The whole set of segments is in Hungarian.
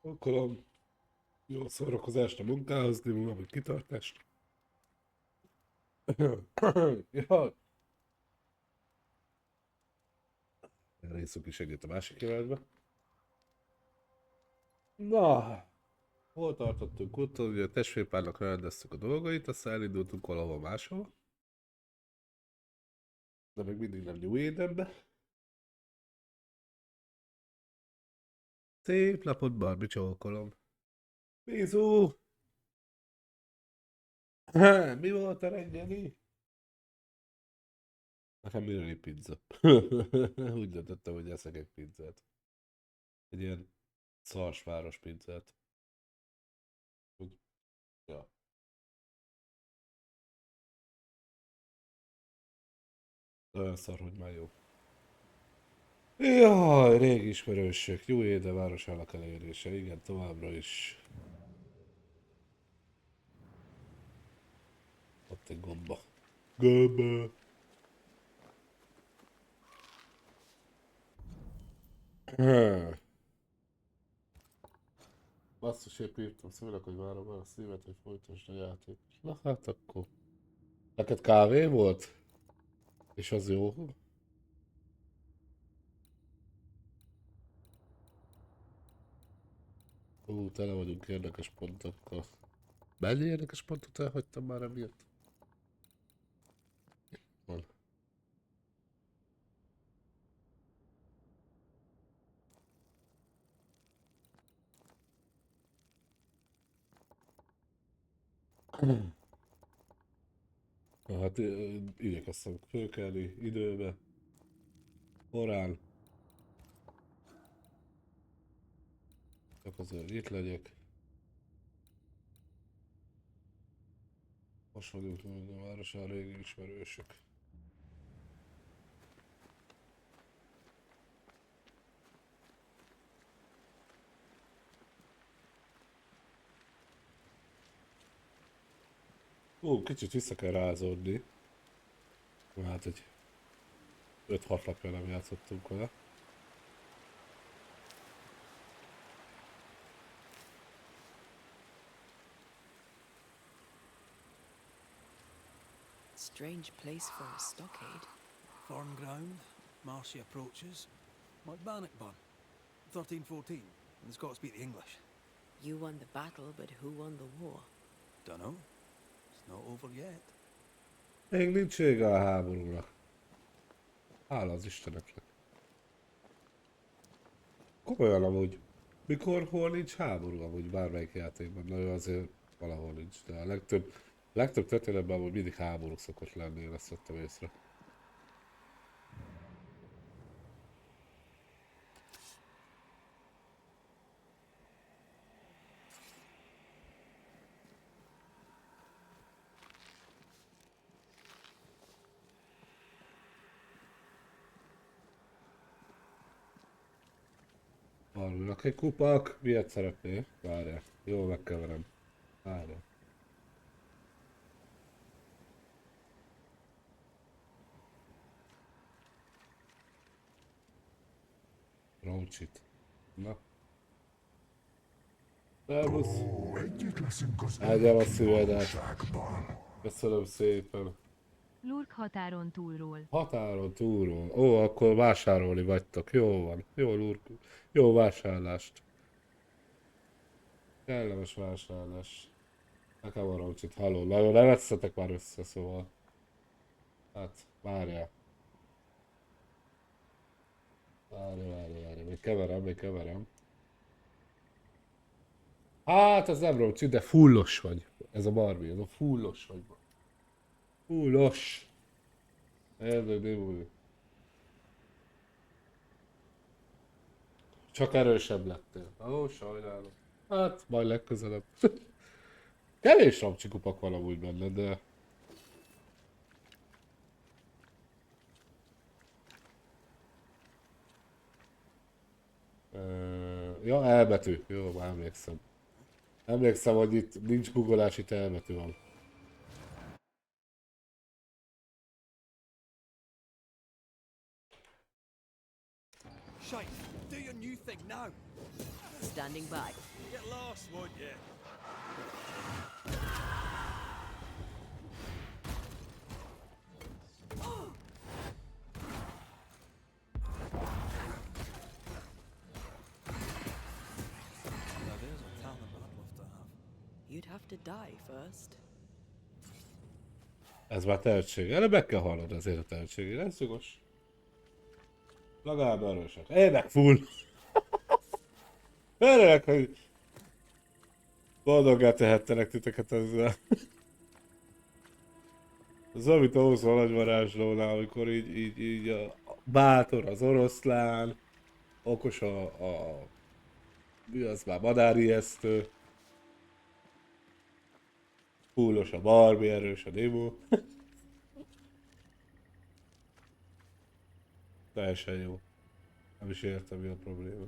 Akkor jó szórakozást a munkához, némú, vagy kitartást. Ja, részük is segít a másik életbe. Na, hol tartottunk ott, ugye a testvérpárnak rendeztük a dolgait, aztán elindultunk valahol máshol. De még mindig nem New Eden-be. Szép napot, Barbie csókolom. Bízó! Mi volt a reggeli? Nekem minőri pizza. Úgy döntöttem, hogy eszek egy pizzát. Egy ilyen szarsváros pizzát. Úgy, ja. Olyan szar, hogy már jó. Jaj, régi ismerősök. Jó éde városának elérése. Igen, továbbra is. Ott egy gomba. Gomba. Basszus, épp írtam szólok, hogy várom el a szívet, hogy folytasd a játék. Na hát akkor. Neked kávé volt? És az jó? Tele vagyunk érdekes pontokkal. Mennyi érdekes pontot elhagytam már emiatt? Van. Na hát igyekeztem fölkelni időbe, korán, csak azért itt legyek. Most vagyunk a városán régi ismerősök. Kicsit vissza kell rázódni. Hát egy 5-6 lapja nem játszottunk vele. Strange place for a stockade. Foreign ground, marshy approaches. Like Bannockburn, 1314, and the Scots beat the English. You won the battle, but who won the war? Dunno. It's not over yet. Még nincs vége a háborúnak. Hála az Isteneknek. Komolyan amúgy. Mikor, hol nincs háború amúgy bármelyik játékban? Na jó, azért valahol nincs, de a legtöbb történetben amúgy mindig háború szokott lenni, én ezt vettem észre. Valaminak egy kupak, miért szeretnél? Várjál, jól megkeverem. Várjál. Roncsit. Na. Szervusz. Együtt leszünk az Áldjál a szívedet. valóságban. Köszönöm szépen. Lurk határon túlról. Határon túlról. Ó, akkor vásárolni vagytok. Jó van. Jó, Lurk. Jó vásárlást. Kellemes vásárlás. Nekem van roncsit, halló. Na jó, ne vesszetek már össze, szóval. Hát, várjál. Várjál. Még keverem. Hát, ez nem roncsit, de fullos vagy. Ez a Barbie, ez a fullos vagy. Fullos. Érdek, nem. Csak erősebb lettél. Ó, sajnálom. Hát, majd legközelebb. Kevés ramcsikupak van amúgy benne, de... Ja, elbetű. Jó, már emlékszem. Emlékszem, hogy itt nincs googolás, itt elbetű van. Shite, do your new thing now. Standing by. Get lost, won't you? Now there's a talent I'd love to have. You'd have to die first. Ez már tehetség. Erre meg kell hallod azért a tehetségére, ez jogos. Legalább erősek. Én meg full! Örülök, hogy boldoggá tehettelek titeket ezzel. Az amit a 20 nagy varázslónál, amikor így a bátor az oroszlán, okos mi az már madárijesztő, fullos a Barbie, erős a Nemo. Teljesen jó. Nem is értem, mi a probléma.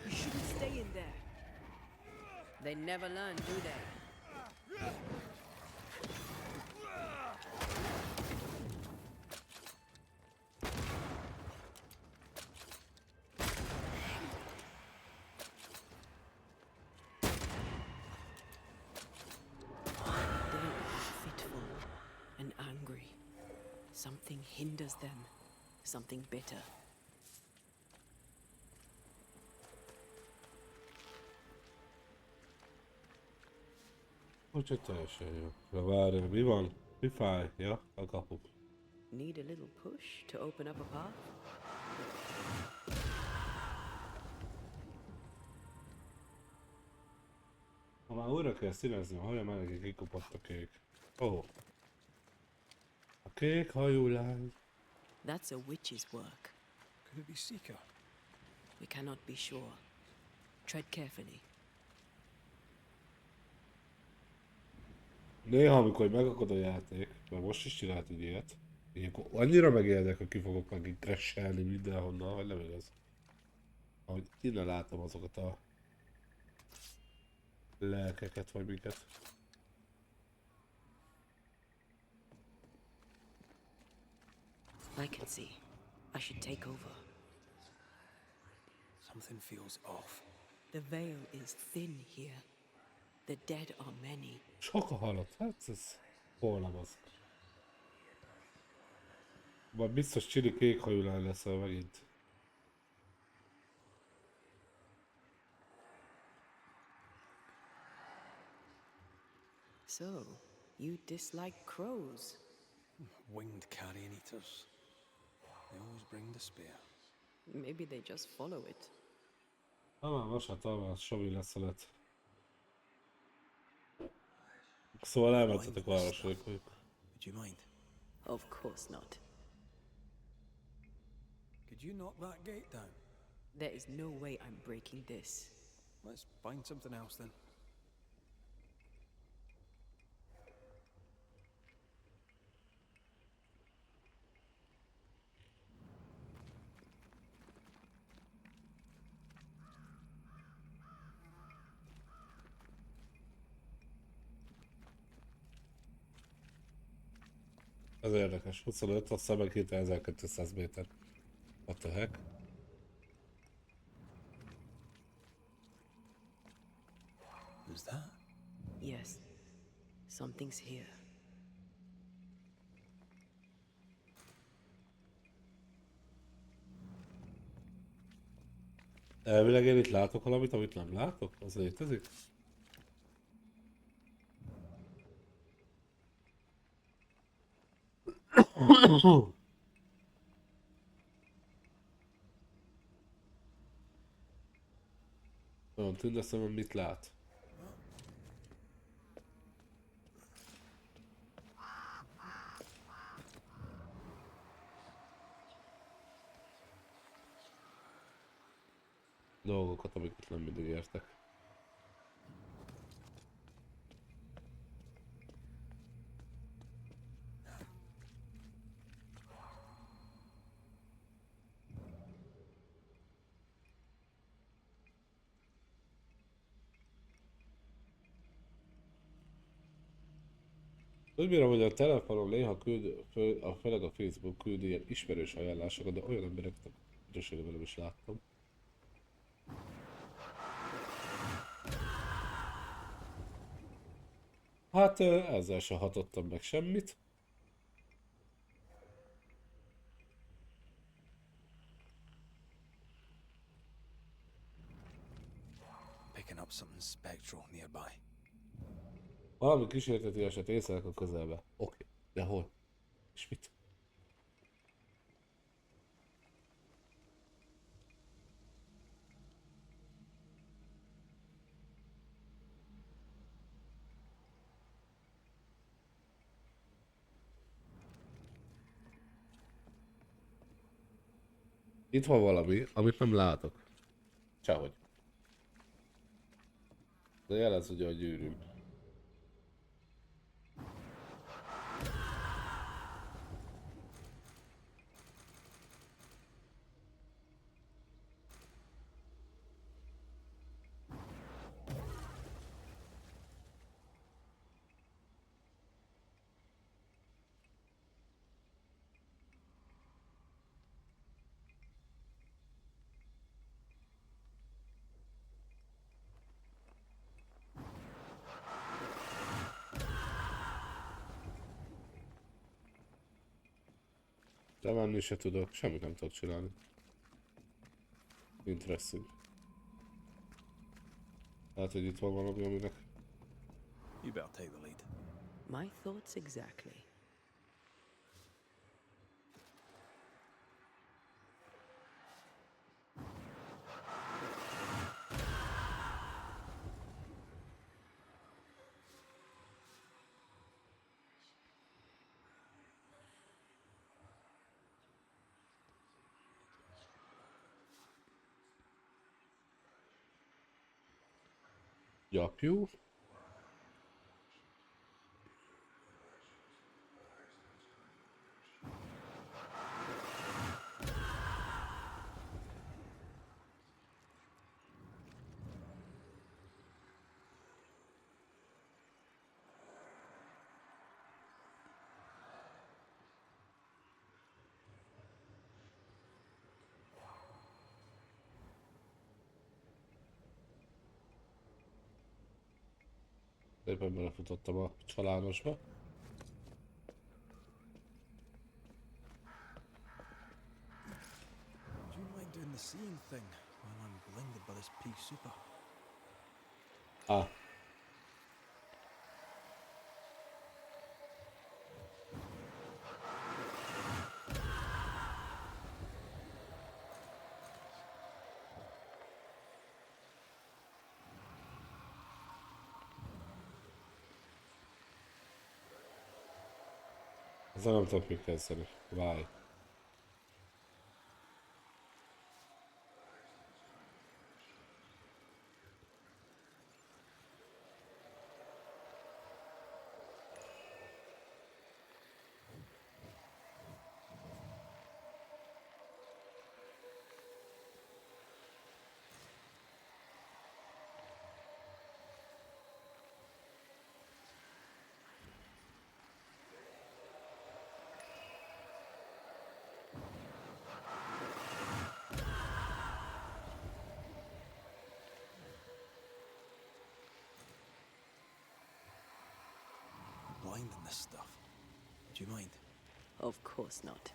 You shouldn't stay in there. They never learn, do they? They are fitful and angry. Something hinders them. Something bitter. Úgyhogy teljesen jó. De várj, mi van? Mi fáj? Ja, a kapuk. Need a little push to open up a path? Ha már újra kell színezni a haja, már neki kikopott a kék. Oh. A kék hajú lány. That's a witch's work. Could it be Seeker? We cannot be sure. Tread carefully. Néha, amikor megakad a játék, mert most is csinált egy ilyet, ilyenkor annyira megérdek, hogy ki fogok megint crashelni mindenhonnan, vagy nem igaz. Ahogy innen látom azokat a lelkeket, vagy miket. I can see. I should take over. Something feels off. The veil is thin here. The dead are many. Sok a halott, hát ez hol nem az. Majd biztos csili kék hajú lány leszel megint. So, you dislike crows? Winged carrion eaters. They always bring despair. Maybe they just follow it. Tamam, vasárnap Savi lesz a lett. Szóval elmentetek városra, hogy... Would you mind? Of course not. Could you knock that gate down? There is no way I'm breaking this. Let's find something else then. Ez érdekes. 25, aztán meg 7200 méter. What the heck? Who's that? Yes, something's here. Elvileg én itt látok valamit, amit nem látok? Az létezik? Nagyon tűnt, azt mondom, mit lát. Dolgokat, amiket nem mindig értek. Úgy bírom, hogy a telefonon néha főleg a Facebook küld ilyen ismerős ajánlásokat, de olyan embereket ügyes velem is láttam. Hát ezzel se hatottam meg semmit. Picking up something spectral nearby. Valami kísérteti eset észlelek a közelbe. Oké, de hol? És mit? Itt van valami, amit nem látok. Sehogy. De jelez ugye a gyűrűm. De menni se tudok, semmit nem tudok csinálni. Interesting. Hát, hogy itt van valami, aminek... You better take the lead. My thoughts exactly. Gyapjú. Éppen belefutottam a csalánosba. Do you mind doing the seeing thing while I'm blinded by this pea super? Ah. Ezzel nem tudok mit kezdeni. Várj. Blind in this stuff. Do you mind? Of course not.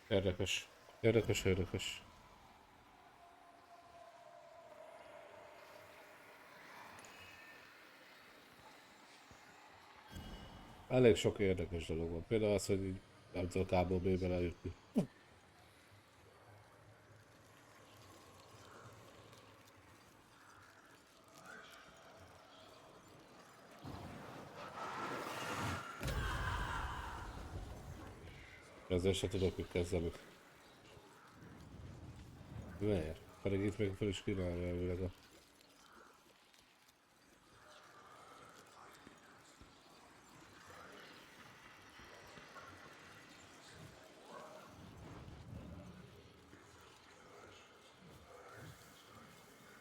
Érdekes. Érdekes, érdekes. Elég sok érdekes dolog van. Például az, hogy így nem tudok A-ból B-be eljutni. Ezzel se tudok mit kezdeni. Miért? Pedig itt még fel is kínálni elvileg a...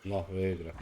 Na, végre.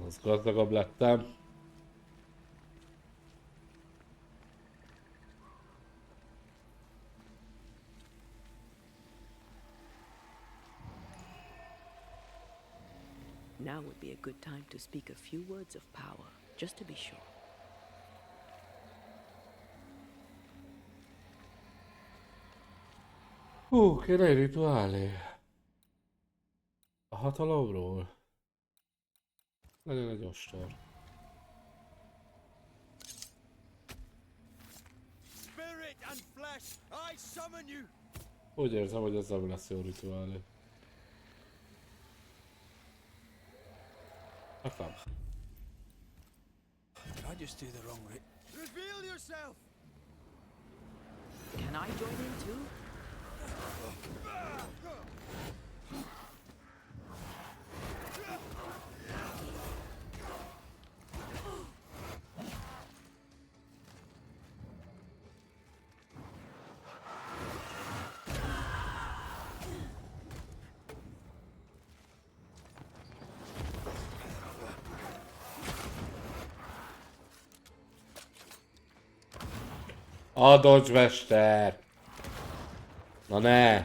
Az gazdagabb lettem. Now would be a good time to speak a few words of power, just to be sure. Kéne egy rituálé. A hatalomról. Nagyon egy ostor. Spirit and flesh, I summon you. Úgy érzem, hogy ez nem lesz jó rituálé. Hát nem. Did I just do the wrong ritual? Reveal yourself. Can I join in too? A dodge mester! Na ne!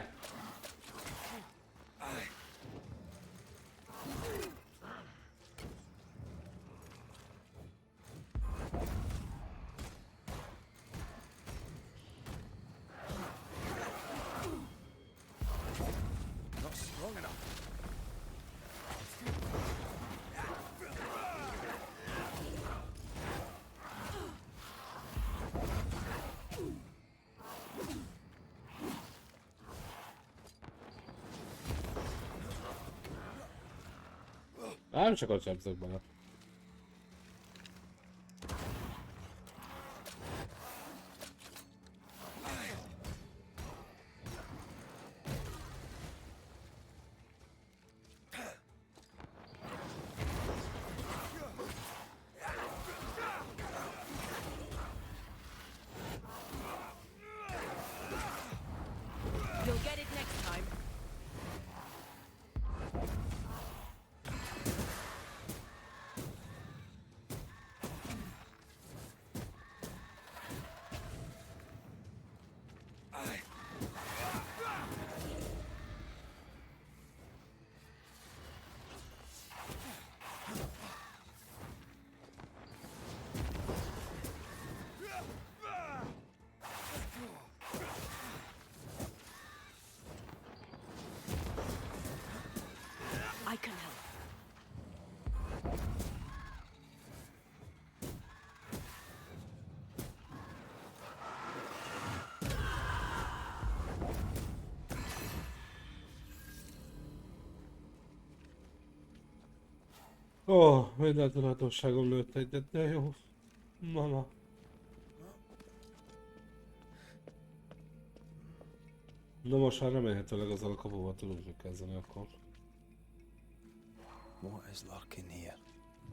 Not strong enough. Nem csak a csapszok bele. You'll get it next time. I can help. Ó, minden tudatosságom lőtt egyet, de jó. Mama. Na most már remélhetőleg azzal a kapuval tudunk mit kezdeni akkor. What is lurking here?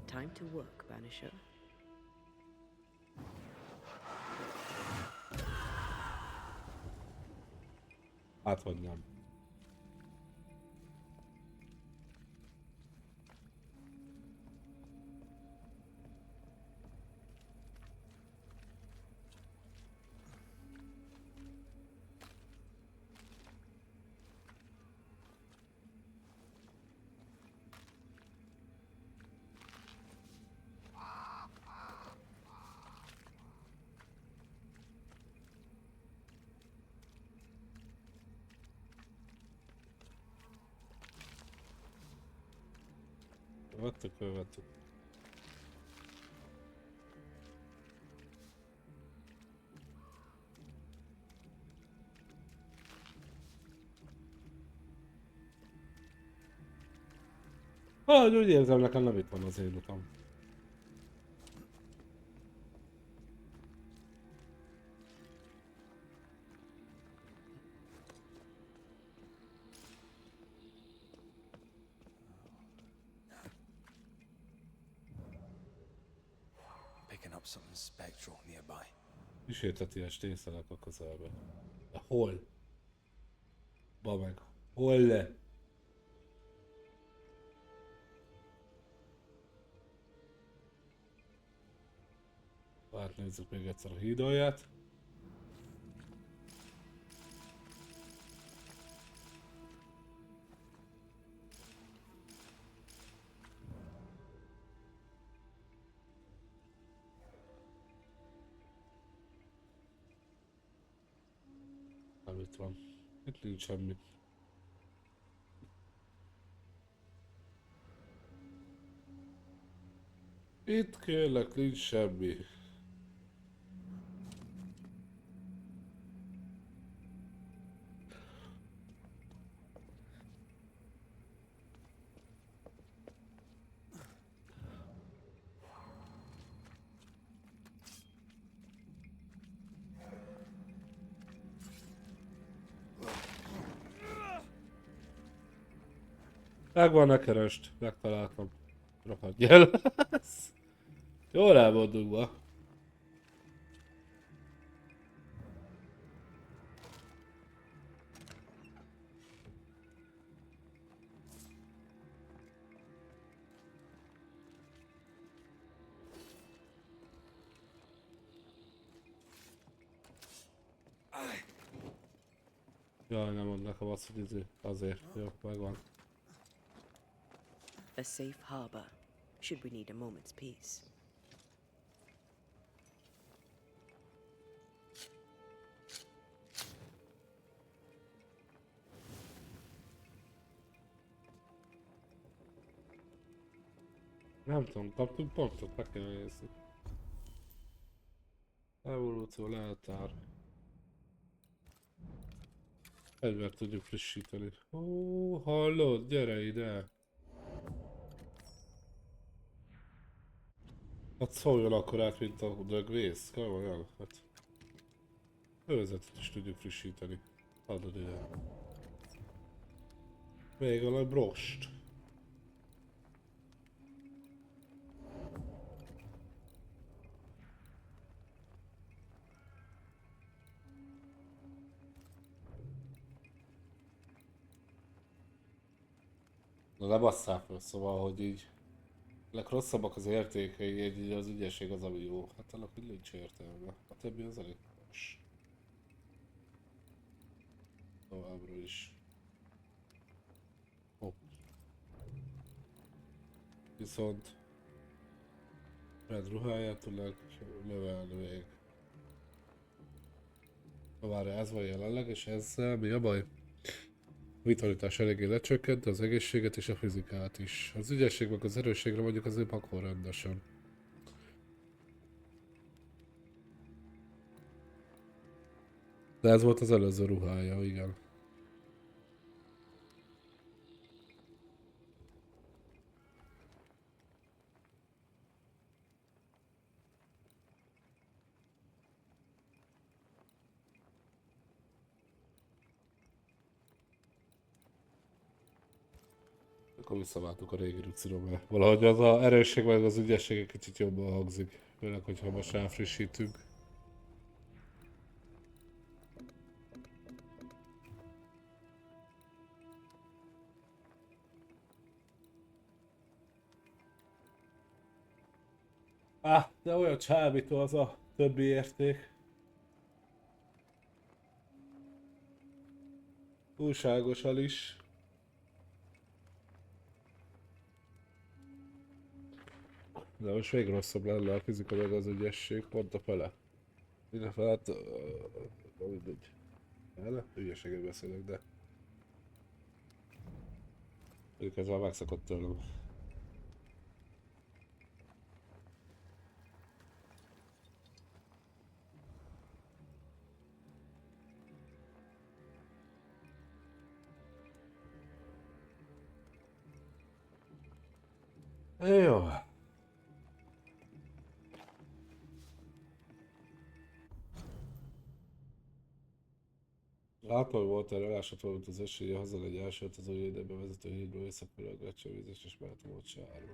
Time to work, Banisher. Hát vagy nem. Vettük. Úgy érzem, nekem nem itt van az én utam. Picking up something spectral nearby. Kísérteties tényszerek a közelbe. De hol? Ba meg. Hol? Átnézzük még egyszer a híd alját. Nem itt van. Itt nincs semmi. Itt kérlek, nincs semmi. Megvan, ne keresd. Megtaláltam. Rohadj el. Jól el volt dugva. Jaj, nem mond nekem azt, hogy azért. Jó, megvan. A safe harbor, should we need a moment's peace. Nem tudom, kaptunk pontot, meg kéne nézni. Evolúció, leltár. Fegyvert tudjuk frissíteni. Ó, hallod? Gyere ide! Hát szóljon akkor át, mint a dögvész. Komolyan, hát. Övezetet is tudjuk frissíteni. Adod ide. Még a brost. Na ne basszál fel, szóval, hogy így legrosszabbak az értékei, így az ügyesség az, ami jó. Hát annak így nincs értelme. A többi az elég más. Továbbra is. Hopp. Viszont Red ruháját tudnak növelni még. Várj, ez van jelenleg, és ezzel mi a baj? A vitalitás eléggé lecsökkent, de az egészséget és a fizikát is. Az ügyesség meg az erősségre mondjuk azért pakol rendesen. De ez volt az előző ruhája, igen. Akkor visszaváltuk a régi ruciromra. Valahogy az a erősség meg az ügyesség egy kicsit jobban hangzik. Főleg, hogyha most elfrissítünk. De olyan csábító az a többi érték. Túlságosan is. De most még rosszabb lenne a fizika meg az ügyesség, pont a fele. Illetve hát... Na mindegy. Ügyességet beszélek, de... Mondjuk ez már megszakadt tőlem. Jó. Látom, volt erre elásatva, mint az esélye, haza egy elsőt az új időben vezető hídből északra a grecsevízes és mehet a mocsárba.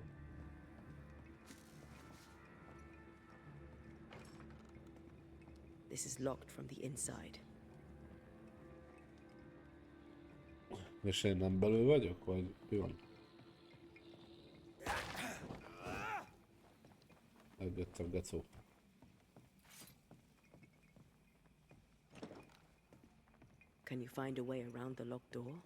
This is locked from the inside. És én nem belül vagyok, vagy mi van? Megjöttem, gecó. Can you find a way around the locked door?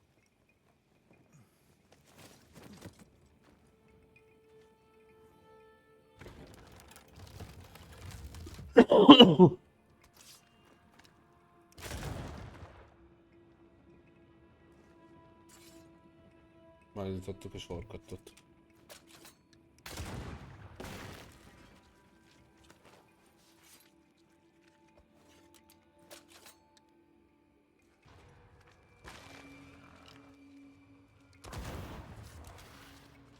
Megnyitottuk a sorkattot.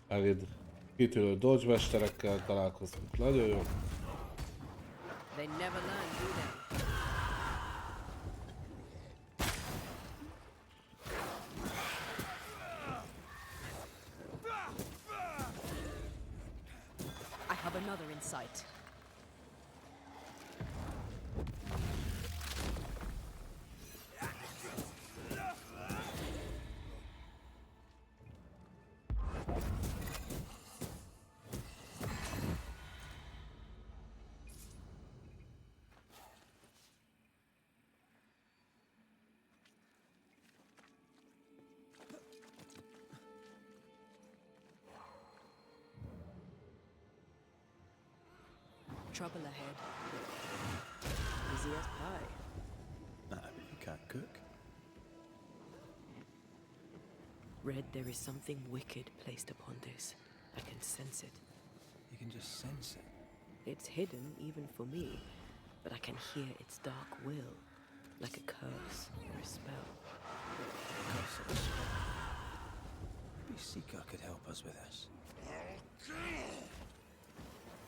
Megint kitűnő dodge mesterekkel találkoztunk. Nagyon jó. They never learn, do they? I have another in sight. Trouble ahead. Easy as pie. No, you can't cook. Red, there is something wicked placed upon this. I can sense it. You can just sense it. It's hidden even for me, but I can hear its dark will, like a curse or a spell. Curse of a spell. Maybe Seeker could help us with this.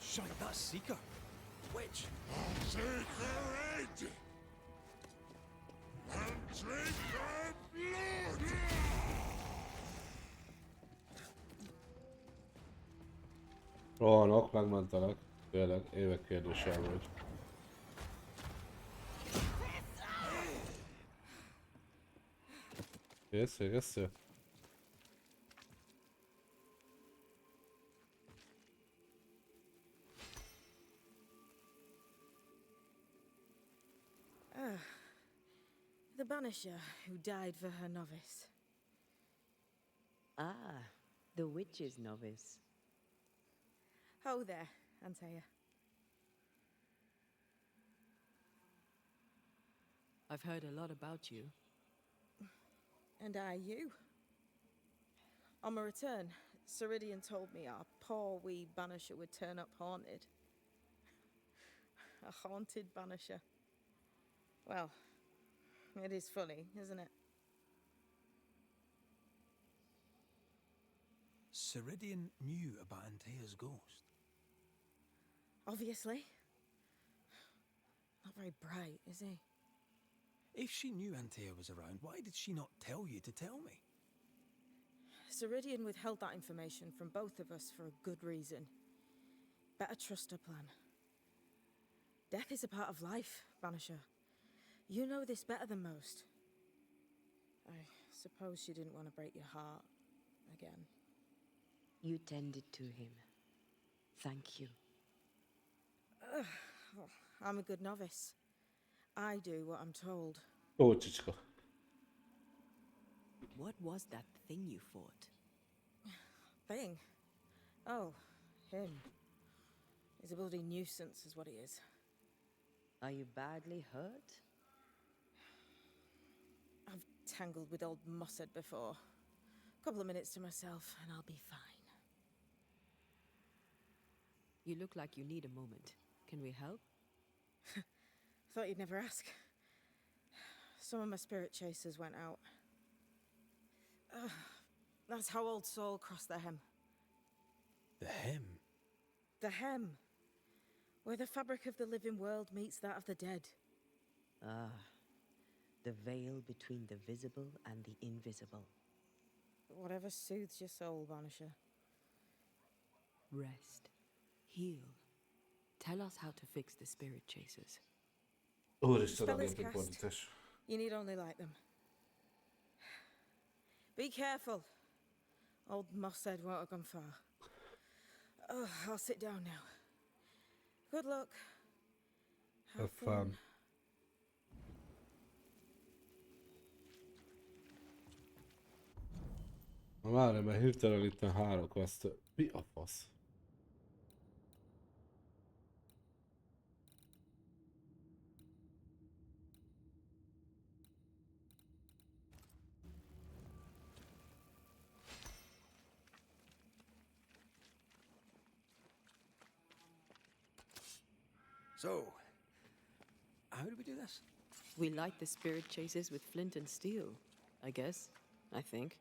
Shite, that's Seeker. Witch. Take her head! And drink her blood! Rohanok, megmentelek. Tényleg, évek kérdése volt. Kész, végeztél? The banisher who died for her novice. Ah, the witch's novice. Ho there, Antea. I've heard a lot about you. And I you. On my return, Ceridian told me our poor wee banisher would turn up haunted. A haunted banisher. Well, it is funny, isn't it? Ceridian knew about Antea's ghost. Obviously. Not very bright, is he? If she knew Antea was around, why did she not tell you to tell me? Ceridian withheld that information from both of us for a good reason. Better trust her plan. Death is a part of life, Banisher. You know this better than most. I suppose she didn't want to break your heart again. You tended to him. Thank you. Well, I'm a good novice. I do what I'm told. Ó, csicska. What was that thing you fought? Thing? Oh, him. He's a bloody nuisance is what he is. Are you badly hurt? I've tangled with old Mossad before. Couple of minutes to myself and I'll be fine. You look like you need a moment. Can we help? Thought you'd never ask. Some of my spirit chasers went out. That's how old Saul crossed the hem. The hem? The hem. Where the fabric of the living world meets that of the dead. Ah, the veil between the visible and the invisible. Whatever soothes your soul, Banisher. Rest. Heal. Tell us how to fix the spirit chasers. Úristen, Spell is amilyen cast. fordítás. You need only light them. Be careful. Old Mossad won't have gone far. Oh, I'll sit down now. Good luck. Have fun. Na várj, mert hirtelen itt 3 quest. Mi a fasz? So, how do we do this? We light the spirit chasers with flint and steel, I guess. I think.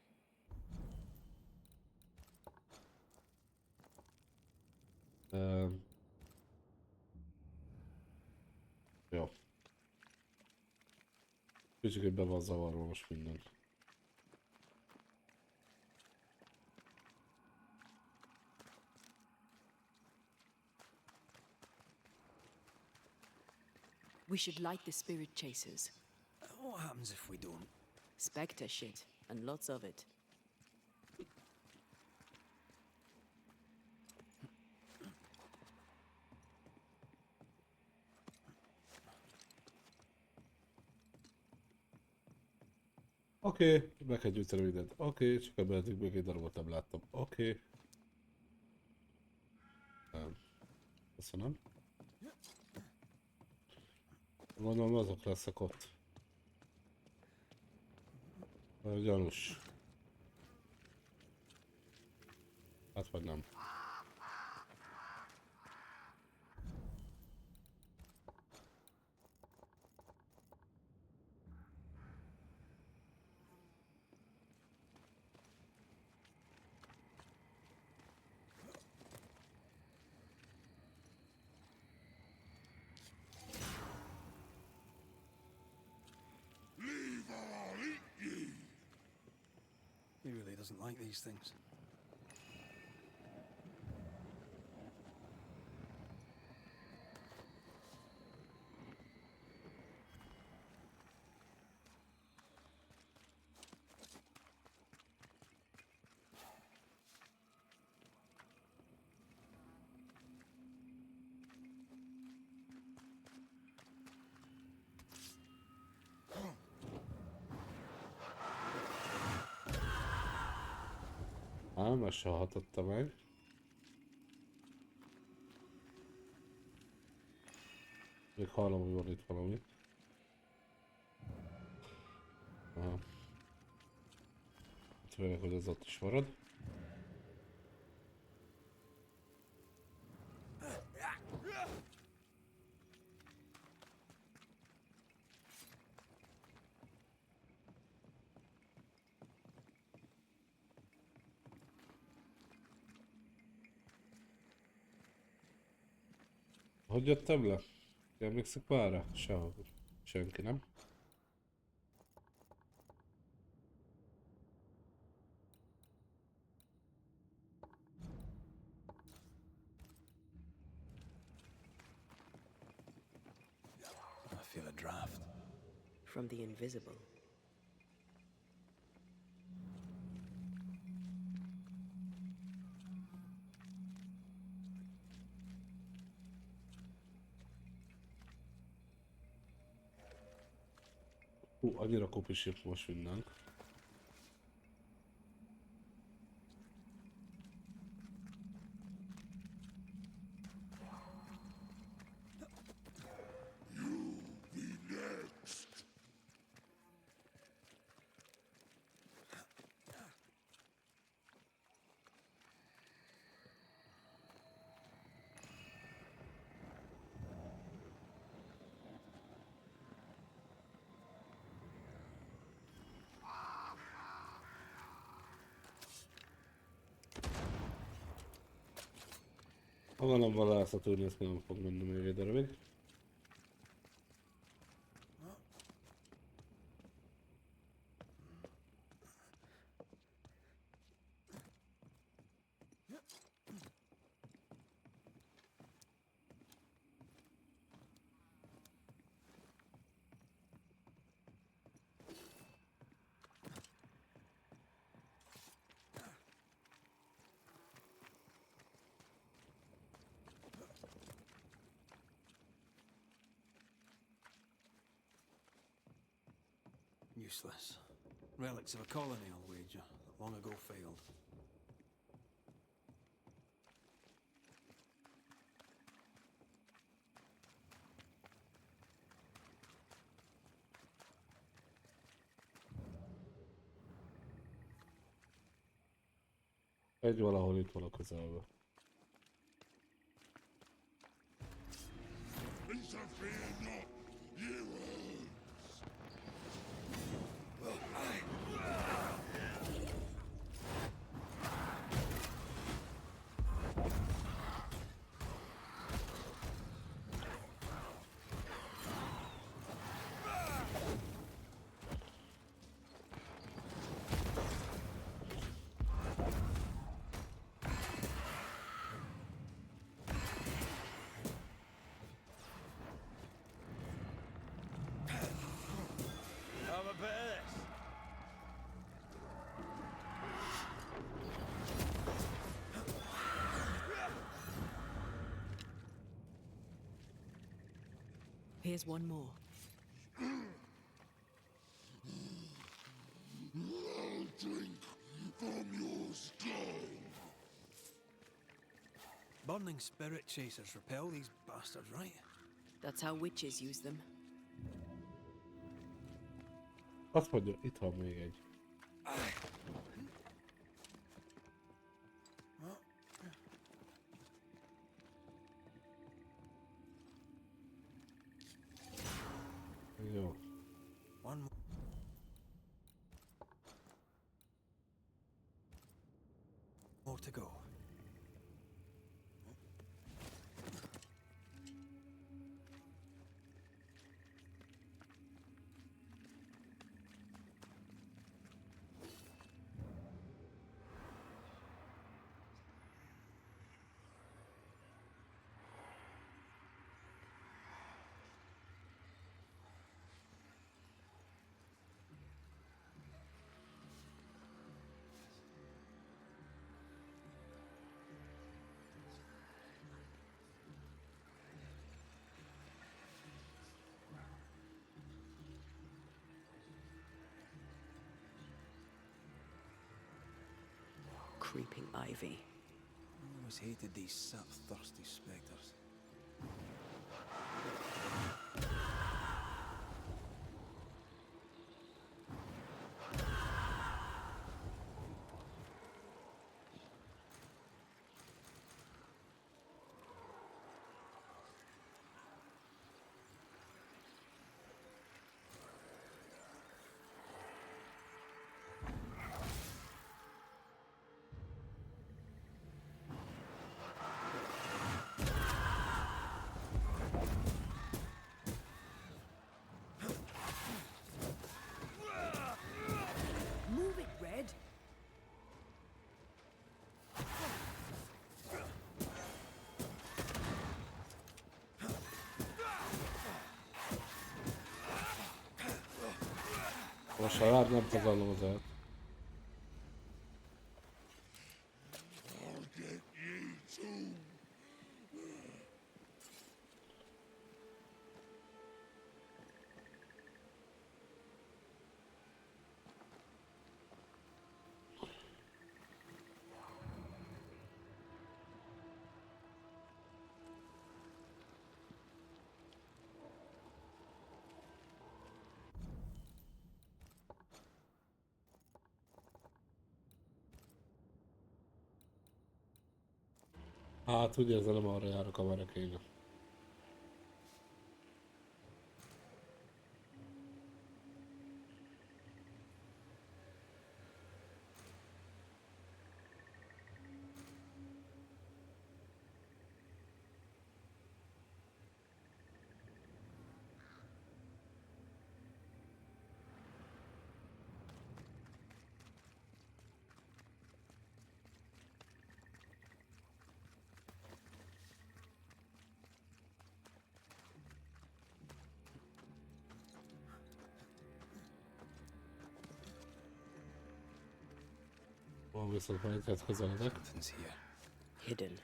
Jó. Kicsit be van zavarva most minden. We should light the spirit chasers. What happens if we don't? Spectre shit, and lots of it. Oké, meg kell gyűjteni mindent. Oké, csak ebben eddig még egy darabot nem láttam. Oké. Köszönöm. Gondolom azok leszek ott. Gyanús. Hát vagy nem. Leave or I'll eat ye! He really doesn't like these things. Ám, ezt se hatotta meg. Még hallom, hogy van itt valami. Aha. Főleg, hogy ez ott is marad. Hogy jöttem le? Emlékszik már rá? Sehol. Senki, nem? I feel a draft. From the invisible. Annyira kopisít most minden. Ha van vadászat, úgy néz ki, nem fog menni még egy darabig. Useless. Relics of a colony, I'll wager, that long ago failed. Egy valahol itt van a közelben. Interfere not, heroes! Have a bit of this. Here's one more. I'll drink from your skull! Burning spirit chasers repel these bastards, right? That's how witches use them. Azt mondja, itt van még egy. Jó. One more. More to go. Creeping ivy. I always hated these sap-thirsty spectres. Move it, Red! Most ha rád nem pazarlom az el. I'll get you too! Hát ugye ezzel nem arra járok, amerre kéne. Van viszont fejtett közeledek. Nothing's here. Hidden.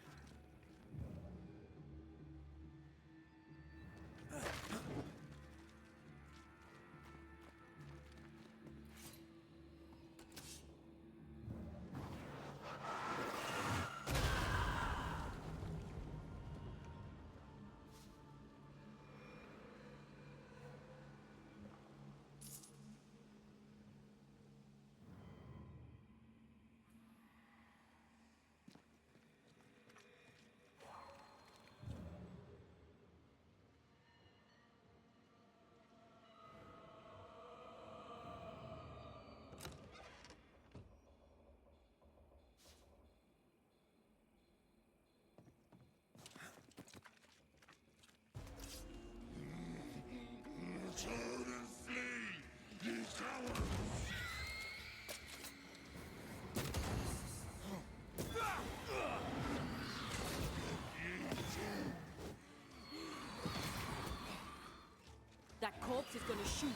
Shoot!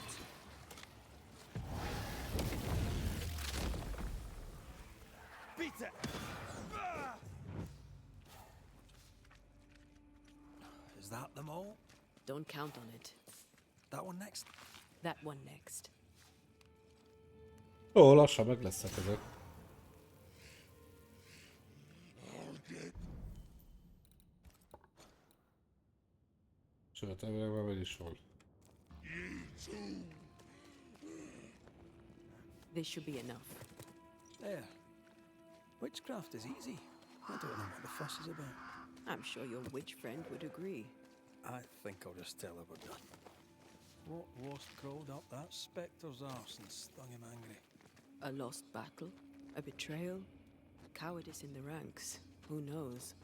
Beat it! Ah! Is that them all? Don't count on it. That one next? That one next. Jó, lassan meg lesznek ezek. Sőt, elvileg már meg is van. This should be enough. There. Witchcraft is easy. I don't know what the fuss is about. I'm sure your witch friend would agree. I think I'll just tell her we're done. What wasp crawled up that spectre's arse and stung him angry? A lost battle? A betrayal? Cowardice in the ranks? Who knows?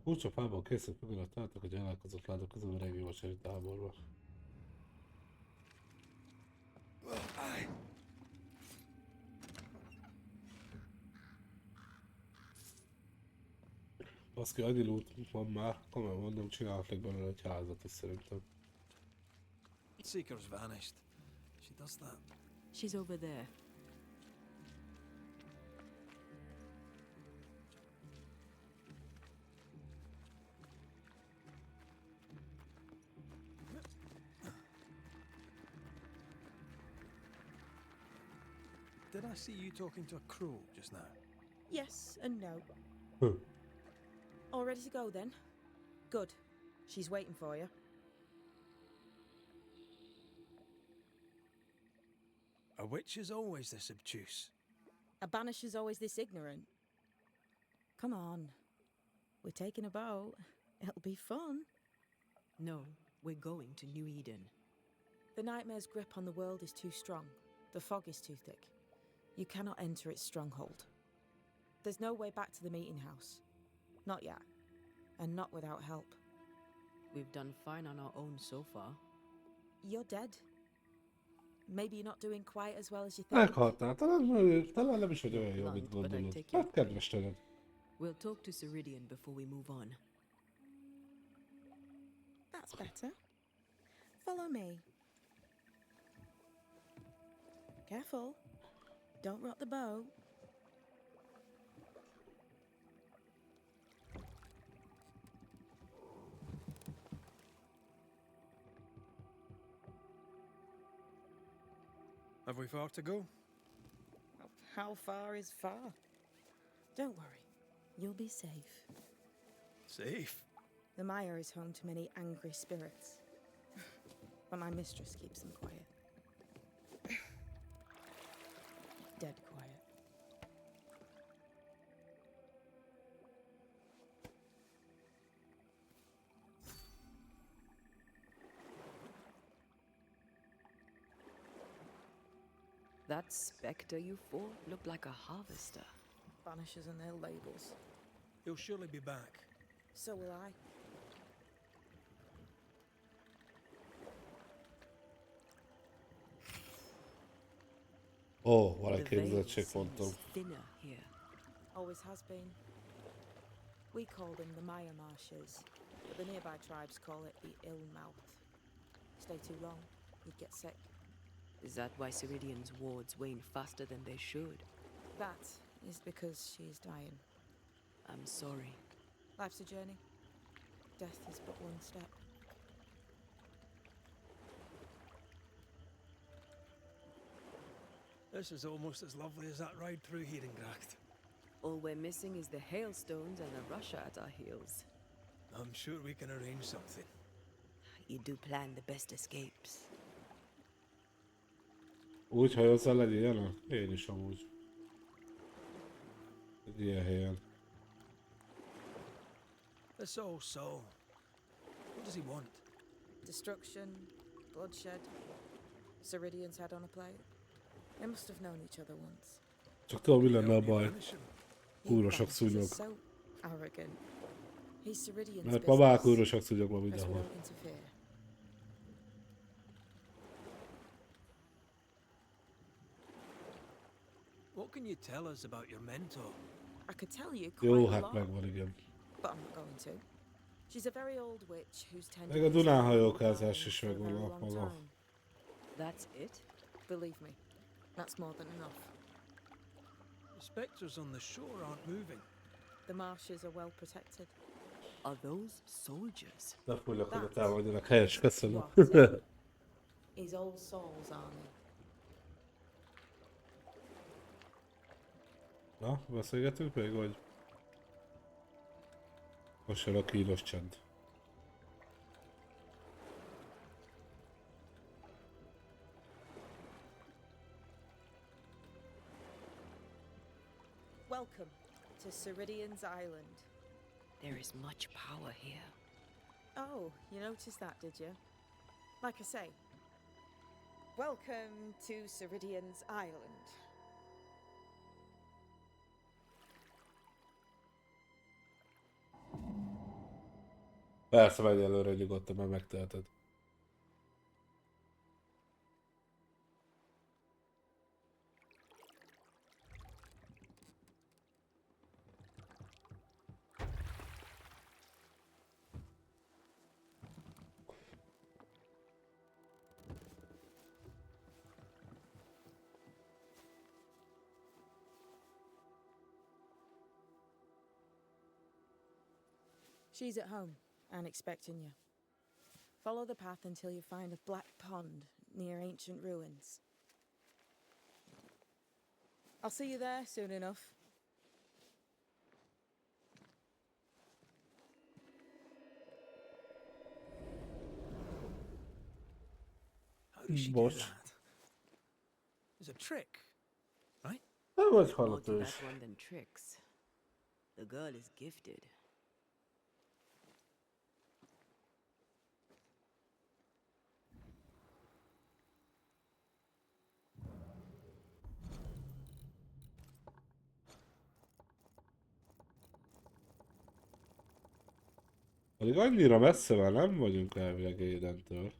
Furcsa fából készült mögött találtak, hogy elálkozott látok közül a régi vasárي táborba. Baszki, annyi loot van már, komolyan mondom, csinálhatnak belőle egy házat is szerintem. Seeker's vanished. She does that. She's over there. Did I see you talking to a crow just now? Yes and no. Huh. All ready to go then? Good. She's waiting for you. A witch is always this obtuse. A banisher's always this ignorant. Come on. We're taking a boat. It'll be fun. No, we're going to New Eden. The nightmare's grip on the world is too strong. The fog is too thick. You cannot enter its stronghold. There's no way back to the meeting house. Not yet. And not without help. We've done fine on our own so far. You're dead. Maybe you're not doing quite as well as you think. Meghaltál, talán nem is vagy olyan jó, mint gondolod. Hát kedves tőled. We'll talk to Ceridian before we move on. That's better. Follow me. Careful. Don't rock the boat. Have we far to go? How far is far? Don't worry. You'll be safe. Safe. The mire is home to many angry spirits. But my mistress keeps them quiet. Dead quiet. That spectre you fought looked like a harvester. Banishers and their labels. He'll surely be back. So will I. Ó, van The egy veil képzettségpontom. seems thinner here. Always has been. We call them the Maya Marshes, but the nearby tribes call it the Ill Mouth. Stay too long, you'd get sick. Is that why Ceridian's wards wane faster than they should? That is because she is dying. I'm sorry. Life's a journey. Death is but one step. This is almost as lovely as that ride through Herengracht. All we're missing is the hailstones and the Russia at our heels. I'm sure we can arrange something. You do plan the best escapes. Úgy hajózz el egy ilyen? Én is amúgy. Egy ilyen helyen. This old soul. What does he want? Destruction, bloodshed. Ceridian's head on a plate. They must have known each other once. Csak tudom, mi lenne a baj. Banish him. Kurva sok Banishers are szúnyog. so arrogant. He's Ceridian's Mert ma már kurva business. sok szúnyog van As we mindenhol. don't interfere. What can you tell us about your mentor? I could tell you quite Jó, a hát lot. megvan, igen. but I'm not going to. She's a very old witch who's tended Meg a Dunán hajókázás is for a very megvan long maga. time. That's it? Believe me, that's more than enough. The spectres on the shore aren't moving. The marshes are well protected. Are those soldiers? Ne fújlak, hogy a támadjanak. Helyes, köszönöm. What is Old Saul's army? Na, beszélgetünk még, vagy? Most jön a kínos csend. Welcome to Ceridian's Island. There is much power here. Oh, you noticed that, did you? Like I say, welcome to Ceridian's Island. Persze, menj előre nyugodtan, mert megteheted. She's at home and expecting you. Follow the path until you find a black pond near ancient ruins. I'll see you there soon enough. How does she do Boss. that? It's a trick, right? Nem vagy More hallott to ő that is. one than tricks. The girl is gifted. Pedig annyira messze már nem vagyunk elvileg Édentől.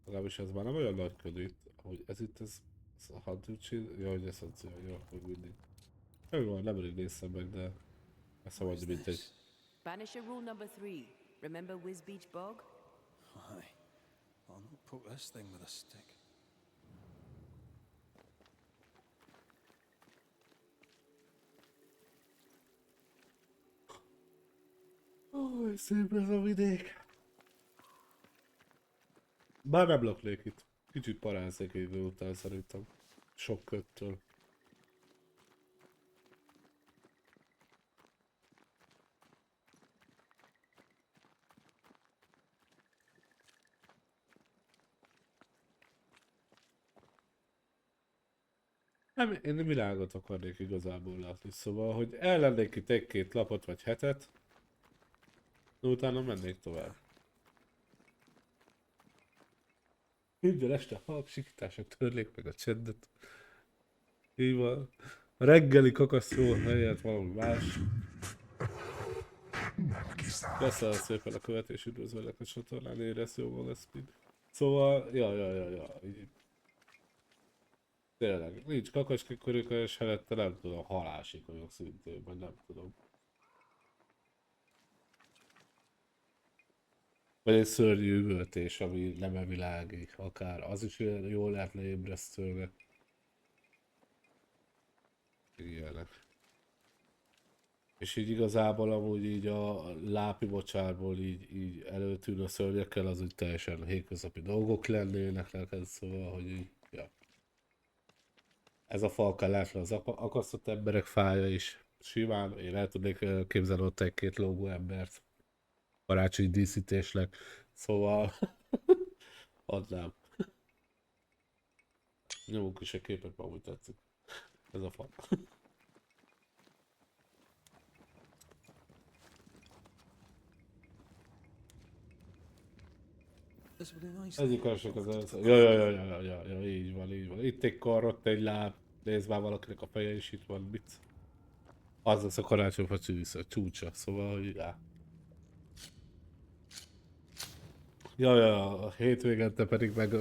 Legalábbis ez már nem olyan nagy köd itt, ahogy ez itt, ez a hadügység, jaj, hogy ez a jó, hogy mindig. Nem elég néztem meg, de ezt szabad, mint egy... Banisher rule number 3. Remember Whiz Beach Bog? Aye. I'll not poke this thing with a stick. Ó, szép ez a vidék. Bár nem laknék itt. Kicsit paráznék idő után szerintem. Sok köttől. Nem, én nem világot akarnék igazából látni, szóval, hogy ellennék itt egy-két lapot vagy hetet, de utána mennék tovább. Minden este halksikítások törlék meg a csendet. Így van. A reggeli kakasztó helyett valami más. Köszönöm szépen a követés, üdvözöllek a csatornán, érez jól lesz mind. Szóval, ja. Így. Tényleg, nincs kakaskikörük, és helyette nem tudom, halásik vagyok szintén, vagy nem tudom. Vagy egy szörnyű üvöltés, ami nem evilági, akár az is jól lehetne ébresztőnek. Ilyenek. És így igazából amúgy így a lápi mocsárból így előtűnő a szörnyekkel, az úgy teljesen hétköznapi dolgok lennének neked, szóval, hogy így, ja. Ez a falka lehetne az akasztott emberek fája is. Simán, én el tudnék képzelni ott egy-két lógó embert. Karácsonyi díszítésnek. Szóval... adnám. Nyomunk is egy képet, ma úgy tetszik. Ez a fal. This would be nice. Egyik esik az először. Ja, így van. Itt egy kar, ott egy láb. Nézd már, valakinek a feje is itt van, mit? Az lesz a karácsonyfa csúcsa, szóval, hogy já. Ja, a hétvégente pedig meg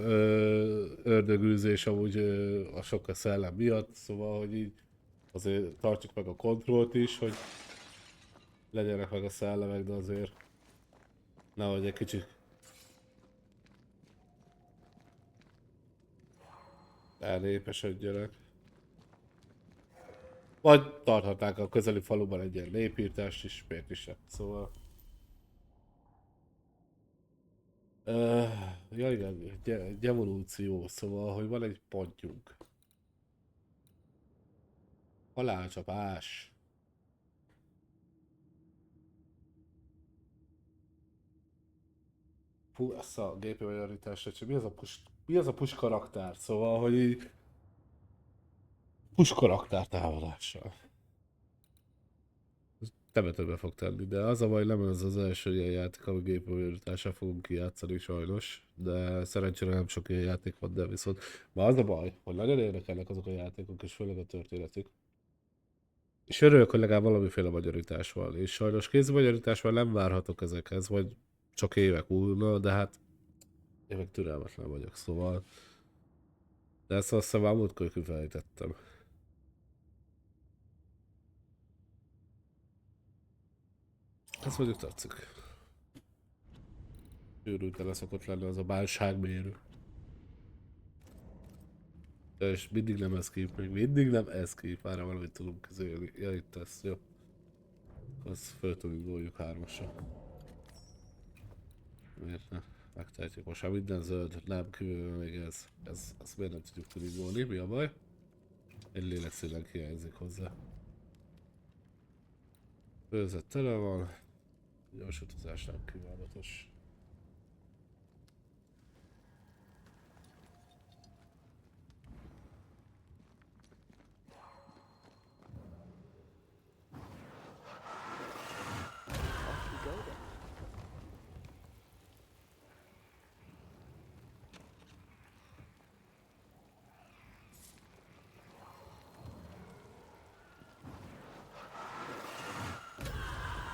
ördögűzés amúgy a sok a szellem miatt, szóval, hogy így azért tartsuk meg a kontrollt is, hogy legyenek meg a szellemek, de azért nehogy egy kicsit elnépesedjenek. Vagy tarthatnánk a közeli faluban egy ilyen népírtást is, miért is nem. Szóval... Ja igen, evolúció, szóval, hogy van egy pontjunk. Halálcsapás. Fú, ezt a gépi majorításra csak mi az a push karakter? Szóval, hogy így... Push karakter támadással. Temetőbe fog tenni, de az a baj, nem ez az első ilyen játék, ami gépi majoritással fogunk kijátszani sajnos. De szerencsére nem sok ilyen játék van, de viszont... Ma az a baj, hogy nagyon érdekelnek azok a játékok, és főleg a történetük. És örülök, hogy legalább valamiféle magyarítás van, és sajnos kézmagyarításban nem várhatok ezekhez, vagy csak évek múlna, de hát én meg türelmetlen vagyok, szóval... De ezt azt hiszem már múltkor kifejtettem. Ez mondjuk tetszik. Őrülten le szokott lenni az a bálságmérő. És mindig nem escape, még mindig nem escape, már valamit tudunk közölni. Ja, itt ez, jó. Azt föl tudjuk doljuk hármasra. Miért ne? Megtehetjük most már minden zöld, nem kívül még ez. Ezt miért nem tudjuk tudni, mi a baj? Egy lélekszíleg hiányzik hozzá. Főzet tele van. Gyors utazás nem kívánatos. Off we go then.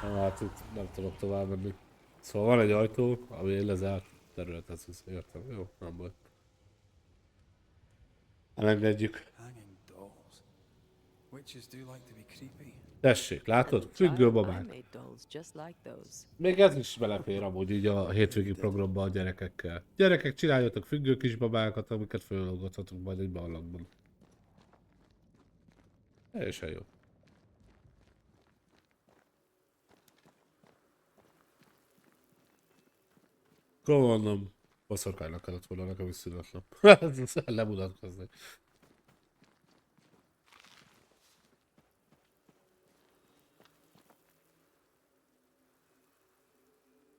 Hát itt nem tudok tovább menni. Szóval van egy ajtó, ami egy lezárt területhez visz, értem, jó, nem baj. Elengedjük. Hanging dolls. Witches do like to be creepy. Tessék, látod? As a Függő child, I babák. made dolls just like those. Még ez is belefér amúgy így a hétvégi programba a gyerekekkel. Gyerekek, csináljatok függő kis babákat, amiket fölolgathatunk majd egy barlangban. Teljesen jó. Mondom, baszorkánynak kellett volna nekem is születnem. Lemutatkozni.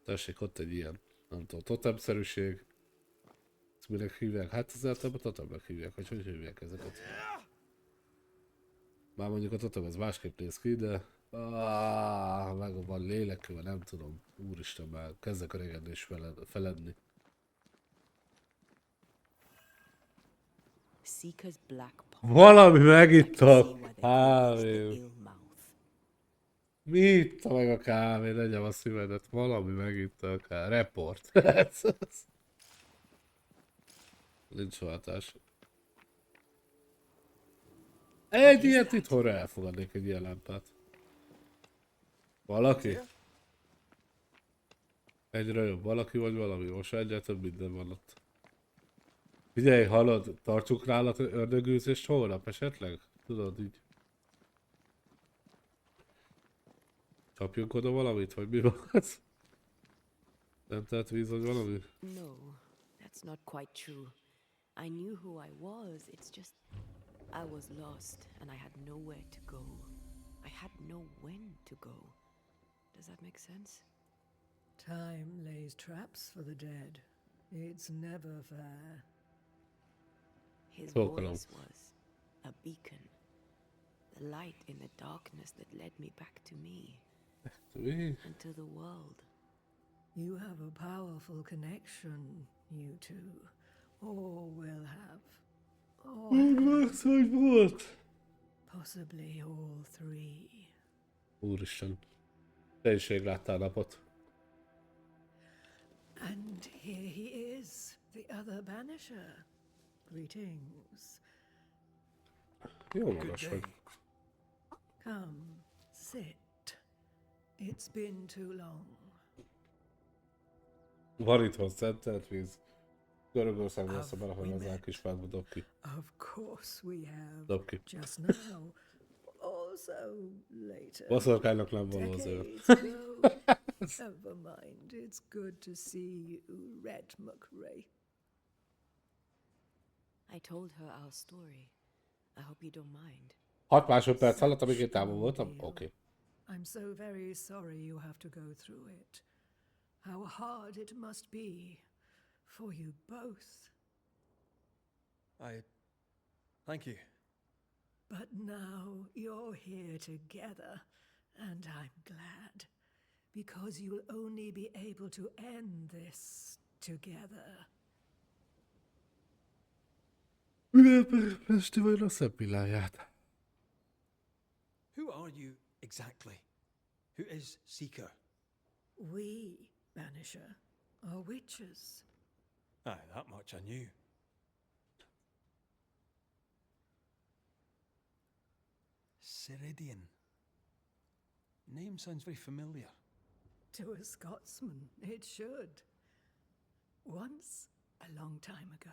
Tessék, ott egy ilyen, nem tudom, totemszerűség. Ezt minek hívják? Hát az általában totemnek hívják, vagy hogy hívják ezeket? Már mondjuk a totem ez másképp néz ki, de... meg van lélekül, nem tudom. Úristen, már kezdek a régen is feledni. Seeker's black pond. Valami I can megitta see a why they call this the kávét. ill mouth. Mi itta meg a kávét? Legyem a szívedet. Valami megitta a kávét. Report. Nincs váltás. Egy ilyet itthon elfogadnék, egy ilyen lámpát. Valaki? Egyre jobb. Valaki vagy valami. Most egyre több minden van ott. Figyelj, hallod, tartsuk rá a ördögűzést holnap esetleg? Tudod így. Csapjunk oda valamit, vagy mi van ez? Nem telt víz, vagy valami? No, that's not quite true. I knew who I was, it's just I was lost and I had nowhere to go. I had no when to go. Does that make sense? Time lays traps for the dead. It's never fair. His Talk along. voice was a beacon. The light in the darkness that led me back to me Mi? and to the world. You have a powerful connection, you two. Or will have. Or Ez hogy volt? possibly all three. Úristen. Te is rég láttál napot. And here he is, the other banisher. Greetings. Jó Good magas day. vagy. Come, sit. It's been too long. Van itthon szentelt víz. Görögországban azt belehozzák kis fákba, dob ki. Of course we have. Dob ki. Just now. Also later. Boszorkánynak nem való Decades azért. ago. Never mind. It's good to see you, Red McRae. I told her our story. I hope you don't mind. 6 másodperc alatt, amíg én távol voltam? Oké. I'm so very sorry you have to go through it. How hard it must be for you both. Thank you. But now you're here together, and I'm glad, because you'll only be able to end this together. Festi vagy a szebb pilláját. Who are you exactly? Who is Seeker? We, Banisher, are witches. Aye, that much I knew. Ceridian. Name sounds very familiar. To a Scotsman, it should. Once, a long time ago,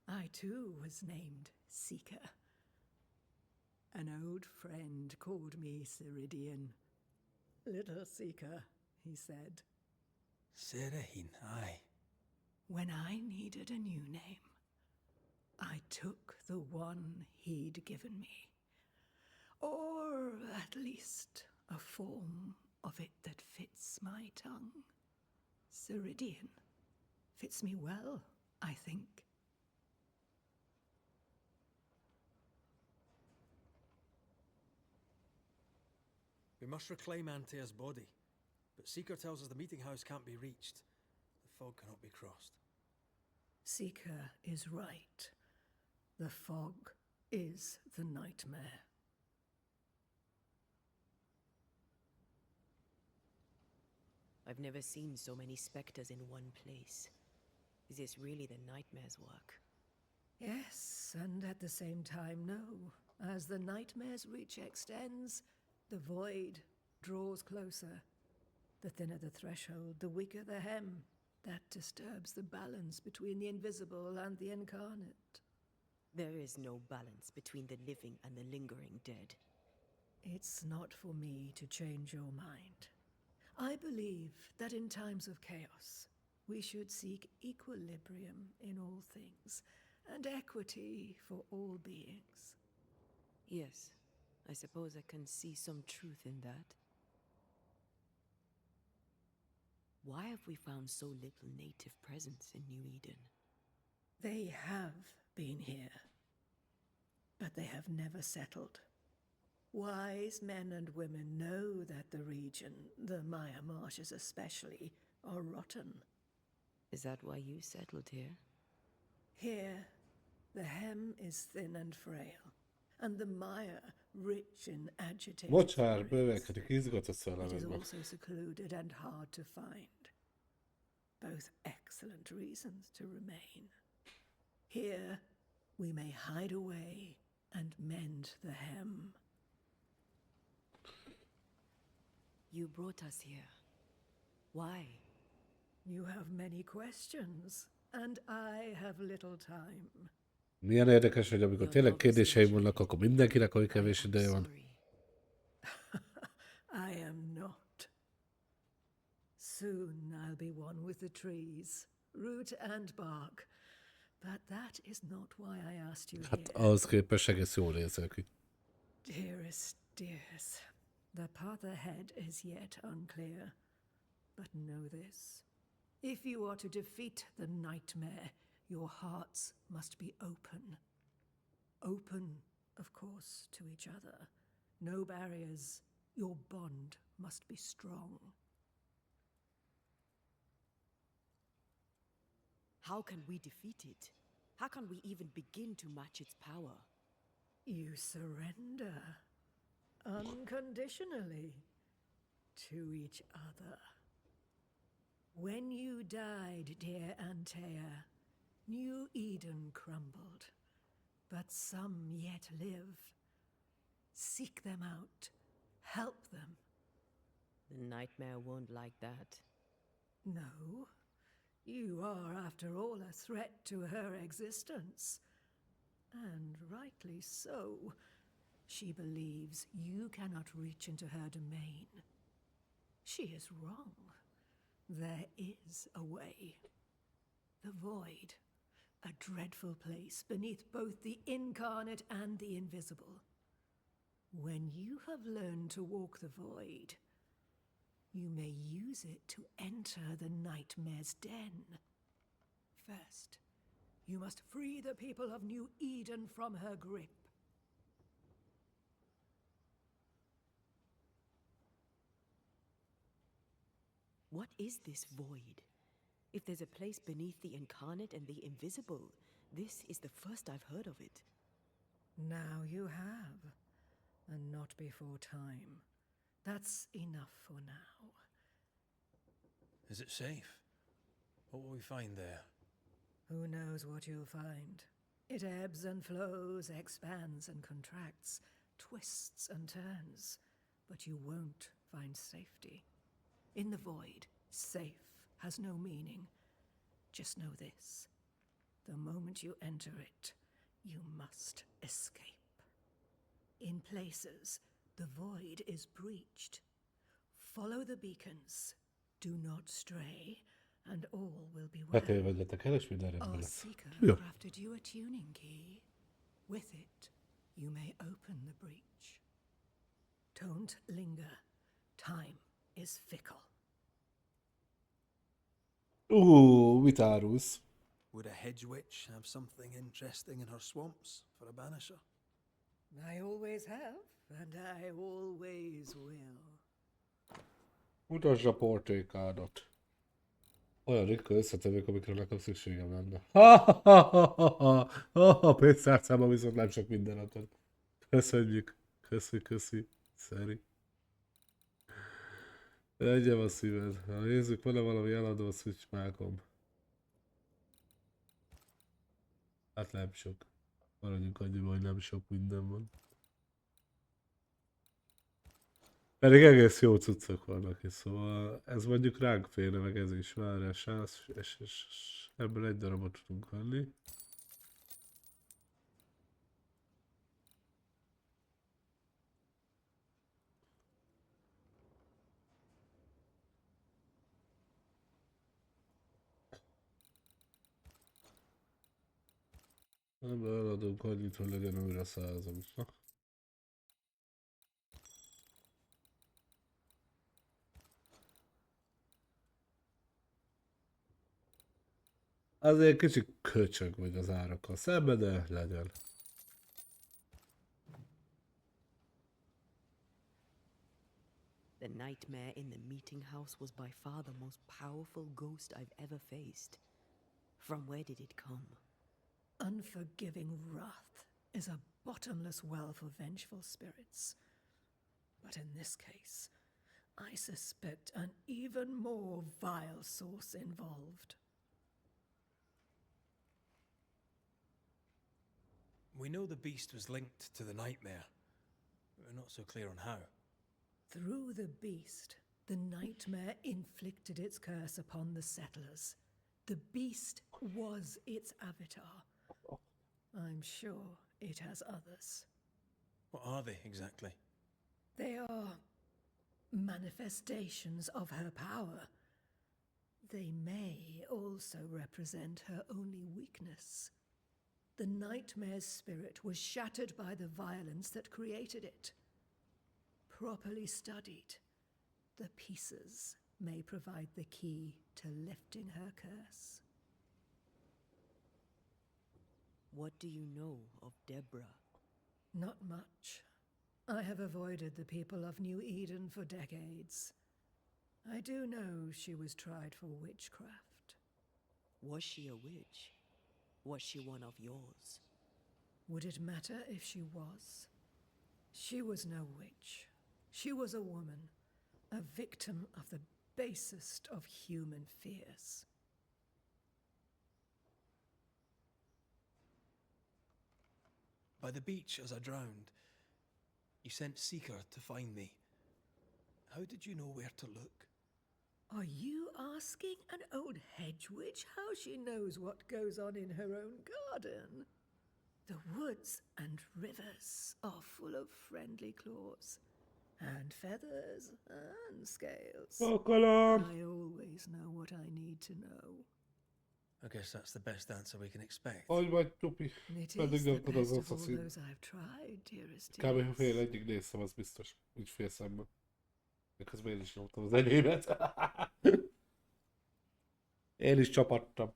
I too was named Seeker. An old friend called me Ceridian. Little Seeker, he said. Ceridian, aye. When I needed a new name, I took the one he'd given me. Or at least a form of it that fits my tongue. Ceridian. Fits me well, I think. We must reclaim Antea's body, but Seeker tells us the meeting house can't be reached. The fog cannot be crossed. Seeker is right. The fog is the nightmare. I've never seen so many spectres in one place. Is this really the nightmare's work? Yes, and at the same time, no. As the nightmare's reach extends, the void draws closer. The thinner the threshold, the weaker the hem. That disturbs the balance between the invisible and the incarnate. There is no balance between the living and the lingering dead. It's not for me to change your mind. I believe that in times of chaos, we should seek equilibrium in all things, and equity for all beings. Yes, I suppose I can see some truth in that. Why have we found so little native presence in New Eden? They have been here, but they have never settled. Wise men and women know that the region, the Maya marshes especially, are rotten. Is that why you settled here? Here, the hem is thin and frail, and the Maya rich in agitated Bocsár, spirits. bővelkedik, izgatott It is szellemedben. also secluded and hard to find. Both excellent reasons to remain. Here, we may hide away and mend the hem. You brought us here. Why? You have many questions, and I have little time. Milyen érdekes, hogy amikor tényleg kérdéseim vannak, akkor mindenkinek olyan kevés ideje van. Sorry. I am not. Soon I'll be one with the trees, root and bark. But that is not why I asked you Hát here. ahhoz képest egész jól nézek ki. Dearest dears, the path ahead is yet unclear. But know this. If you are to defeat the nightmare, your hearts must be open. Open, of course, to each other. No barriers. Your bond must be strong. How can we defeat it? How can we even begin to match its power? You surrender unconditionally to each other. When you died, dear Antea, New Eden crumbled, but some yet live. Seek them out, help them, The nightmare won't like that. No, you are, after all, a threat to her existence. And rightly so. She believes you cannot reach into her domain. She is wrong. There is a way. The void, a dreadful place beneath both the incarnate and the invisible. When you have learned to walk the void, you may use it to enter the nightmare's den. First, you must free the people of New Eden from her grip. What is this void? If there's a place beneath the incarnate and the invisible, this is the first I've heard of it. Now you have, and not before time. That's enough for now. Is it safe? What will we find there? Who knows what you'll find? It ebbs and flows, expands and contracts, twists and turns, but you won't find safety. In the void, safe has no meaning. Just know this. The moment you enter it, you must escape. In places, the void is breached. Follow the beacons. Do not stray, and all will be well. Betévedjetek el, és minden rendben Our lesz. seeker Jó. crafted you a tuning key. With it, you may open the breach. Don't linger. Time is fickle. Mit árulsz? Would a hedge witch have something interesting in her swamps for a banisher? I always have, and I always will. Mutasd a portékádat. Olyan ritka összetevők, amikre nekem szükségem lenne. Ha pénztárcában viszont nem sok minden akad. Köszönjük. Köszi. Szeri. Legyen a szíved. Ha nézzük, van-e valami eladó a Switch-mákom? Hát nem sok. Maradjunk annyiban, hogy nem sok minden van. Pedig egész jó cuccok vannak is, szóval ez mondjuk ránk félre, meg ez is várjál, és ebből egy darabot tudunk venni. Ebből eladunk annyit, hogy legyen újra 100-am. Azért kicsit köcsög vagy az árakkal szemben, de legyen. The nightmare in the meeting house was by far the most powerful ghost I've ever faced. From where did it come? Unforgiving wrath is a bottomless well for vengeful spirits. But in this case, I suspect an even more vile source involved. We know the beast was linked to the nightmare. We're not so clear on how. Through the beast, the nightmare inflicted its curse upon the settlers. The beast was its avatar. I'm sure it has others. What are they exactly? They are manifestations of her power. They may also represent her only weakness. The nightmare's spirit was shattered by the violence that created it. Properly studied, the pieces may provide the key to lifting her curse. What do you know of Deborah? Not much. I have avoided the people of New Eden for decades. I do know she was tried for witchcraft. Was she a witch? Was she one of yours? Would it matter if she was? She was no witch. She was a woman, a victim of the basest of human fears. By the beach as I drowned, you sent Seeker to find me. How did you know where to look? Are you asking an old hedge witch how she knows what goes on in her own garden? The woods and rivers are full of friendly claws, and feathers and scales. Sokolom! I always know what I need to know. I guess that's the best answer we can expect. Hogy vagy, Csupi? It Pedig is the nem tudod az best of all Assassin. those I've tried, dearest Kb. dears. Fél egyig néztem, az biztos. Úgy fél szemben. De közben én is nyomtam az enyémet. Én is csapattam.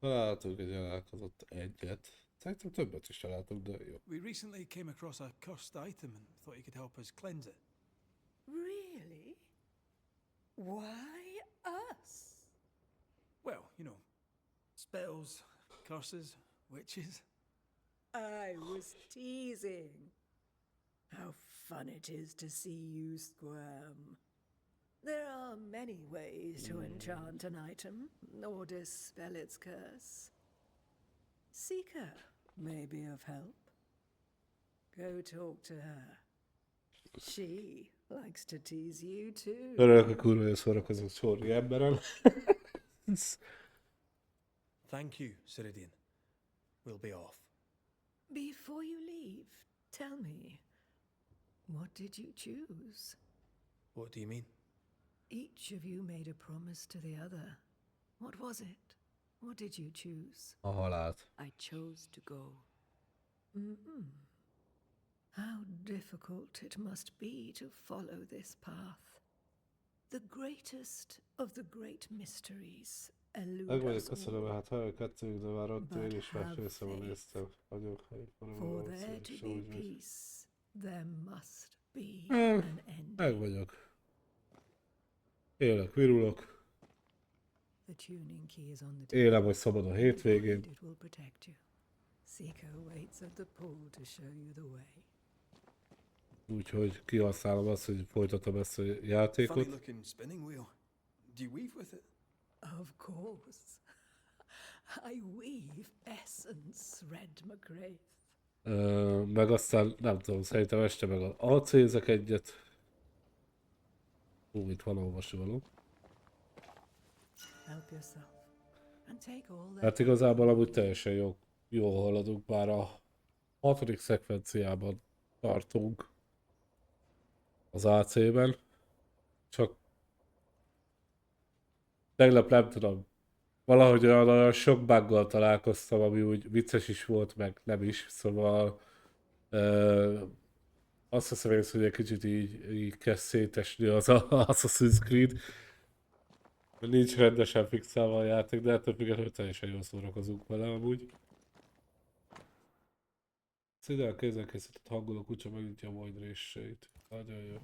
Találtunk egy elálkozott egyet. Szerintem többet is találtunk, de jó. We recently came across a cursed item and thought you could help us cleanse it. Really? Why us? Well, you know, spells, curses, witches. I was teasing. How fun it is to see you squirm. There are many ways to enchant an item or dispel its curse. Seeker may be of help. Go talk to her. She likes to tease you too. Örülök, a kurva, hogy szórakozunk sorri emberrel. Thank you, Ceridian. We'll be off. Before you leave, tell me, what did you choose? What do you mean? Each of you made a promise to the other. What was it? What did you choose? A halált. I chose to go. How difficult it must be to follow this path. The greatest of the great mysteries elude Meg vagyok, us köszönöm, all. hát ha kettőjük, de már ott én is But más have részemben faith. néztem. Vagyok, hogy For valami there to is be úgy vagy. peace, there must be Eh, an end. Meg vagyok. Élek, virulok. The tuning key is on the Élem, hogy szabad a hétvégén. It will protect you. Seeker waits at the pool to show you the way. Úgyhogy kihasználom azt, hogy folytatom ezt a Funny játékot. looking spinning wheel. Do you weave with it? Of course. I weave essence, Red McGrath. Meg aztán nem tudom, szerintem este meg acézek egyet. Itt van olvasóvaló. Help yourself. And take all that. Hát igazából amúgy teljesen jól haladunk, bár a 6. szekvenciában tartunk az AC-ben. Csak tegnap nem tudom, valahogy olyan sok buggal találkoztam, ami úgy vicces is volt, meg nem is, szóval azt hiszem én, hogy egy kicsit így kezd szétesni az Assassin's Creed. Nincs rendesen fixálva a játék, de ettől függetlenül teljesen jól szórakozunk vele amúgy. Szinte a kézzel készített hangoló kutya megütja a majd résseit. Nagyon jó.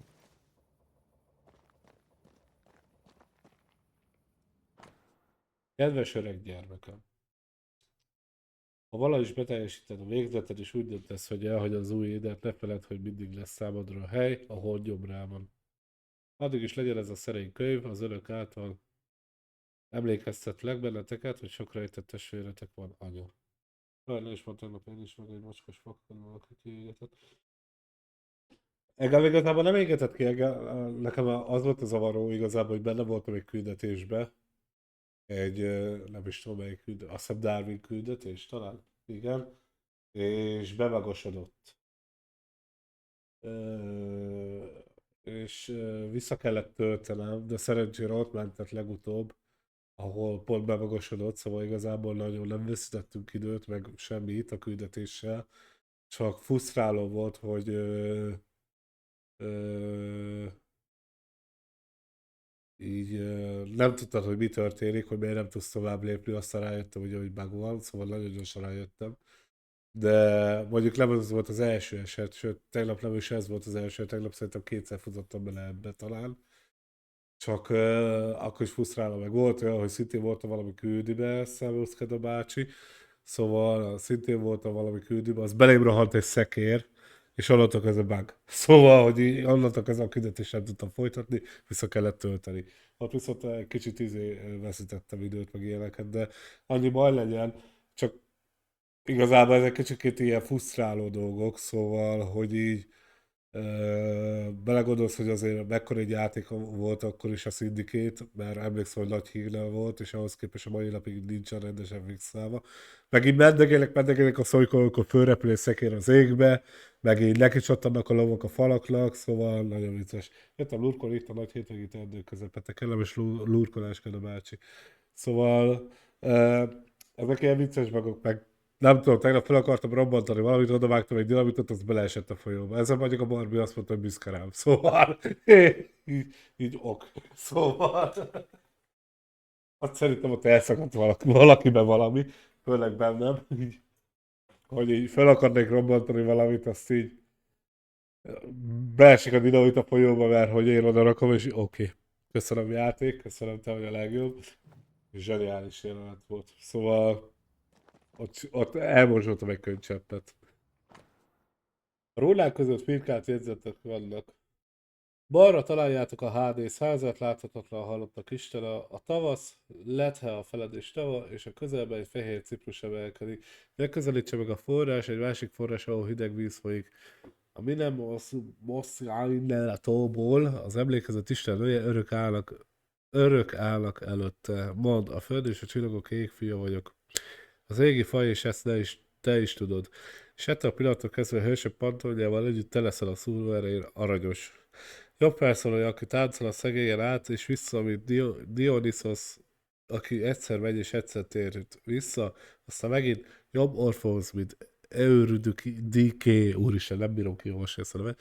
Kedves öreg gyermekem! Ha valahogy is beteljesíted a végzeted és úgy döntesz, hogy elhagy az új édet, ne feledd, hogy mindig lesz számodra a hely, ahol nyomrá van. Addig is legyen ez a szerény könyv, az önök által emlékeztetlek benneteket, hogy sok rejtett testvéretek van, anya. Sajnálom is van tegnap én is, meg egy mocskos fakkannal, aki kiégetett. Engem igazából nem égetett ki, nekem az volt a zavaró igazából, hogy benne voltam egy küldetésbe. Egy, nem is tudom melyik küldetés, azt hiszem Darwin küldetés talán, igen. És bemagosodott. És vissza kellett töltenem, de szerencsére ott mentett legutóbb, ahol pont bemagosodott, szóval igazából nagyon nem veszítettünk időt, meg semmit a küldetéssel. Csak frusztráló volt, hogy így nem tudtad, hogy mi történik, hogy miért nem tudsz tovább lépni, aztán rájöttem, hogy bug van, szóval nagyon gyorsan rájöttem. De mondjuk nem az volt az első eset, sőt, tegnap nem is ez volt az első, tegnap szerintem kétszer futottam bele ebbe talán. Csak akkor is frusztrálva meg volt olyan, hogy szintén voltam valami küldibe, Számoszked a bácsi, szóval szintén voltam valami küldibe, az belém rohant egy szekér, és onnantól ez a bug. Szóval, hogy onnantól ez a küldetést nem tudtam folytatni, vissza kellett tölteni. Ott viszont egy kicsit veszítettem időt, meg ilyeneket, de annyi baj legyen, csak igazából ezek kicsit ilyen frusztráló dolgok, szóval, hogy így belegondolsz, hogy azért mekkora egy játék volt akkor is a Syndicate, mert emlékszem, hogy nagy hírnel volt, és ahhoz képest a mai napig nincsen rendesen fixálva. Meg így mendegélek a szolykor, amikor fölrepül egy szekér az égbe, meg így neki csattannak a lovak a falaknak, szóval nagyon vicces. Jöttem lurkolni itt a nagy hétvégét erdő közepette, kellemes lurkoláskedve bácsi. Szóval ezek ilyen vicces magok, meg nem tudom, tegnap fel akartam robbantani valamit, odavágtam egy dinamitot, az beleesett a folyóba. Ezzel mondjuk a Barbie azt mondta, hogy büszke rám. Szóval, így ok. Szóval, azt szerintem ott elszakadt valakiben valami, főleg bennem, így, hogy így fel akarnék robbantani valamit, azt így beesik a dinamit a folyóba, mert hogy én oda rakom, és oké. Köszönöm játék, köszönöm, te vagy a legjobb. Zseniális jelenet volt. Szóval ott elmorzsoltam egy könycseppet. A rólák között firkált jegyzetek vannak. Balra találjátok a HD százat, láthatatlan halottak istene, a tavasz, lethe a feledés tava, és a közelben egy fehér ciprus emelkedik. Megközelítse meg a forrás, egy másik forrás, ahol hideg víz folyik. A Minem tóból az emlékezett Isten nője örök állnak előtte. Mond, a föld és a csillagok ég fia vagyok. Az égi faj, és ezt te is tudod. És ettől a pillanattól kezdve hősök pantoljával együtt te leszel a szúró erején aranyos. Jobb felszólalja, aki táncol a szegélyen át és vissza, mint Dionysos, aki egyszer megy és egyszer tér vissza, aztán megint jobb Orpheus, mint Eurydiké, úristen, nem bírom kiolvasni ezt a nevet.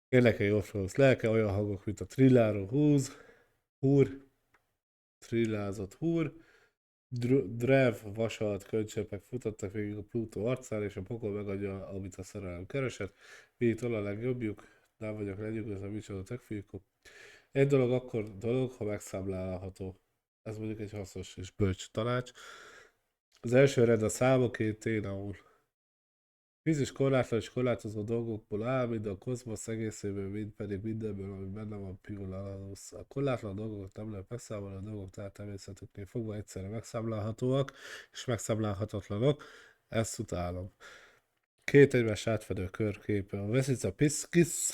Énekelj Orpheus lelke, olyan hangok, mint a trilláró trillázott húr, Drev vasalt könycsepek futottak végig a Plutó arcán, és a pokol megadja, amit a szerelem keresett. Mi itt a legjobbjuk, nem vagyok lenyűgözve, micsoda tegfiúkok. Egy dolog akkor dolog, ha megszámlálható. Ez mondjuk egy hasznos és bölcs tanács. Az első rend a számoké ténaul. Víz is korlátlan és korlátozó dolgokból áll, mind a kozmosz egészéből, mind pedig mindenből, ami benne van Piulanusz. A korlátlan dolgokat nem lehet megszámolni, a dolgok tehát természetüknél fogva egyszerre megszámlálhatóak és megszámlálhatatlanok. Ezt utálom. Két egymás átfedő körképe. A Veszica Piszkis,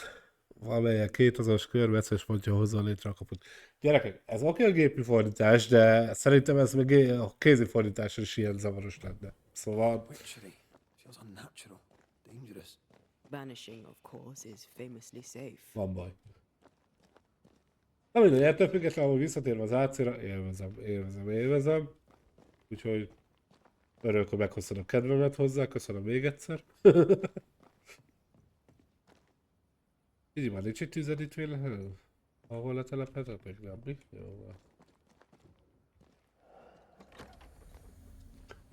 amelyen két azonos kör veszes pontja hozza létre a kaput. Gyerekek, ez oké a gépi fordítás, de szerintem ez még a kézi fordításra is ilyen zavaros lenne. Szóval... Witchery. Feels unnatural. Dangerous. Banishing, of course, is famously safe. Van baj. Na mindegy, ettől függetlenül, hogy visszatérve az AC-ra, élvezem. Úgyhogy örülök, hogy meghoztad a kedvemet hozzá, köszönöm még egyszer. Így már nincs egy tüzed itt véletlenül? Ahol letelepedett? Még nem, mi? Jó van.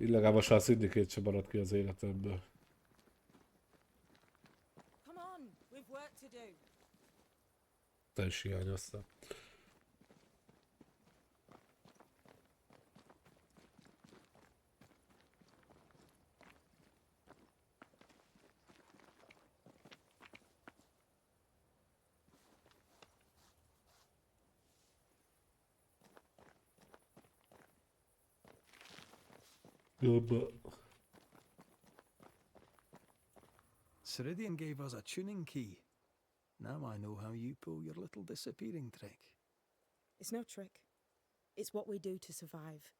Így legalább most a Syndicate sem maradt ki az életemből. Come on, we've work to do. Te is hiányoztál. Ceridian gave us a tuning key. Now I know how you pull your little disappearing trick. It's no trick. It's what we do to survive.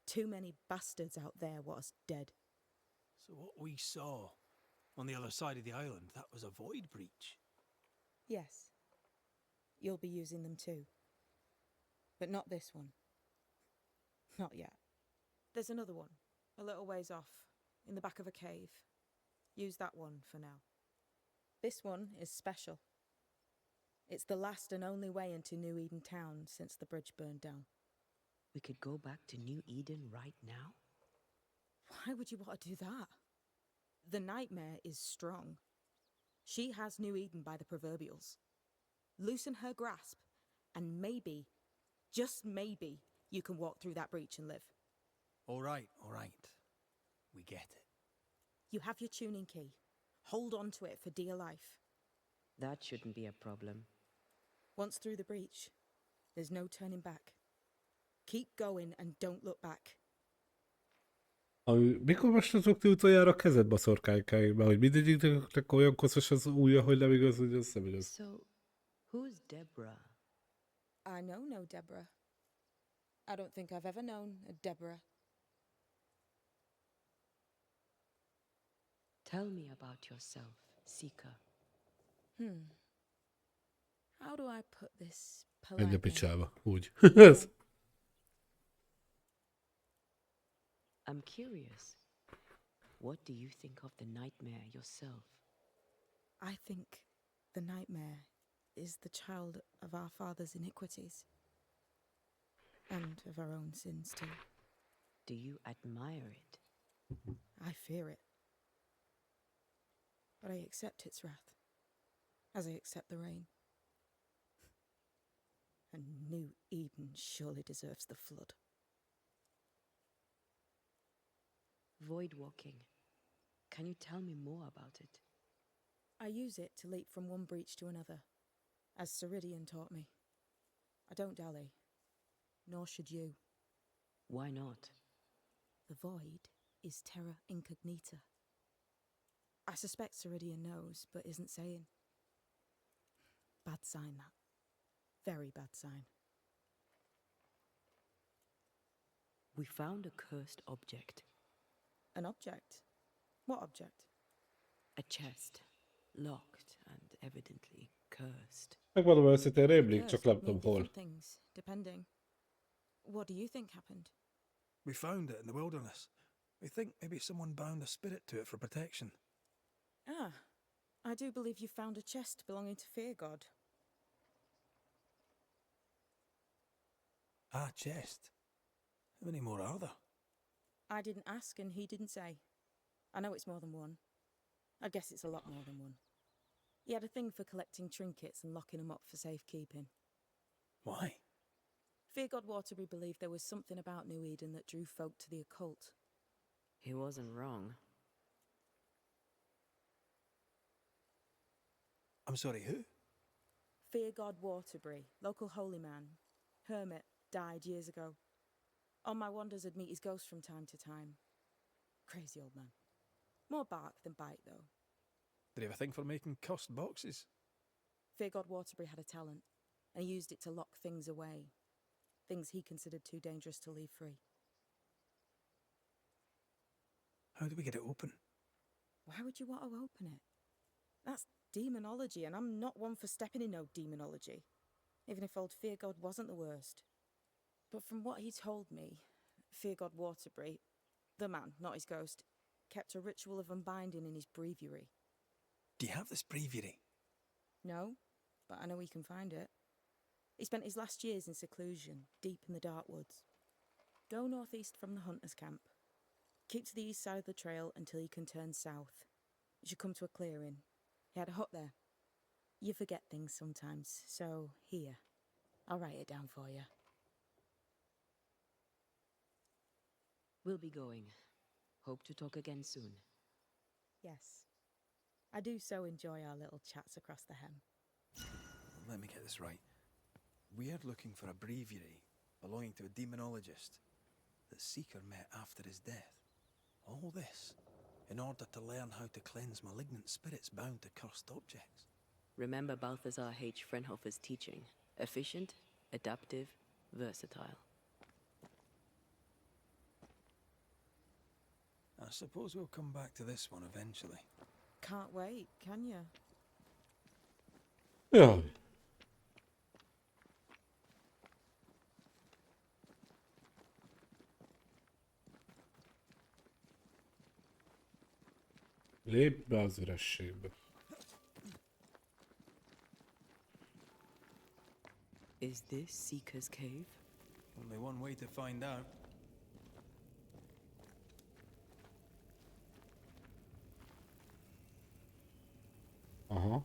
Too many bastards out there want us dead. So what we saw on the other side of the island, that was a void breach. Yes. You'll be using them too. But not this one. Not yet. There's another one, a little ways off, in the back of a cave. Use that one for now. This one is special. It's the last and only way into New Eden town since the bridge burned down. We could go back to New Eden right now? Why would you want to do that? The nightmare is strong. She has New Eden by the proverbials. Loosen her grasp, and maybe, just maybe, you can walk through that breach and live. All right. We get it. You have your tuning key. Hold on to it for dear life. That shouldn't be a problem. Once through the breach, there's no turning back. Keep going and don't look back. Mikor mostatok ti utoljára a kezedbe a szorkánykáimba, hogy mindegyiknek olyan koszos az ujja, hogy nem igaz, hogy az nem igaz. So, who's Deborah? I know no Deborah. I don't think I've ever known a Deborah. Tell me about yourself, Seeker. How do I put this Menj a politely? picsába, úgy. I'm curious. What do you think of the nightmare yourself? I think the nightmare is the child of our father's iniquities. And of our own sins too. Do you admire it? I fear it. But I accept its wrath, as I accept the rain. And New Eden surely deserves the flood. Void walking. Can you tell me more about it? I use it to leap from one breach to another, as Ceridian taught me. I don't dally, nor should you. Why not? The void is terra incognita. I suspect Ceridian knows, but isn't saying. Bad sign, that. Very bad sign. We found a cursed object. An object? What object? A chest. Locked and evidently cursed. Megmondom őszintén, rémlik, csak Cursed nem mean tudom hol. different things, depending. What do you think happened? We found it in the wilderness. We think maybe someone bound a spirit to it for protection. Ah, I do believe you found a chest belonging to Fear God. Ah, chest. How many more are there? I didn't ask and he didn't say. I know it's more than one. I guess it's a lot more than one. He had a thing for collecting trinkets and locking them up for safekeeping. Why? Fear God Waterbury believed there was something about New Eden that drew folk to the occult. He wasn't wrong. I'm sorry, who? Fear God Waterbury, local holy man, hermit, died years ago. On my wanders I'd meet his ghost from time to time. Crazy old man. More bark than bite, though. Did he have a thing for making cursed boxes? Fear God Waterbury had a talent, and he used it to lock things away. Things he considered too dangerous to leave free. How do we get it open? Why would you want to open it? That's demonology, and I'm not one for stepping in no demonology, even if old Fear God wasn't the worst. But from what he told me, Fear God Waterbury, the man, not his ghost, kept a ritual of unbinding in his breviary. Do you have this breviary? No, but I know he can find it. He spent his last years in seclusion, deep in the dark woods. Go northeast from the hunter's camp. Keep to the east side of the trail until you can turn south. You should come to a clearing. He had a hut there. You forget things sometimes, so here, I'll write it down for you. We'll be going. Hope to talk again soon. Yes. I do so enjoy our little chats across the hem. Let me get this right. We're looking for a breviary belonging to a demonologist that Seeker met after his death. All this in order to learn how to cleanse malignant spirits bound to cursed objects. Remember Balthazar H. Frenhofer's teaching. Efficient, adaptive, versatile. I suppose we'll come back to this one eventually. Can't wait, can you? Jaj. Lépj be az ürességbe. Is this Seeker's cave? Only one way to find out. Aha.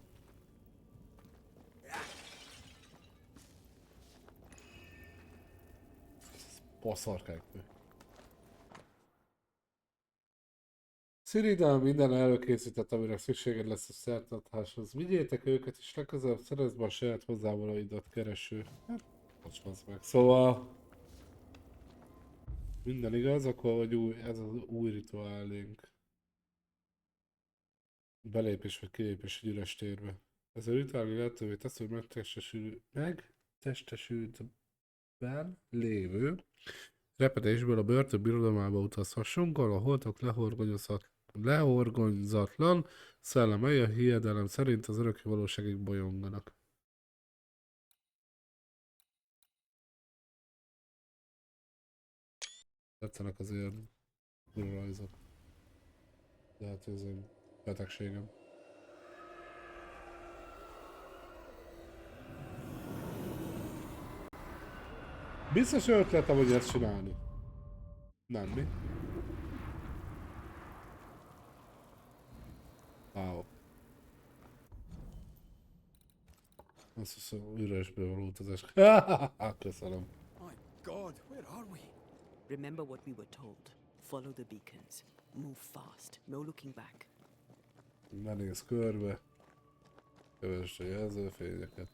Baszarkáknő. Ciridan minden előkészített, amire szükséged lesz a szertartáshoz. Vigyétek őket, és legközelebb szerezd be a saját hozzávalóidat kereső. Hát, bocsánat meg. Szóval... Minden igaz, akkor hogy ez az új rituálink. Belépés vagy kilépés egy üres térbe. Ez a rituál lehetővé tesz, hogy megtestesültben lévő repedésből a börtön birodalmába utazhassunk, ahol a holtak lehorgonyzatlan szellemei a hiedelem szerint az örökké valóságig bolyonganak. Tetszenek az ilyen rajzok. Lehet, hogy ez egy betegségem. Biztos ötletem, hogy ezt csinálni. Nem, mi? Wow. Azt hiszem, üresből való utazás. Köszönöm. My God, where are we? Remember what we were told. Follow the beacons. Move fast. No looking back. Ne nézz körbe. Kövess a jelzőfényeket.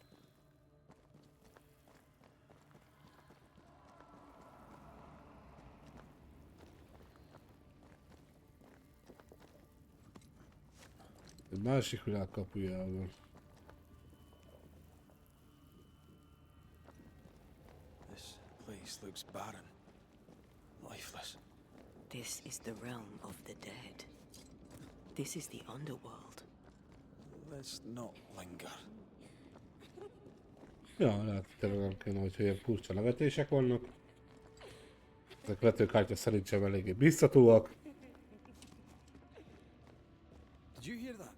Egy másik világ kapujában. This place looks barren, lifeless. This is the realm of the dead. This is the underworld. Let's not linger. Ja, lehet, hogy tényleg nem kéne, hogyha ilyen furcsa nevetések vannak. Ezek vetőkártya szerint sem eléggé biztatóak. Did you hear that?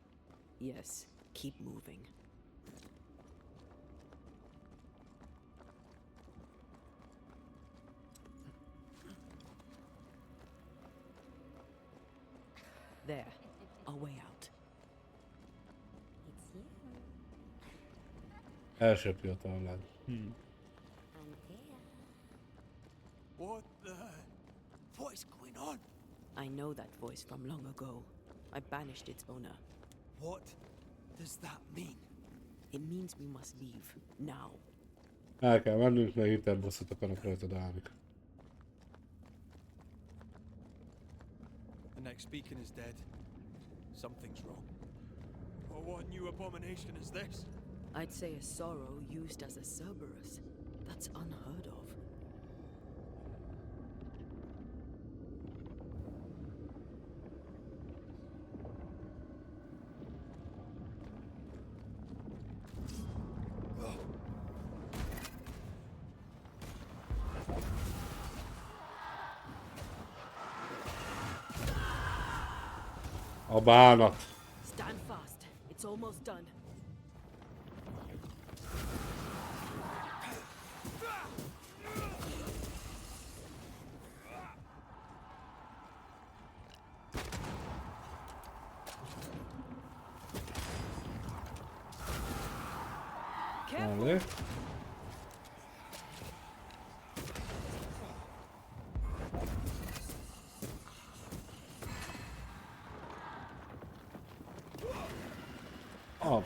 Yes, keep moving. There, a way out. It's you. Elsöpri a talán. I'm here. What is going on? I know that voice from long ago. I banished its owner. What does that mean? It means we must leave, now. El kell mennünk, mert hirtelen bosszút akarnak rajtad állni. The next beacon is dead. Something's wrong. What new abomination is this? I'd say a sorrow used as a Cerberus. That's unheard of. A bánat. Stand fast. It's almost done. Vale. Ab.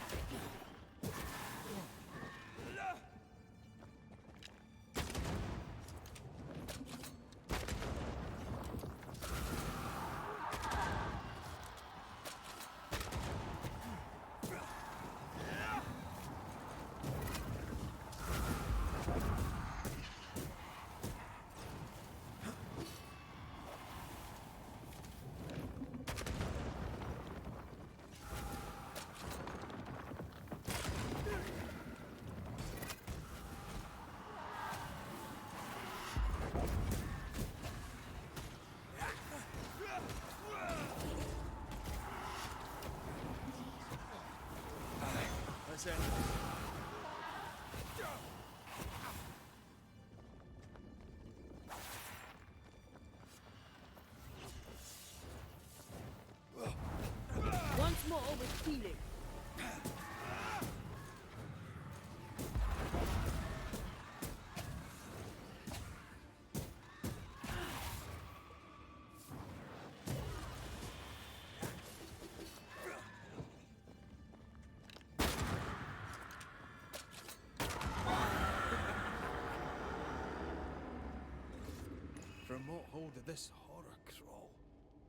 hold of this horror crawl?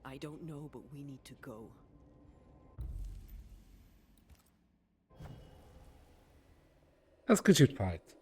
I don't know, but we need to go. Ez kicsit fájt.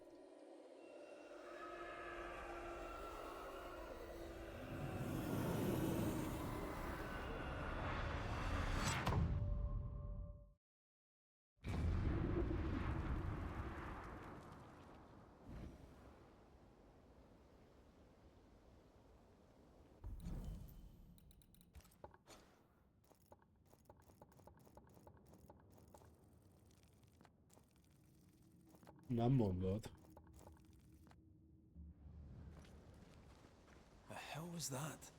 Nem mondod. The hell was that?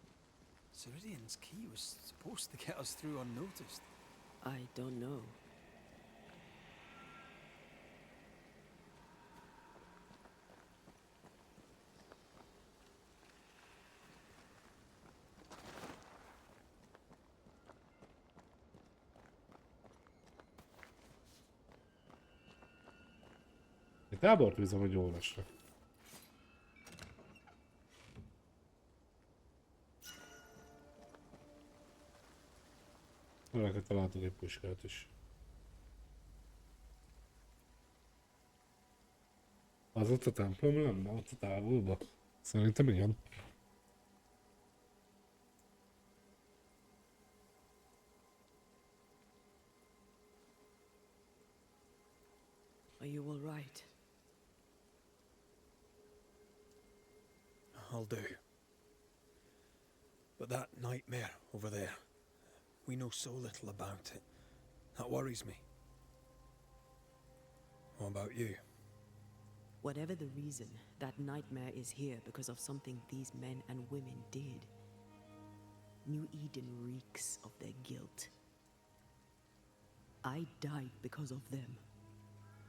Ceridian's key was supposed to get us through unnoticed. I don't know. Egy tábort bízom, hogy jól esnek. Valaki találtuk egy puskát is. Az ott a templom lenne? Ott a távolba? Szerintem igen. Are you all right? I'll do. But that nightmare over there, we know so little about it. That worries me. What about you? Whatever the reason, that nightmare is here because of something these men and women did. New Eden reeks of their guilt. I died because of them.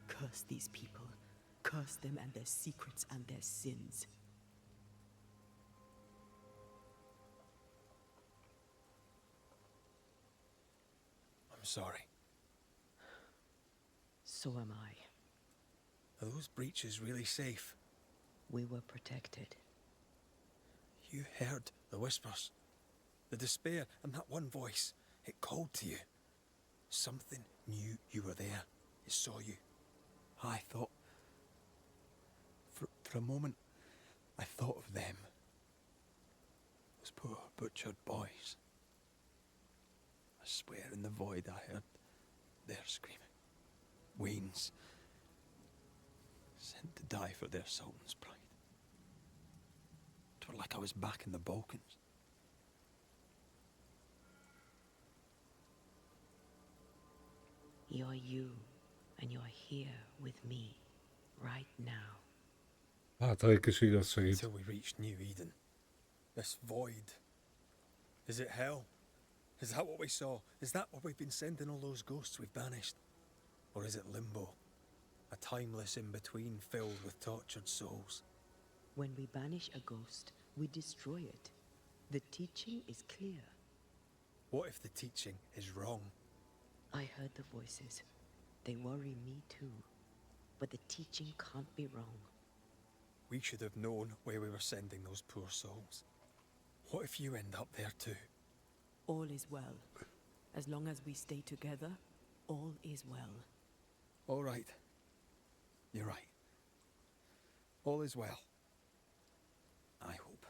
Curse these people. Curse them and their secrets and their sins. I'm sorry. So am I. Are those breaches really safe? We were protected. You heard the whispers, the despair, and that one voice. It called to you. Something knew you were there. It saw you. I thought... For a moment, I thought of them. Those poor butchered boys. I swear in the void I heard their screaming. Wains. Sent to die for their sultan's pride. It were like I was back in the Balkans. You're you, and you're here with me, right now. Hát, egy kis igaz segít. Until we reached New Eden. This void. Is it hell? Is that what we saw? Is that where we've been sending all those ghosts we've banished? Or is it limbo? A timeless in-between filled with tortured souls? When we banish a ghost, we destroy it. The teaching is clear. What if the teaching is wrong? I heard the voices. They worry me too. But the teaching can't be wrong. We should have known where we were sending those poor souls. What if you end up there too? All is well. As long as we stay together, all is well. All right. You're right. All is well. I hope.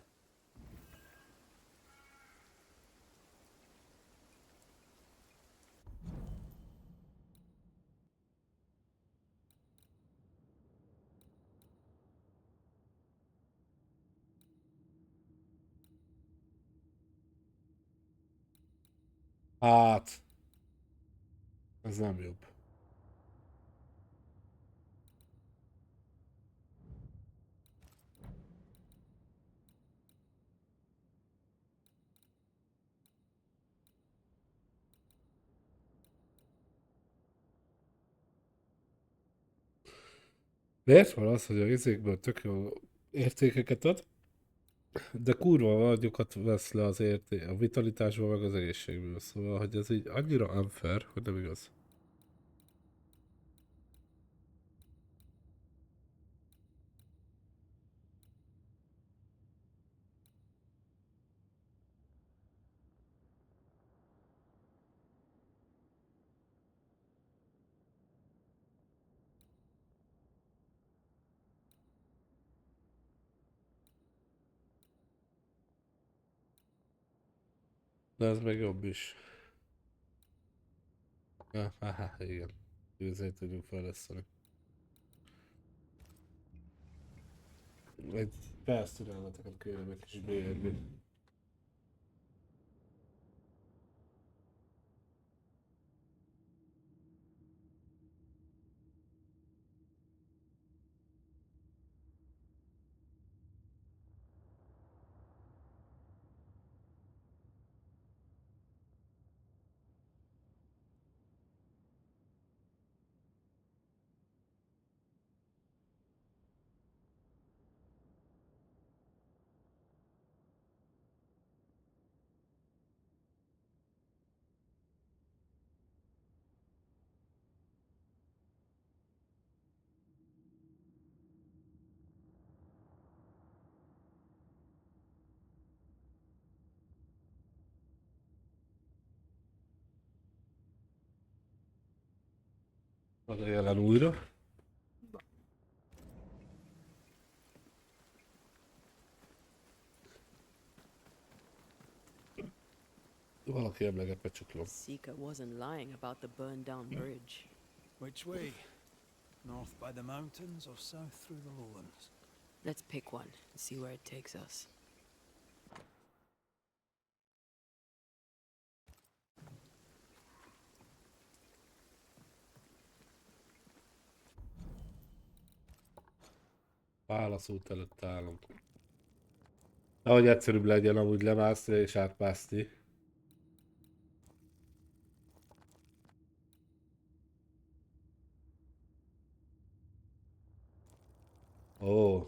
Hát... Ez nem jobb. Miért van az, hogy a izékből tök jó értékeket ad, de kurva nagyokat vesz le az a vitalitásból, meg az egészségből. Szóval, hogy ez így annyira unfair, hogy nem igaz. De ez még jobb is. Ja, igen. Tűzét tudjuk fejleszteni. Egy felszínelmeteket kérem egy kis BRB. Oda jelen újra. Valaki emleget becsuklom. Seeker wasn't lying about the burned down bridge. Which way? North by the mountains or south through the lowlands? Let's pick one and see where it takes us. Válaszút előtt állunk. Ahogy egyszerűbb legyen amúgy lemászni és átmászni. Ó.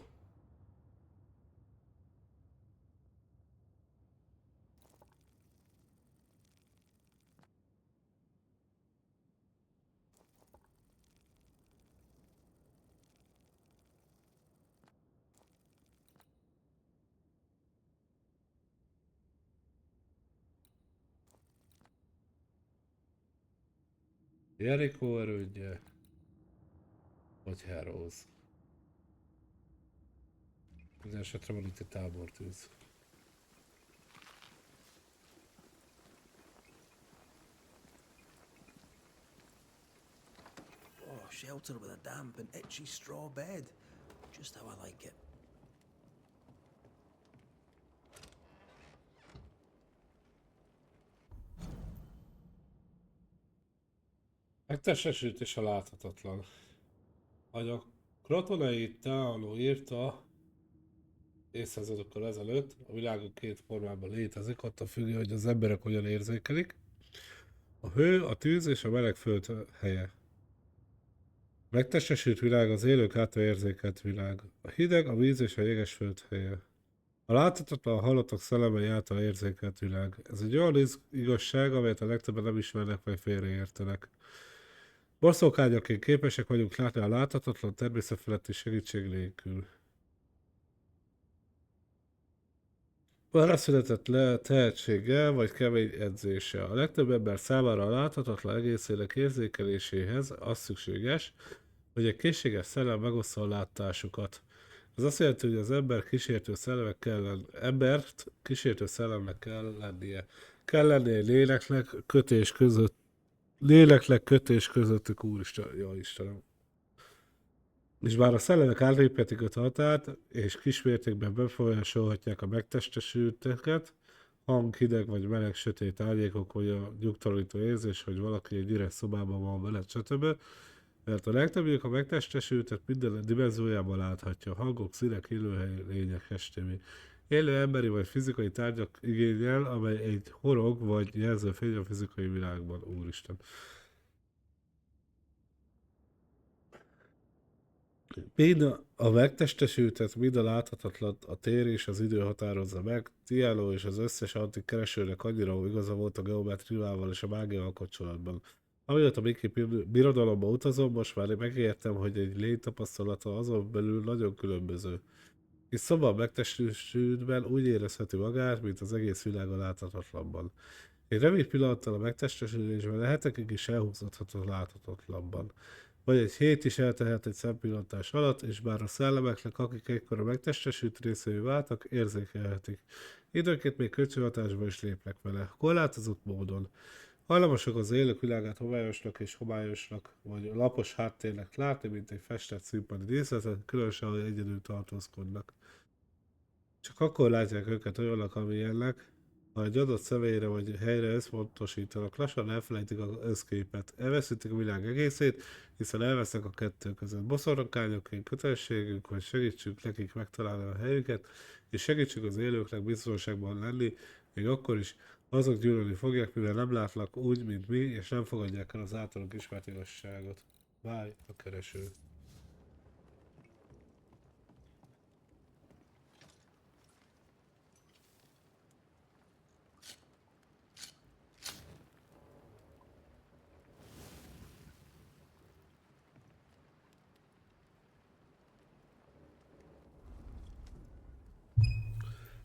Jerikó erődje. Vagy Heroes. Minden esetre van itt egy tábortűz. Oh, shelter with a damp and itchy straw bed. Just how I like it. Megtestesítés a láthatatlan. Ahogy a Krotonai Teano írta évszázadokkal ezelőtt, a világon két formában létezik, attól függően, hogy az emberek hogyan érzékelik. A hő, a tűz és a meleg föld helye. A megtestesült világ az élők által érzékelt világ. A hideg, a víz és a jéges föld helye. A láthatatlan a halottak szellemei által érzékelt világ. Ez egy olyan igazság, amelyet a legtöbben nem ismernek vagy félreértenek. Bosszókányaként képesek vagyunk látni a láthatatlan természet feletti segítség nélkül. Arra született le tehetséggel vagy kemény edzése. A legtöbb ember számára a láthatatlan egészének érzékeléséhez az szükséges, hogy egy készséges szellem megossza a látásukat. Ez azt jelenti, hogy az embert kísértő szellemnek kell lennie. Kell lennie egy léleknek kötés közöttük, úristen, jó Istenem. És bár a szellemek átléphetik a határt, és kismértékben befolyásolhatják a megtestesülteket, hang, hideg vagy meleg, sötét árnyékok, vagy a nyugtalanító érzés, hogy valaki egy üres szobában van vele, stb. Mert a legtöbbjük a megtestesültet minden dimenziójában láthatja, hangok, színek, élőhely, lények, stb. Élő emberi vagy fizikai tárgyak igényel, amely egy horog vagy jelzőfény a fizikai világban, úristen. Mind a megtestesültet, mind a láthatatlan, a tér és az idő határozza meg. Tiano és az összes antik keresőnek annyira igaza volt a geometriával és a mágiával kapcsolatban. Amióta Mickey birodalomba utazom, most már megértem, hogy egy lény tapasztalata azon belül nagyon különböző. És szóval megtestesültben úgy érezheti magát, mint az egész világ a láthatatlanban. Egy rövid pillanattal a megtestesülésben hetekig is elhúzódhat a láthatatlanban. vagy egy hét is eltehet egy szempillantás alatt, és bár a szellemeknek, akik egykor a megtestesült részévé váltak, érzékelhetik. Időnként még kölcsönhatásba is lépnek vele, korlátozott módon. Hajlamosak az élők világát homályosnak és homályosnak, vagy lapos háttérnek látni, mint egy festett színpadi díszletet, különösen, hogy egyedül tartózkodnak. Csak akkor látják őket olyannak, amilyennek, ha egy adott személyre vagy helyre összpontosítanak, lassan elfelejtik az összképet. Elveszítik a világ egészét, hiszen elvesznek a kettő között. Boszorkányokként kötelességünk, hogy segítsünk nekik megtalálni a helyüket, és segítsük az élőknek biztonságban lenni, még akkor is azok gyűlölni fogják, mivel nem látnak úgy, mint mi, és nem fogadják el az általunk ismert igazságot. Báj, a kereső.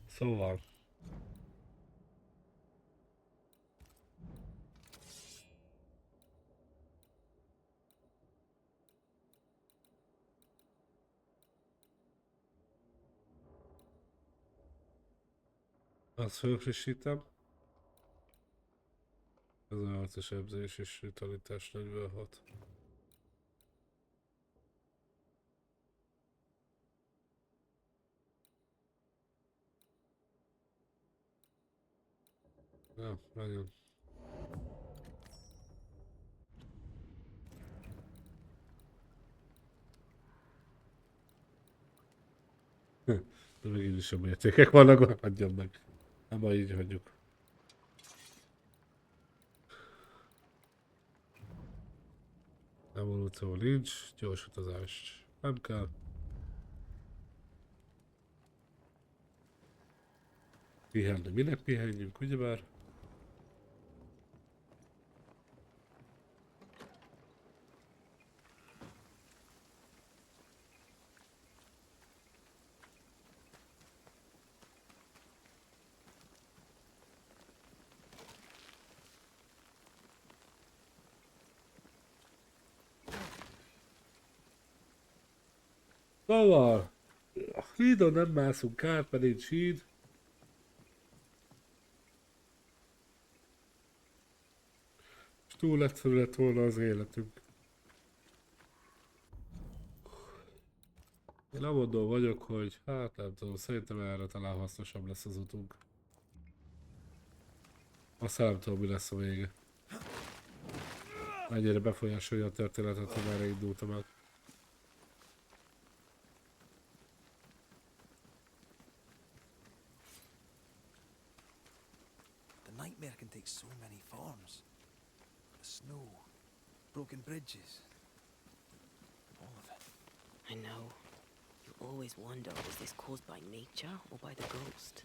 Szóval. Azt fölfrissítem. Ez a harcos ebzés és vitalitás 46. Ja, nagyon. De még így is jobb értékek vannak, hagyjam meg. Nem, így hagyjuk. Evolúció nincs, gyors utazás nem kell. Pihenni, minek pihenjünk, ugyebár? Szóval, a hídon nem mászunk át, mert nincs híd. És túl egyszerű lett volna az életünk. Én abban vagyok, hogy hát nem tudom, szerintem erre talán hasznosabb lesz az utunk. Aztán nem tudom, mi lesz a vége. Mennyire befolyásolja a történetet, hogy merre indultam el. The nightmare can take so many forms. The snow, broken bridges, all of it. I know. You always wonder, is this caused by nature or by the ghost?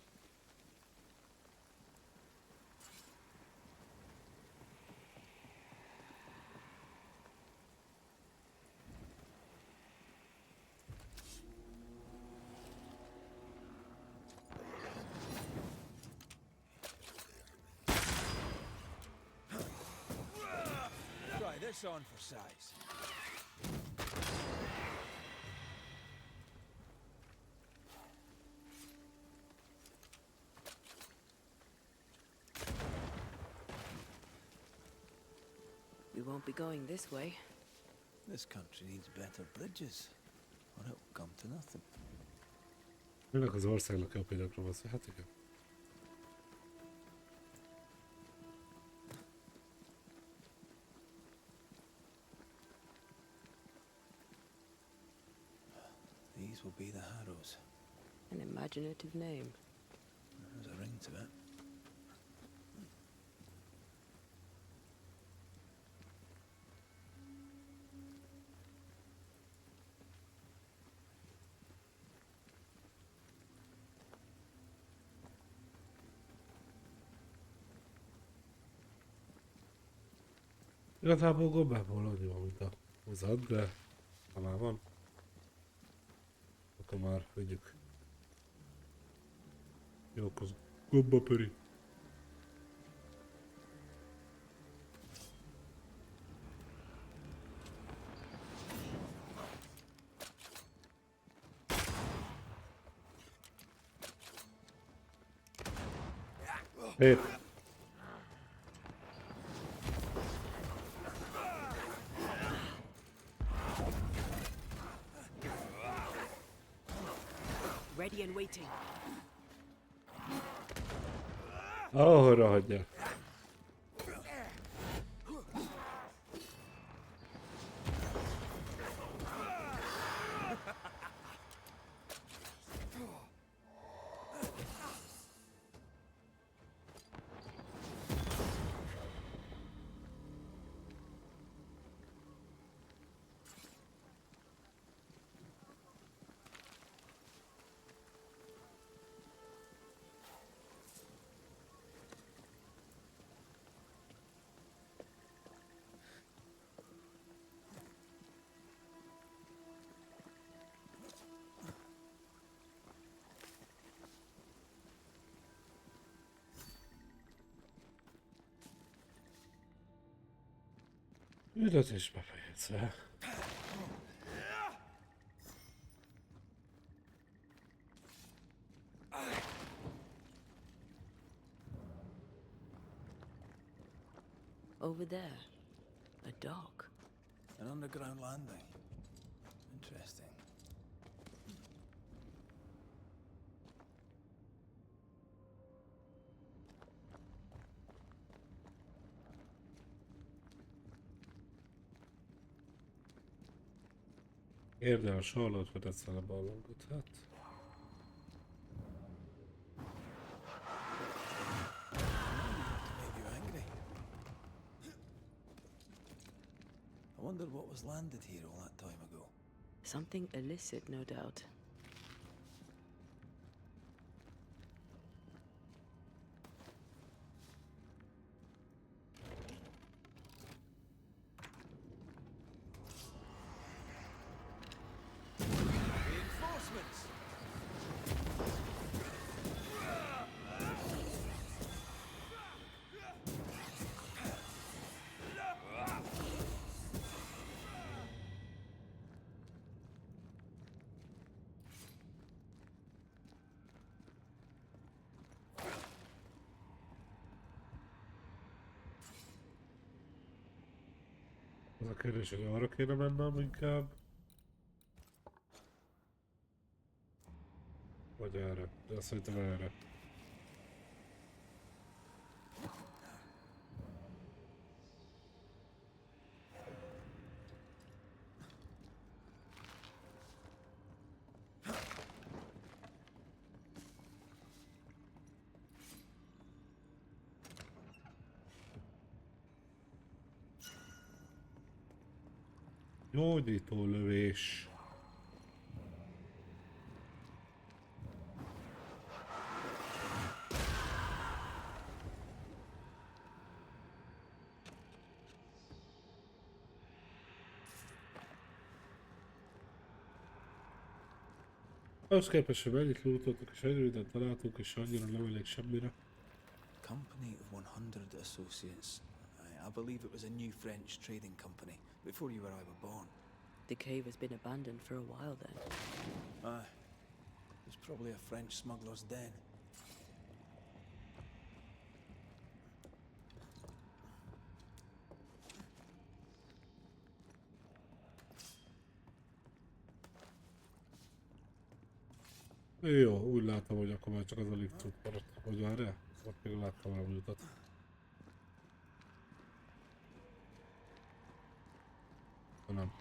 Try this on for size. We won't be going this way. This country needs better bridges, or it'll come to nothing. Ennek az országnak jobb példakra van szó, hát igen. These will be the Harrows. An imaginative name. There's a ring to it. Igazából gombából annyi van, mint a húzat, de ha már van, akkor már vigyük. Jók az gombapöri. Épp. Ready and waiting. Ahorra hagyja. Üldözés befejezve. Over there. A dock. An underground landing. Interesting. Érde a sarlót, vagy egyszer a ballogot, hát. Made you angry. I wonder what was landed here all that time ago. Something illicit, no doubt. Reinforcements! Az a kérdés, hogy arra kéne mennem inkább. Vagy erre. De azt szerintem erre. Gyógyító lövés. Ahhoz képest, hogy mennyit lootoltuk és ennyi mindent találtunk, és annyira nem elég semmire. Company of 100 Associates. I believe it was a new French trading company, before you or I were born. The cave has been abandoned for a while then. Aye. It was probably a French smuggler's den. Jó, úgy látom, hogy akkor már csak az a lift út maradt. Hogy várjál? Ott még láttam valami utat. Nem.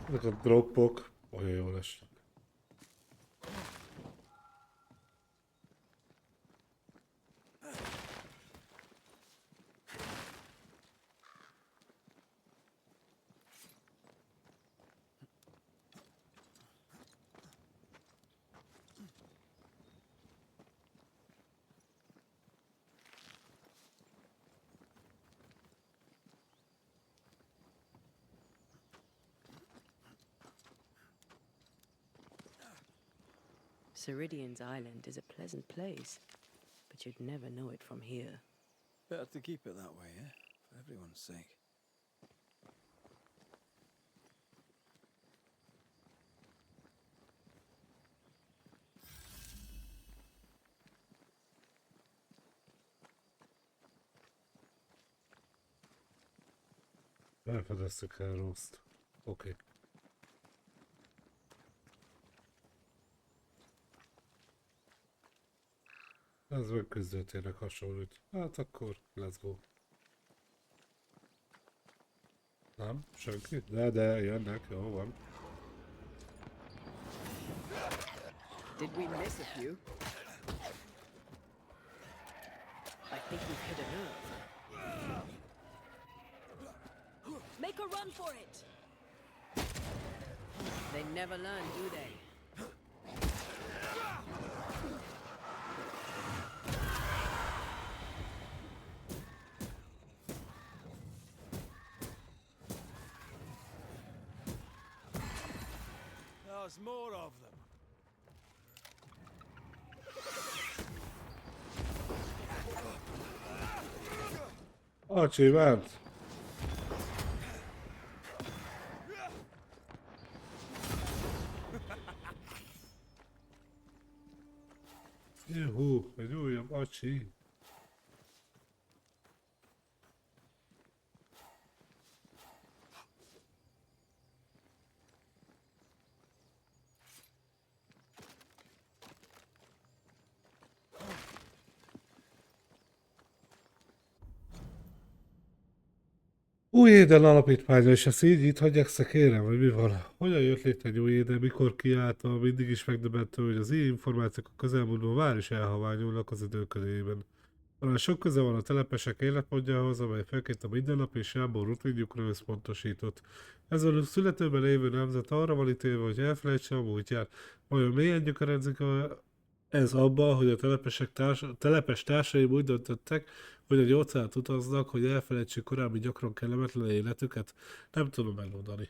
Ezek a droppok, Olyan jól esnek. Ceridian's island is a pleasant place, but you'd never know it from here. Better to keep it that way, eh? For everyone's sake. Elfedeztük el Roszt. Oké. Ez meg küzdőtérnek hasonlít. Hát akkor, let's go. Nem? Senki? De jönnek, jó van. Did we miss a few? I think we've hit a nerve. Make a run for it! They never learn, do they? There's more of them. Achievement! Juhu, egy újabb acsi. Új éden alapítványa, és ezt így itt hagyják szekérem, vagy mi van? Hogyan jött létre egy új éden, mikor kiálltam, mindig is megdöbbentő, hogy az ilyen információk a közelmúltban már is elhaványulnak az időkörében. Talán sok köze van a telepesek életmódjához, amely főként a mindennapi és jámbor rutinjukra összpontosított. Ezzel a születőben lévő nemzet arra van ítélve, hogy elfelejtse a múltját. Vajon mélyen gyökeredzik ez abban, hogy a telepes társaim úgy döntöttek, hogy egy óceánt utaznak, hogy elfelejtsék korábbi gyakran kellemetlen életüket? Nem tudom megmondani.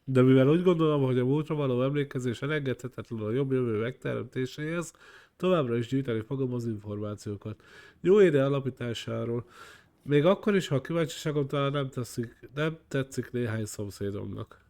De mivel úgy gondolom, hogy a múltra való emlékezés elengedhetetlen a jobb jövő megteremtéséhez, továbbra is gyűjteni fogom az információkat. Jó éde alapításáról. Még akkor is, ha a kíváncsiságom talán nem tetszik néhány szomszédomnak.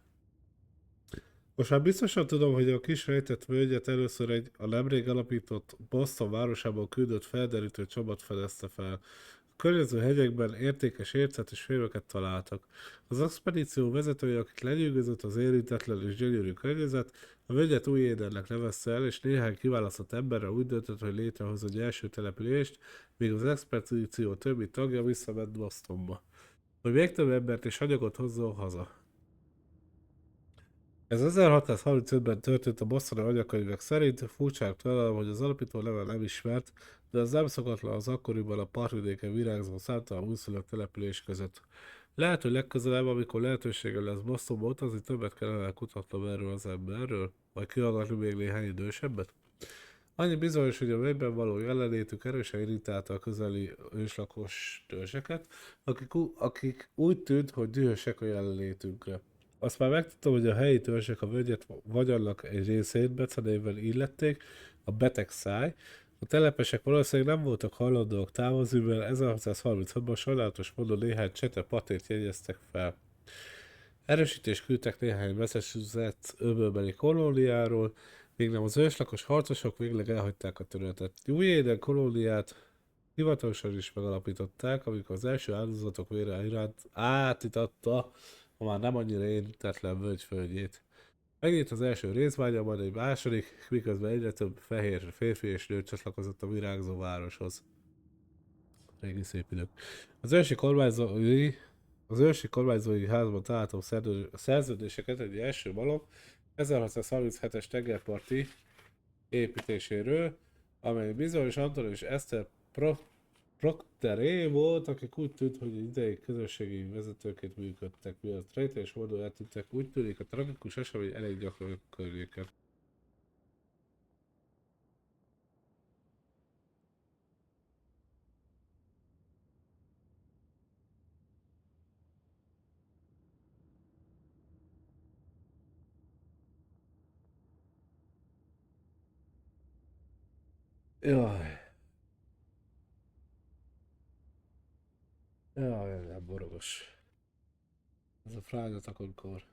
Most már biztosan tudom, hogy a kis rejtett völgyet először a nemrég alapított Boston városából küldött felderítő csapat fedezte fel. A környező hegyekben értékes ércet és félveket találtak. Az expedíció vezetője, akit lenyűgözött az érintetlen és gyönyörű környezet, a völgyet új édernek nevezte el, és néhány kiválasztott emberre úgy döntött, hogy létrehoz egy első települést, míg az expedíció többi tagja visszament Bostonba, hogy még több embert és anyagot hozzon haza. Ez 1635-ben történt a bostoni anyakönyvek szerint, furcsának találom, hogy az alapító neve nem ismert, de az nem szokatlan az akkoriban a partvidéken virágzó számtalan újszülött település között. Lehet, hogy legközelebb, amikor lehetőségem lesz Bostonba utazni, többet kellene kutatnom erről az emberről, vagy kihallgatni még néhány idősebbet. Annyi bizonyos, hogy a mélyben való jelenlétük erősen irritálta a közeli őslakos törzseket, akik úgy tűnt, hogy dühösek a jelenlétünkre. Azt már megtudtam, hogy a helyi törzsek a völgyet vagyonnak egy részét becenévvel illették, a beteg száj. A telepesek valószínűleg nem voltak hajlandóak távozni, mert 1636-ban sajnálatos módon néhány csete patért jegyeztek fel. Erősítést küldtek néhány Massachusetts öbölbeli kolóniáról, még nem az őslakos harcosok végleg elhagyták a területet. Új éden kolóniát hivatalosan is megalapították, amikor az első áldozatok vére iránt átitatta a már nem annyira érintetlen völgyföldjét. Megnyílt az első részványa, majd egy második, miközben egyre több fehér férfi és nő csatlakozott a virágzó városhoz. Régi szép idők. Az ősi kormányzói házban találtam szerződéseket egy első malom, 1637-es tengerparti építéséről, amely bizonyos Anton és Eszter Procteré volt, akik úgy tűnt, hogy ideig közösségi vezetőként működtek, mielőtt rejtély és módon eltűntek. Úgy tűnik, a tragikus esemény elég gyakran a környéken. Jaj. Jaj, nem borogos. Ez a fránya takonkor.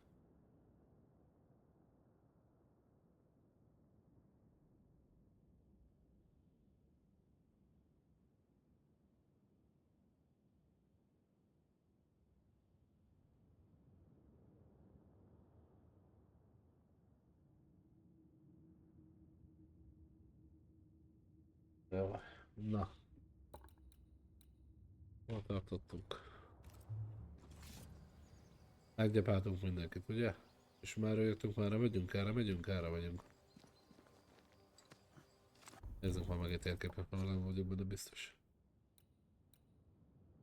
Jaj. Na. Hol tartottunk? Meggyepáltunk mindenkit, ugye? És már jöttünk, már megyünk, erre megyünk. Nézzük már meg egy térképet, mert nem vagyok benne biztos.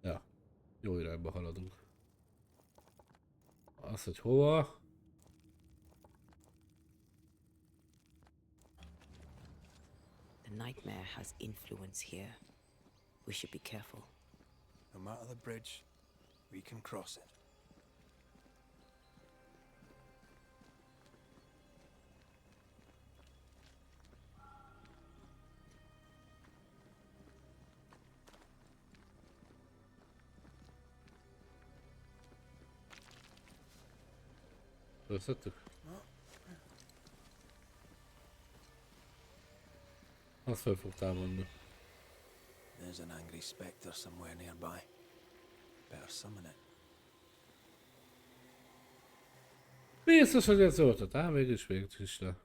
Ja, jó irányba haladunk. Az, hogy hova? The nightmare has influence here. We should be careful. No matter the bridge, we can cross it. Összettük? Azt fel fog támadni. There's an angry spectre somewhere nearby. Better summon it. Biztos, hogy ez volt, mégis le.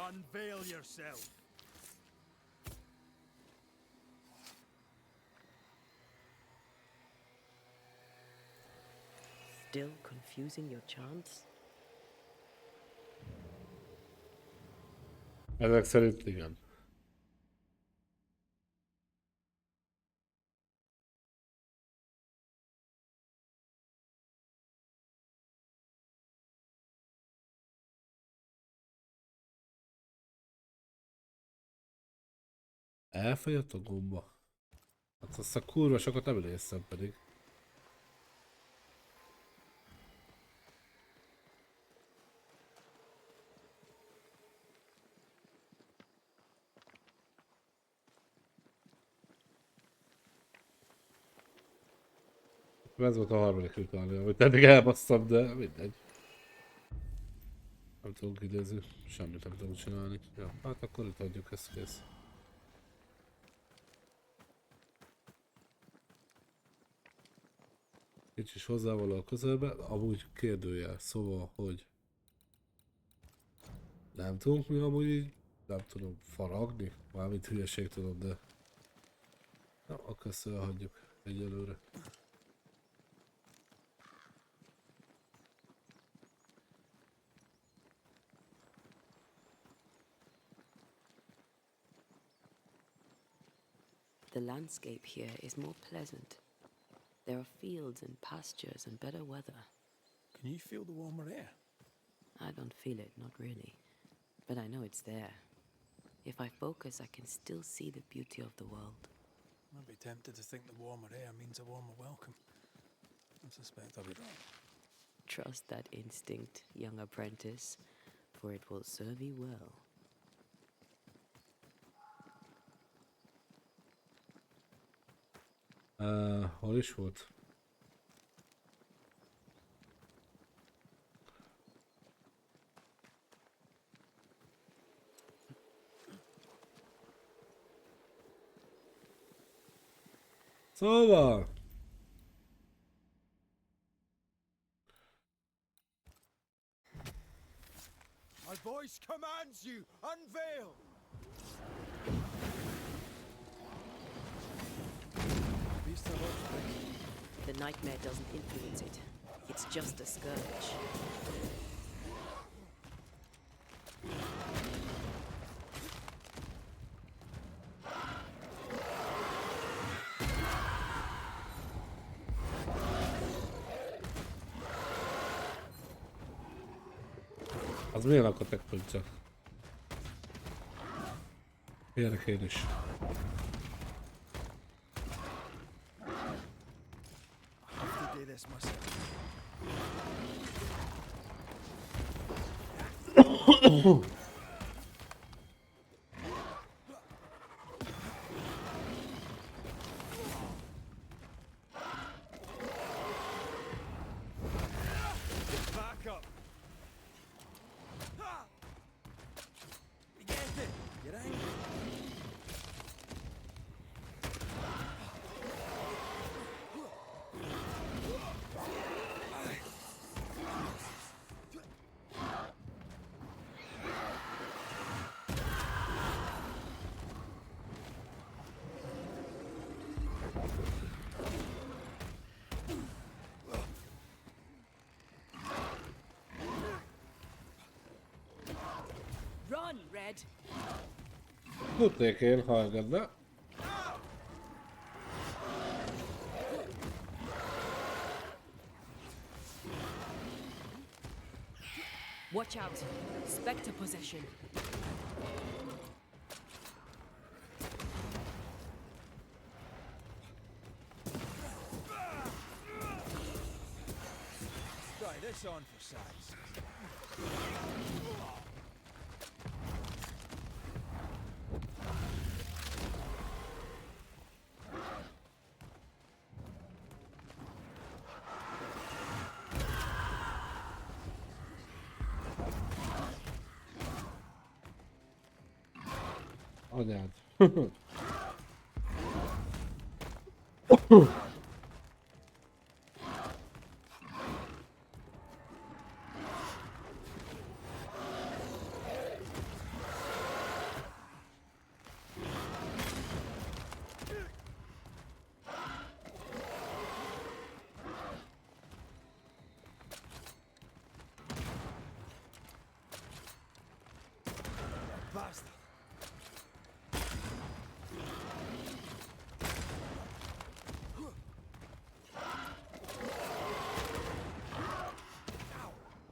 Unveil yourself. Still confusing your chants? Ezek szerint igen. Elfogyott a gomba. Hát azt a kurva sokat nem néztem pedig. Ez volt a harmadik rituálja, amit eddig elbasszam, de mindegy. Nem tudunk idézni, semmit nem tudunk csinálni. Ja, hát akkor itt hagyjuk, ezt kész. Nincs is hozzávaló a közelbe, amúgy kérdőjel, szóval, hogy nem tudunk mi amúgy így, nem tudom faragni, mármint hülyeség tudom, de na, akkor ezt elhagyjuk egyelőre. The landscape here is more pleasant. There are fields and pastures and better weather. Can you feel the warmer air? I don't feel it, not really. But I know it's there. If I focus, I can still see the beauty of the world. I'd be tempted to think the warmer air means a warmer welcome. I suspect I'll be wrong. Trust that instinct, young apprentice, for it will serve you well. Hol is volt? Szóval! My voice commands you. Unveil. Beast of Oxford. The nightmare doesn't influence it. It's just a scourge. Az milyen akatek pontja? Ilyenek én is. I have to do this myself. Back up. You get it. You're angry. Run, Red! Tudnék én, ha engedne. Watch out! Spectre possession. Try this on for size. Anyád. Bastard.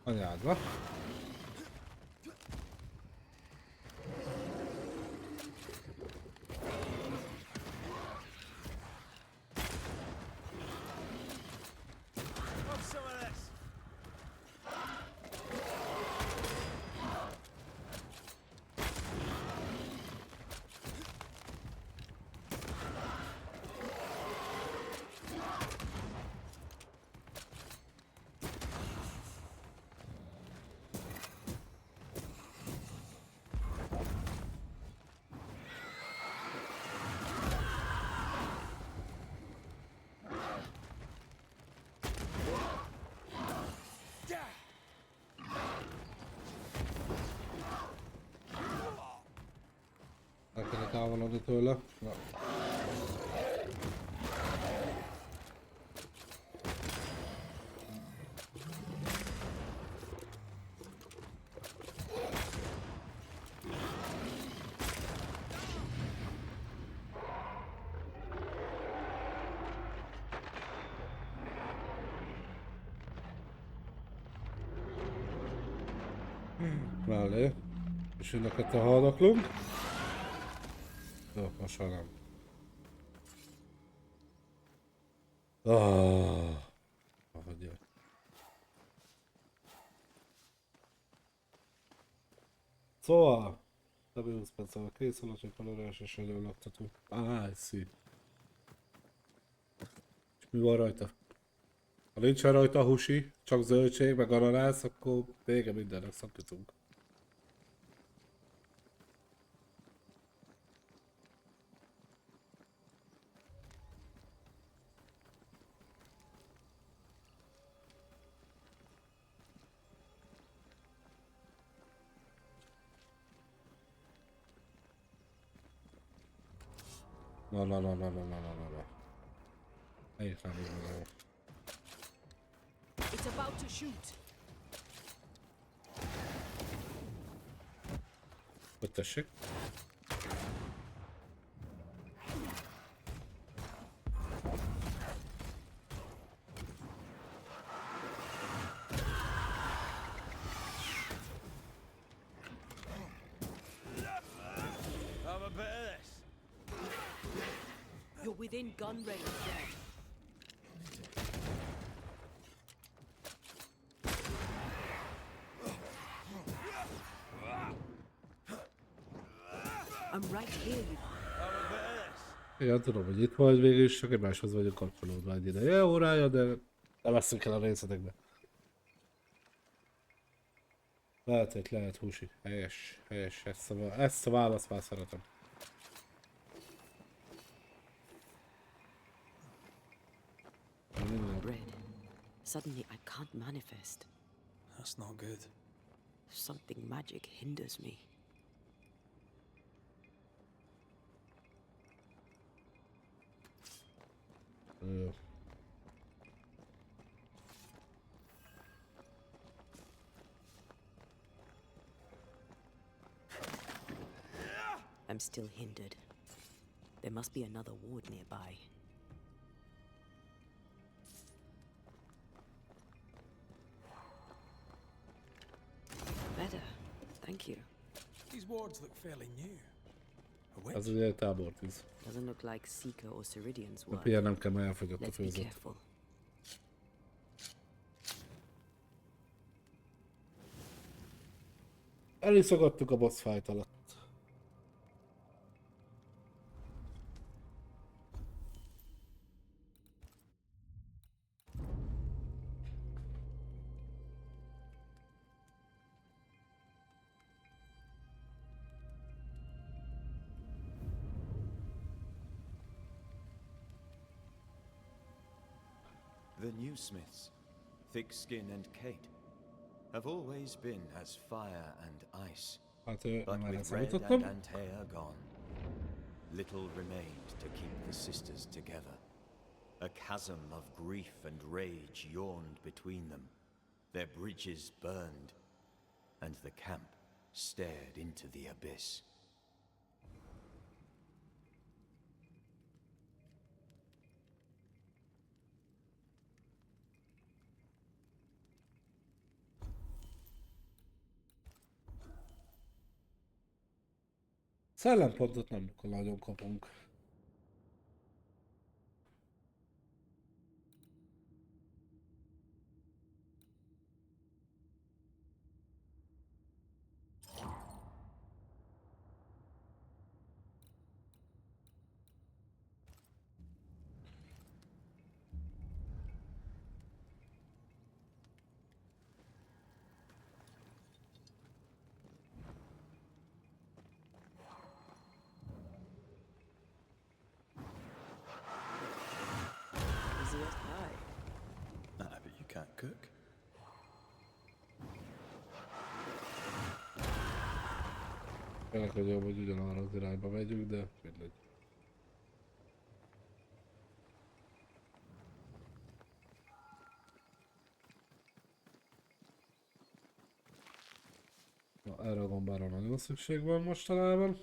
Anyádba. Have some of this. El kell távolodni tőle. Na. Mellé. És inneket a haldaklunk. Jó, most már nem. Ahogy szóval, W Spencer kész alatt, kalorás és előlaktató. I see. És mi van rajta? Ha nincsen rajta húsi, csak zöldség, meg ananász, akkor vége mindennek, szakítunk. Na. Melyik nem így van? It's about to shoot. Hogy tessék? Have a bit of this. You're within gun range, Dad. I'm right here, you Have a bit of this. Igen, tudom, hogy itt vagy végül is, csak egymáshoz vagyok kapcsolódva egy ideje órája, de nem veszünk el a részletekbe. Lehet húsi. Helyes, ezt a választ már szeretem. Red. Suddenly I can't manifest. That's not good. Something magic hinders me. Jó. I'm still hindered. There must be another ward nearby. Better. Thank you. These wards look fairly new. A witch? Ez ugye egy tábortűz. Doesn't look like Seeker or Ceridian's A work. pihenem kell, mert elfogyott a Let's be főzet. careful. Eliszagadtuk a boss fight alatt. The new Smiths, Thickskin and Kate, have always been as fire and ice. Hát But már with Red elszámítottam. and Antea gone, little remained to keep the sisters together. A chasm of grief and rage yawned between them. Their bridges burned, and the camp stared into the abyss. Szellempontot nem nagyon kapunk. Easiest pie. Nah, but you can't cook. Félek, hogy jobb, hogy ugyanarra az irányba megyünk, de mindegy. Na, erre a gombára nagyon szükség van mostanában.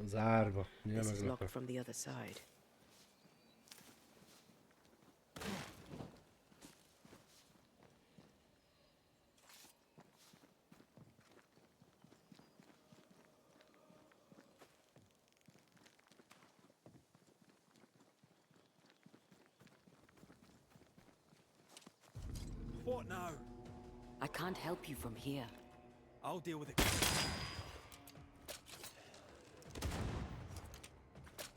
Zárva. Milyen This is meglepő. locked from the other side. What now? I can't help you from here. I'll deal with it.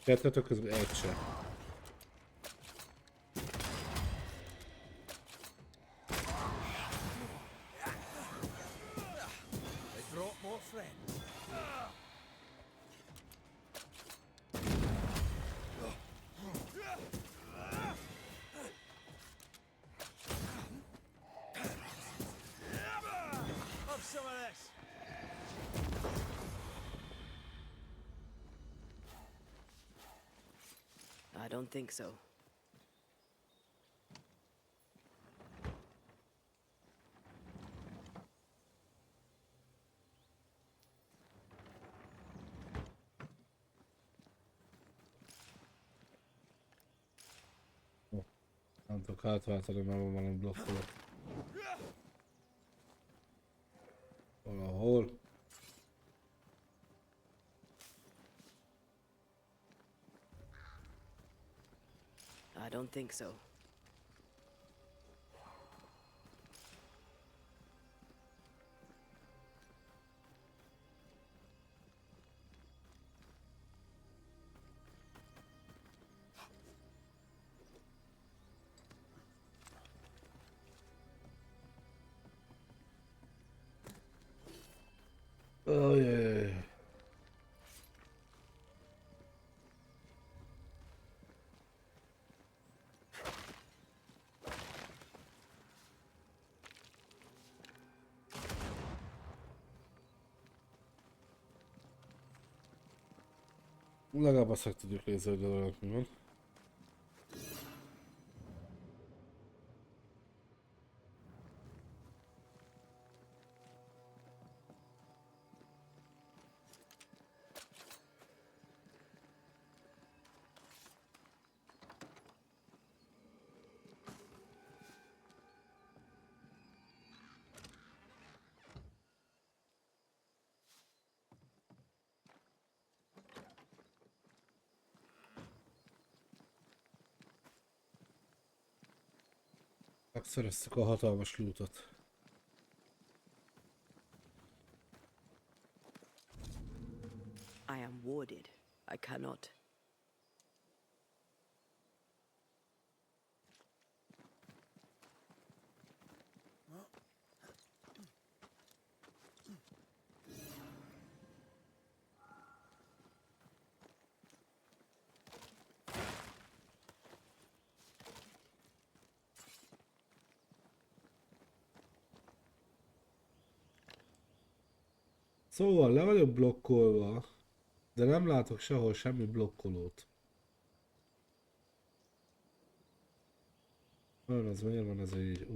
Kettőtök közben egy se. They brought more friends. don't think so. Nem tudok átváltani, mert van valami blokkolat. Valahol. I don't think so. Ajaj. Legalább azt meg tudjuk nézni, hogy dolog mi van. Megszereztük a hatalmas lootot. I am warded. I cannot. Szóval le vagyok blokkolva, de nem látok sehol semmi blokkolót. Olyan, az miért van ez így?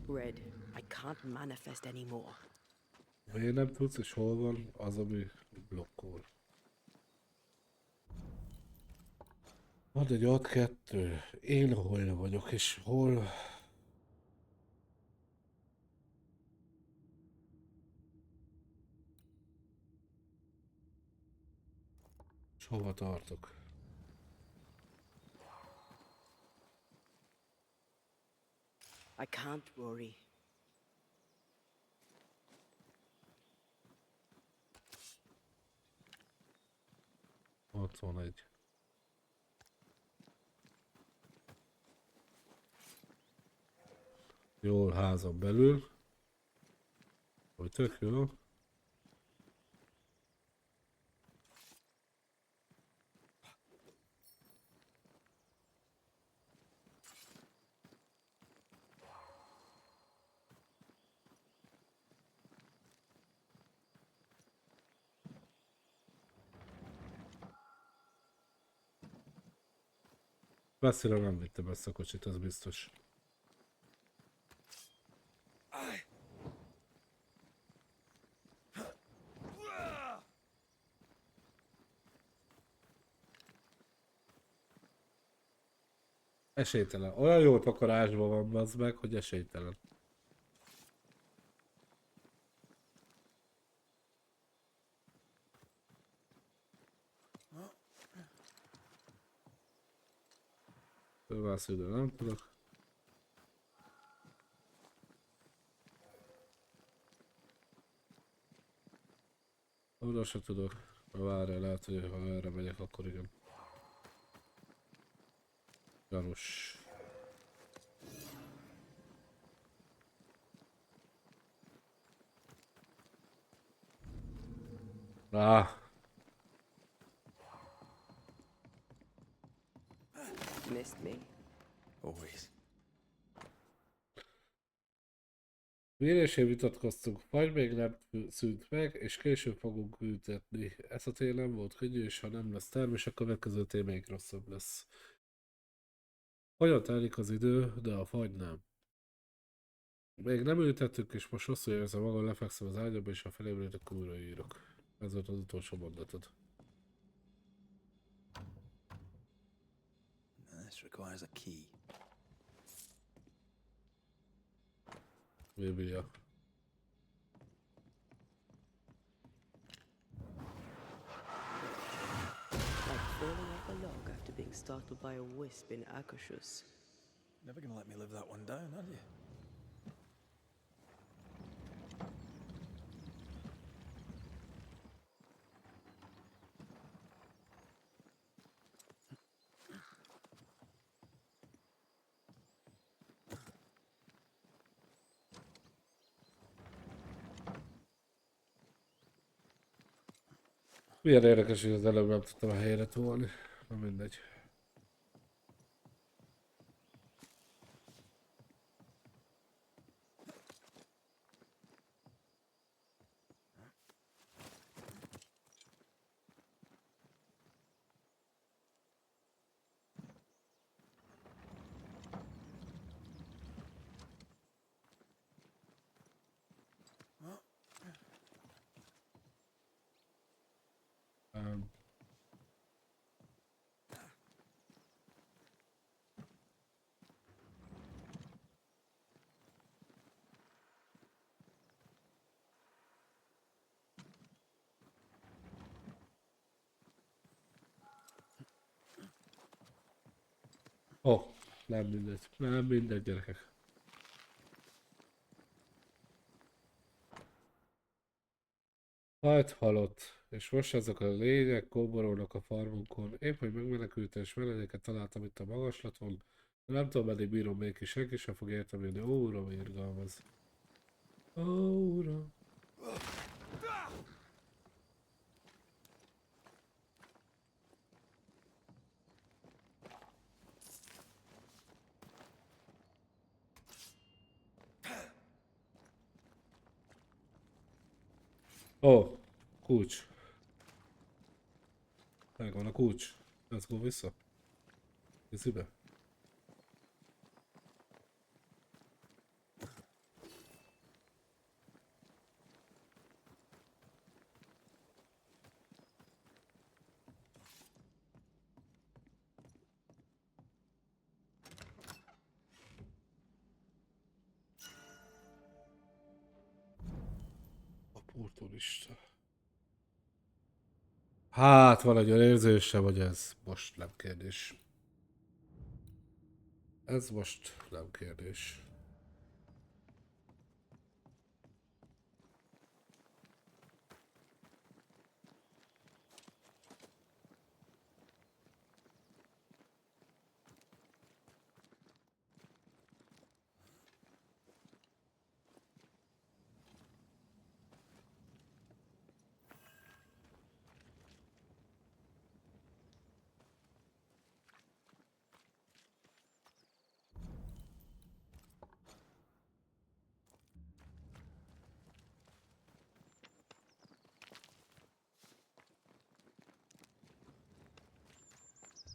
Red, I can't manifest anymore. Miért nem tudsz, és hol van az, ami blokkol? Van egy ott kettő. Én hol vagyok, és hol... És hova tartok? I can't worry. Ott van egy. Jól házon belül. Hogy tök jó. Messzire nem vittem ezt a kocsit, az biztos. Esélytelen. Olyan jó takarásban van az meg, hogy esélytelen. Fölvászni, de nem tudok. Oda se tudok. Várjál, lehet, hogy ha erre megyek, akkor igen. Gyanús. Missed me. Always. Vérésén vitatkoztunk, vagy még nem szűnt meg, és később fogunk büntetni. Ez a tél nem volt könnyű, és ha nem lesz termés, a következő tél még rosszabb lesz. Hogyan telik az idő, de a fagy nem. Még nem ültettük, és most rosszul érzem magam, lefekszem az ágyamba, és ha felébredek, újraírok. Ez volt az utolsó mondatod. This requires a key. Biblia. Like falling off a log after being startled by a wisp in Akashus. Never gonna let me live that one down, are you? Milyen érdekes, hogy az előbb nem tudtam a helyre tolni. Na mindegy. Nem mindegy. Nem mindegy, gyerekek. Halott. És most ezek a lények kóborolnak a farmunkon. Épp, hogy megmenekültem és menedéket találtam itt a magaslaton. De nem tudom, meddig bírom még ki, senki sem fog értem jönni. Ó, uram, irgalmaz. Ó, uram. Ó, kulcs. Megvan a kulcs. Let's go vissza. Készülj. Portulista. Hát van egy olyan érzésem, hogy ez most nem kérdés. Ez most nem kérdés.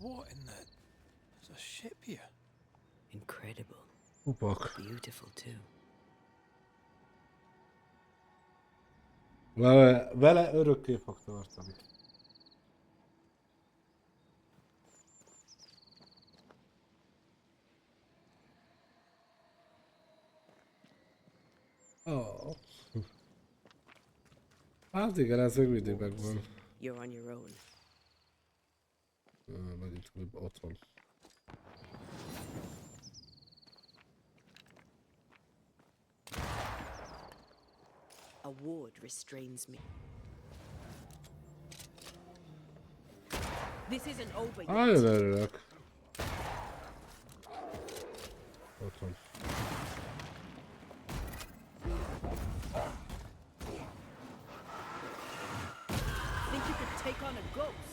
What in the... There's a ship here. Incredible. Upak. Beautiful too. Vele örökké fog tartani. Oh. Hát igen, ez még mindig megvan. You're on your own. Megint ott van. A ward restrains me. This isn't over yet. Nagyon örülök. Ott van. Think you could take on a ghost?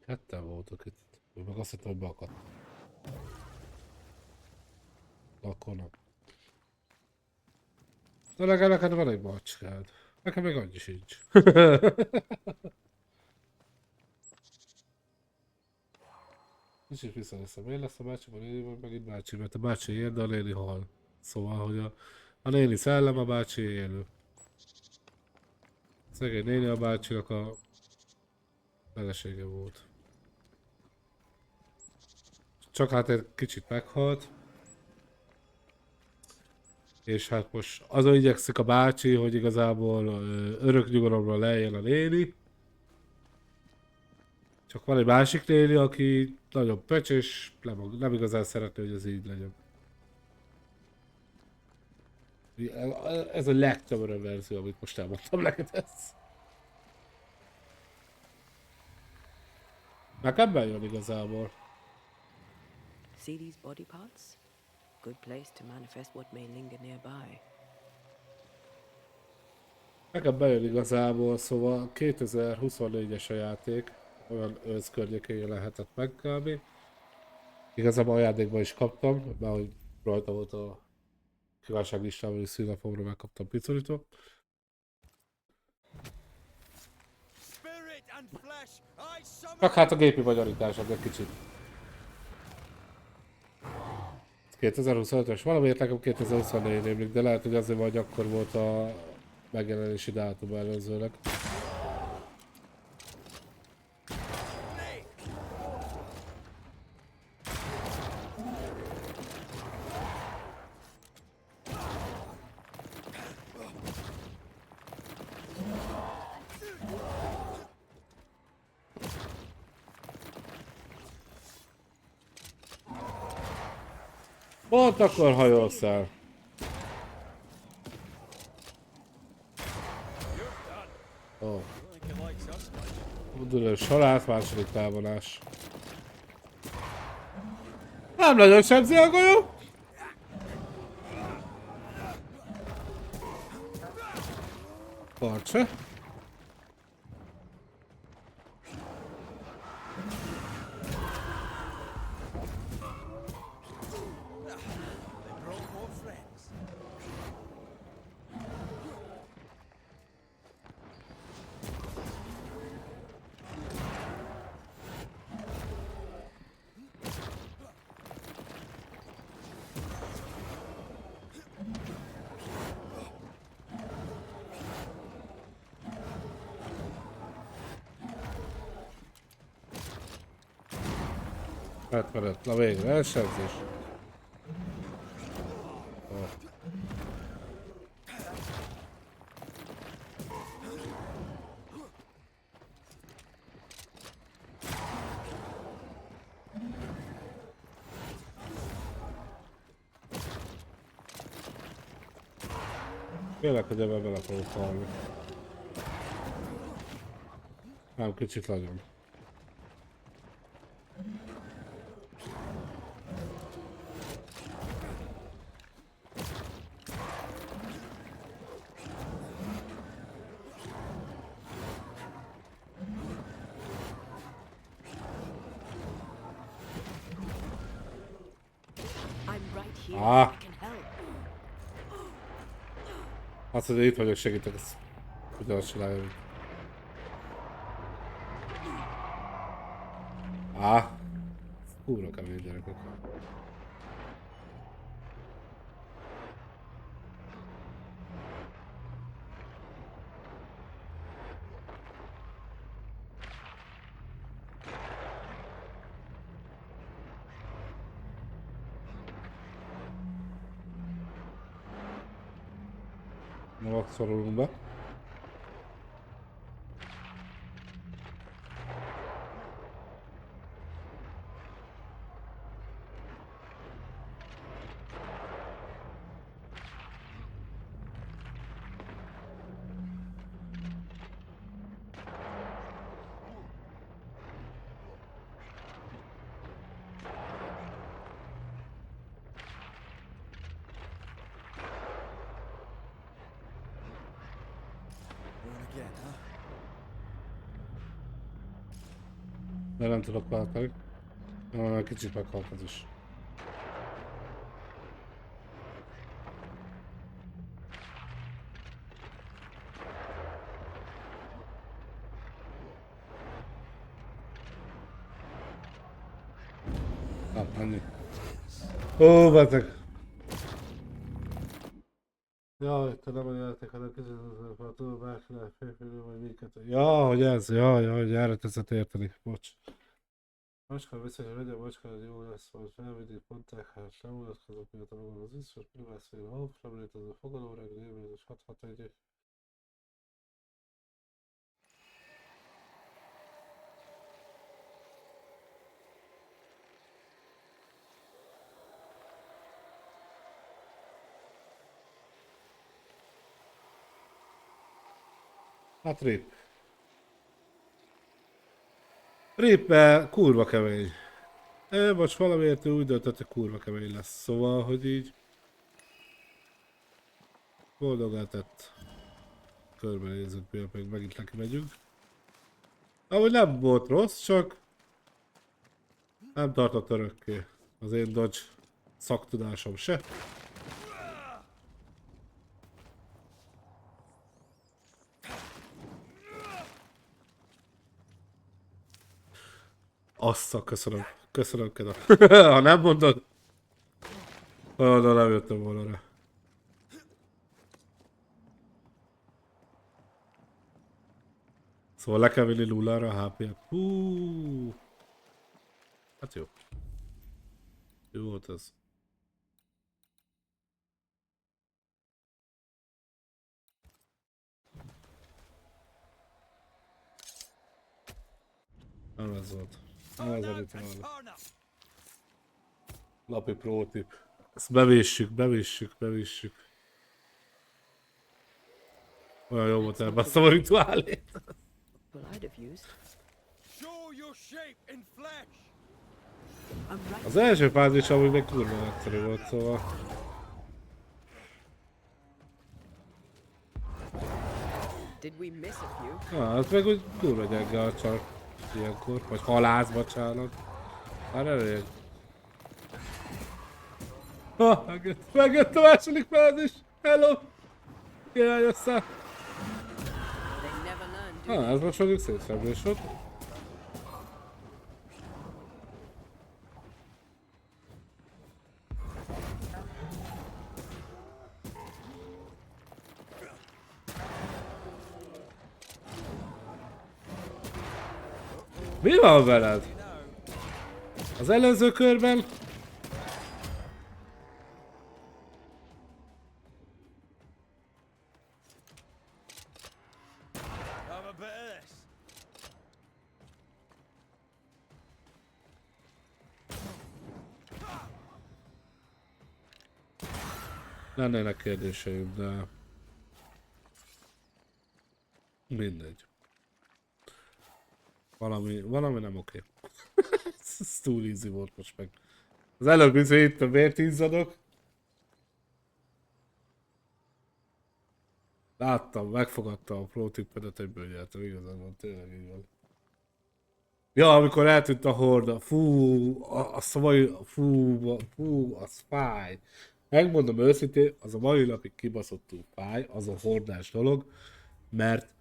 Ketten voltak itt. Meg azt hittem, hogy beakadt. Akkor nem. De legalább neked van egy macskád. Nekem még annyi sincs. Kicsit visszaveszem. Én lesz a bácsi, a néni, vagy megint bácsi, mert a bácsi él, de a néni hal. Szóval, hogy a néni szellem, a bácsi élő. Szegény néni a bácsinak a felesége volt. Csak hát egy kicsit meghalt. És hát most azon igyekszik a bácsi, hogy igazából örök nyugalomra lejjen a néni. Csak van egy másik néni, aki nagyon pöcs, és nem igazán szeretné, hogy ez így legyen. Ez a legtömörebb verzió, amit most elmondtam neked ez. Nekem bejön igazából. See these body parts? Good place to manifest what may linger nearby. Nekem bejön igazából, szóval 2024-es a játék, olyan ősz környékén lehetett meg kb. Igazából ajándékban is kaptam, mert hogy rajta volt a kívánságlistában, hogy szűnapomra megkaptam picolitól. Csak hát a gépi magyarítás egy kicsit. 2025-ös, valamiért nekem 2024 rémlik, de lehet, hogy azért vagy akkor volt a megjelenési dátum előzőleg. Pont akkor hajolsz el. Ó. Udülő salát, második felvonás. Nem nagyon sebzi a golyó. Karcsa. Átmerett, na végre, elsebzés. Oh. Félek, hogy ebben bele fogok halni. Nem, kicsit nagyon. Ah! Azt mondja, itt vagyok, segítek, ezt ugyanazt csinálja, mint. Ah! Kurva kemény gyerekek. Na, szorulunk be. De nem tudok váltani. Kicsit meghalt az is. Ennyi. Ó, beteg! Jaj, te nem a játék, hanem között a túl bárki lehet félfélő, vagy minket. Ja, hogy ez, hogy erre tetszett érteni. Bocs. Macskán viszont, hogy legyen macskán, hogy jó lesz, majd felvidék mondták, hát nem unatkozok, miatt magam az iszos, primász végül a hopp, nem létező fogalomreg, névőzős 661. Hát rip. Rippel kurva kemény. Most valamiért ő úgy döntött, hogy kurva kemény lesz. Szóval, hogy így... Boldogá tett. Körbenézzük, miért még megint neki megyünk. Ahogy nem volt rossz, csak... Nem tartott örökké. Az én dodge szaktudásom se. Assza, köszönöm. Köszönöm, Keda. Ha nem mondod... Oda nem jöttem volna rá. Szóval le kell vinni nullára a HP-et. Hú. Hát jó. Jó volt ez. Nem ez volt. Nem ez a rituál. Napi pro tip. Ezt bevéssük. Olyan jó volt elbasztam a rituálét. Well, I'd have used. Show your shape in flesh! Az első fázis amúgy még kurva egyszerű volt, szóval... Did we miss a few? Az meg úgy kurva gyenge a csar ilyenkor, vagy halász, bocsánat. Már elég. Ha, megjött a második fázis! Hello! Király össze! They never learn, do Ez most mondjuk szétszemlés volt. Mi van veled? Az előző körben... Have a bit of this. Lennének kérdéseim, de... Mindegy. Valami nem oké. Ez túl easy volt most meg. Az előbb itt a vértízzadok. Láttam, megfogadtam a pro tippedet, egyből nyertem, igazából tényleg így van. Ja, amikor eltűnt a horda, fú, az a mai, fú, az fáj. Megmondom őszintén, az a mai napig kibaszottul fáj, az a hordás dolog, mert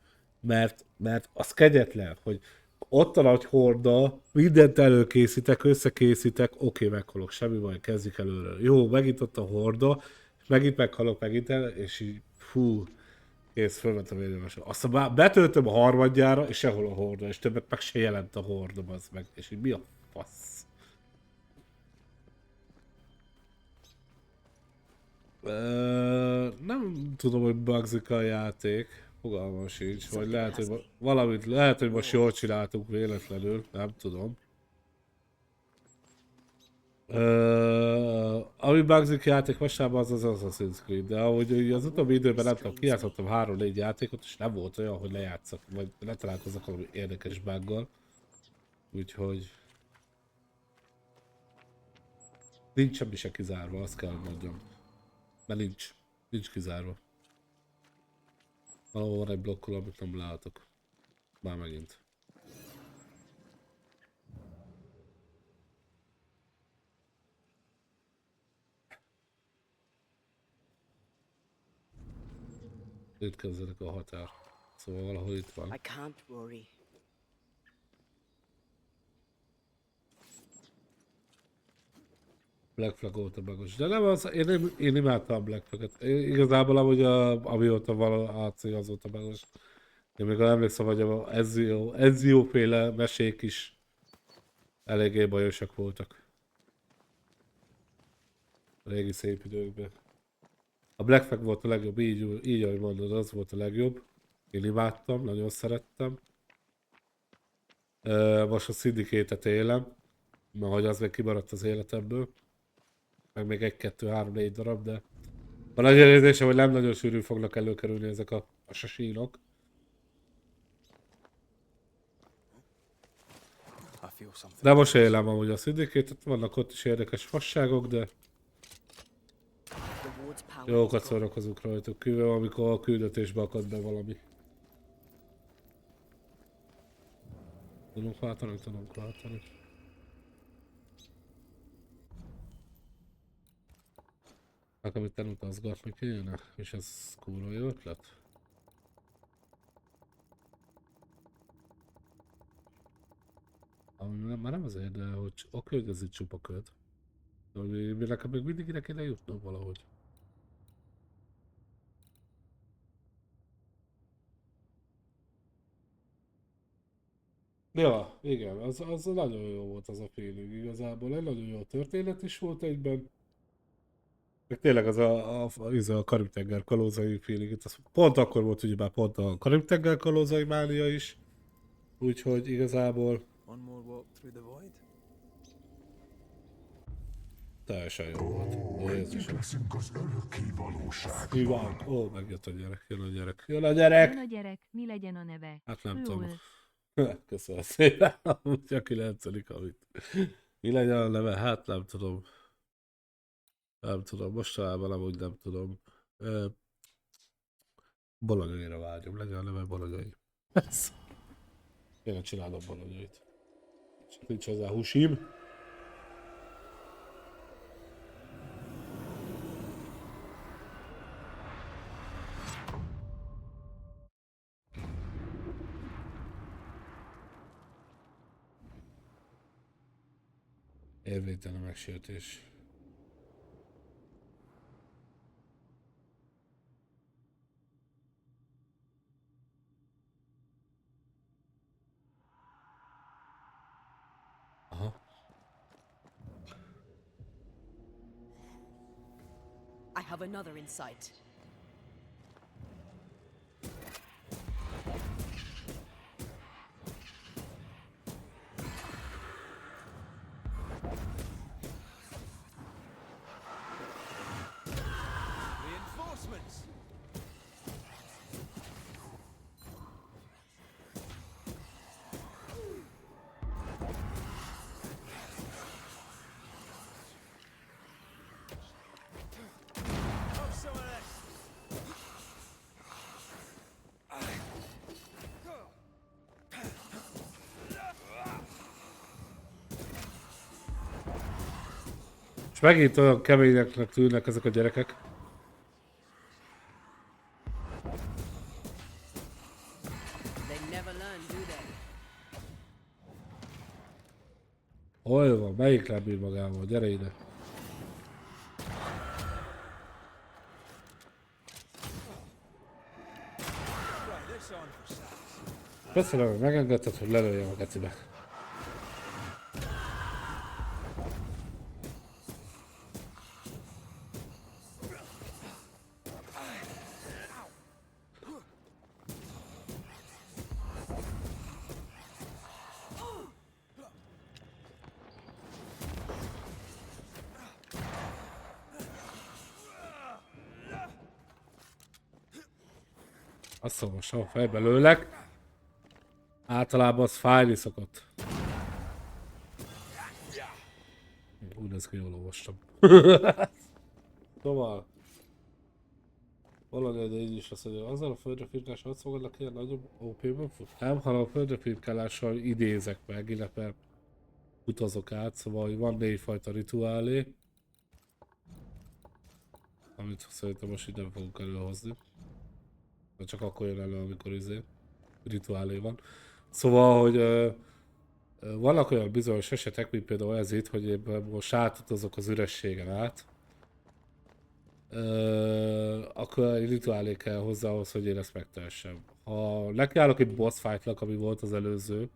az kegyetlen, hogy ott van egy horda, mindent előkészítek, összekészítek, oké, meghalok, semmi baj, kezdjük előre. Jó, megint ott a horda, és megint meghalok, és így, fú, kész, fölmentem érdemes. Aztán betöltöm a harmadjára, és sehol a horda, és többet meg se jelent a horda, az meg, és így mi a fasz? Nem tudom, hogy bugzik a játék. Fogalmam sincs, vagy lehet, hogy most jól csináltuk véletlenül, nem tudom. Ami bugzik játék vasárban az Assassin's Creed, de ahogy az utóbbi időben nem tudom, kijátszottam 3-4 játékot, és nem volt olyan, hogy lejátszak, vagy letalálkozok valami érdekes buggal. Úgyhogy... Nincs semmi se kizárva, azt kell, hogy mondjam. Mert nincs kizárva. Valahol van egy blokkol, amit nem látok. Már megint. Itt kezdődik a határ. Szóval valahol itt van. I can't worry. Black Flag óta bagos. De nem az, én imádtam a Black Flag-et. Igazából amúgy amióta van a AC azóta bagos. Én még emlékszem, hogy a Ezio-féle mesék is eléggé bajosak voltak. A régi szép időkben. A Black Flag volt a legjobb, így ahogy mondod, az volt a legjobb. Én imádtam, nagyon szerettem. Most a Syndicate-et élem, mert hogy az még kimaradt az életemből. Meg még 1, 2, 3, 4 darab, de van nagy érzésem, hogy nem nagyon sűrűn fognak előkerülni ezek a sasínok. De most élem amúgy a Syndicate-et, vannak ott is érdekes fasságok, de jókat szórakozunk rajtuk, kivéve amikor a küldetésbe akad be valami. Tudunk váltani? Tudunk váltani. Nekem itt elutazgatni kéne, és ez kurva jó ötlet. Ami már nem azért, de hogy oké, hogy ez itt csupa köd. De nekem még mindig ide kéne jutnom valahogy. Ja, igen, az nagyon jó volt az a feeling igazából, egy nagyon jó történet is volt egyben. Meg tényleg az a Karib-tenger kalózai feeling, itt az pont akkor volt ugyebár pont a Karib-tenger kalózai mánia is. Úgyhogy igazából One more walk through the void. teljesen jó volt. Együtt leszünk az örökké valóságban. Iván, ó, megjött a gyerek, jön a gyerek, jön a gyerek! Jön a gyerek, mi legyen a neve? Hát nem Jól. tudom. Köszönöm szépen, amúgy a 9. amit. Mi legyen a neve? Hát nem tudom. Nem tudom, mostanában amúgy nem tudom. Bolonyaira vágyom, legyen a neve Bolonyai. Én csinálom Bolonyait. Csak nincs hozzá húsim. Érvénytelen megsértés. Aha. I have another in sight. Reinforcements! Have some of this! És megint olyan keményeknek tűnnek ezek a gyerekek. They never learn, do they? Hol van? Melyik nem bír magával? Gyere ide! Right, this on for size. Köszönöm, hogy megengedted, hogy lelőjem a gecibe. Azt mondom, most a fejbe lőlek. Általában az fájni szokott. Úgy néz ki, jól olvastam. Szóval. Valami, de így is azt mondja, azzal a földre firkással azt fogadnak ilyen nagyobb OP-ben fut? Nem, hanem a földre firkálással idézek meg, illetve utazok át, szóval van 4 fajta rituálé. Amit szerintem most így nem fogunk előhozni. Csak akkor jön elő, amikor rituálé van. Szóval, hogy vannak olyan bizonyos esetek, mint például ez itt, hogy én most átutazok az ürességen át, akkor egy rituálé kell hozzá ahhoz, hogy én ezt megtehessem. Ha nekiállok egy boss fightnak, ami volt az előző,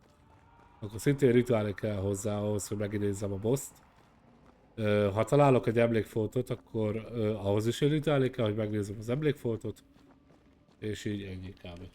akkor szintén rituálé kell hozzá ahhoz, hogy megidézzem a boss-t. Ha találok egy emlékfoltot, akkor ahhoz is egy rituálé kell, hogy megnézzem az emlékfoltot, és így ennyi kb.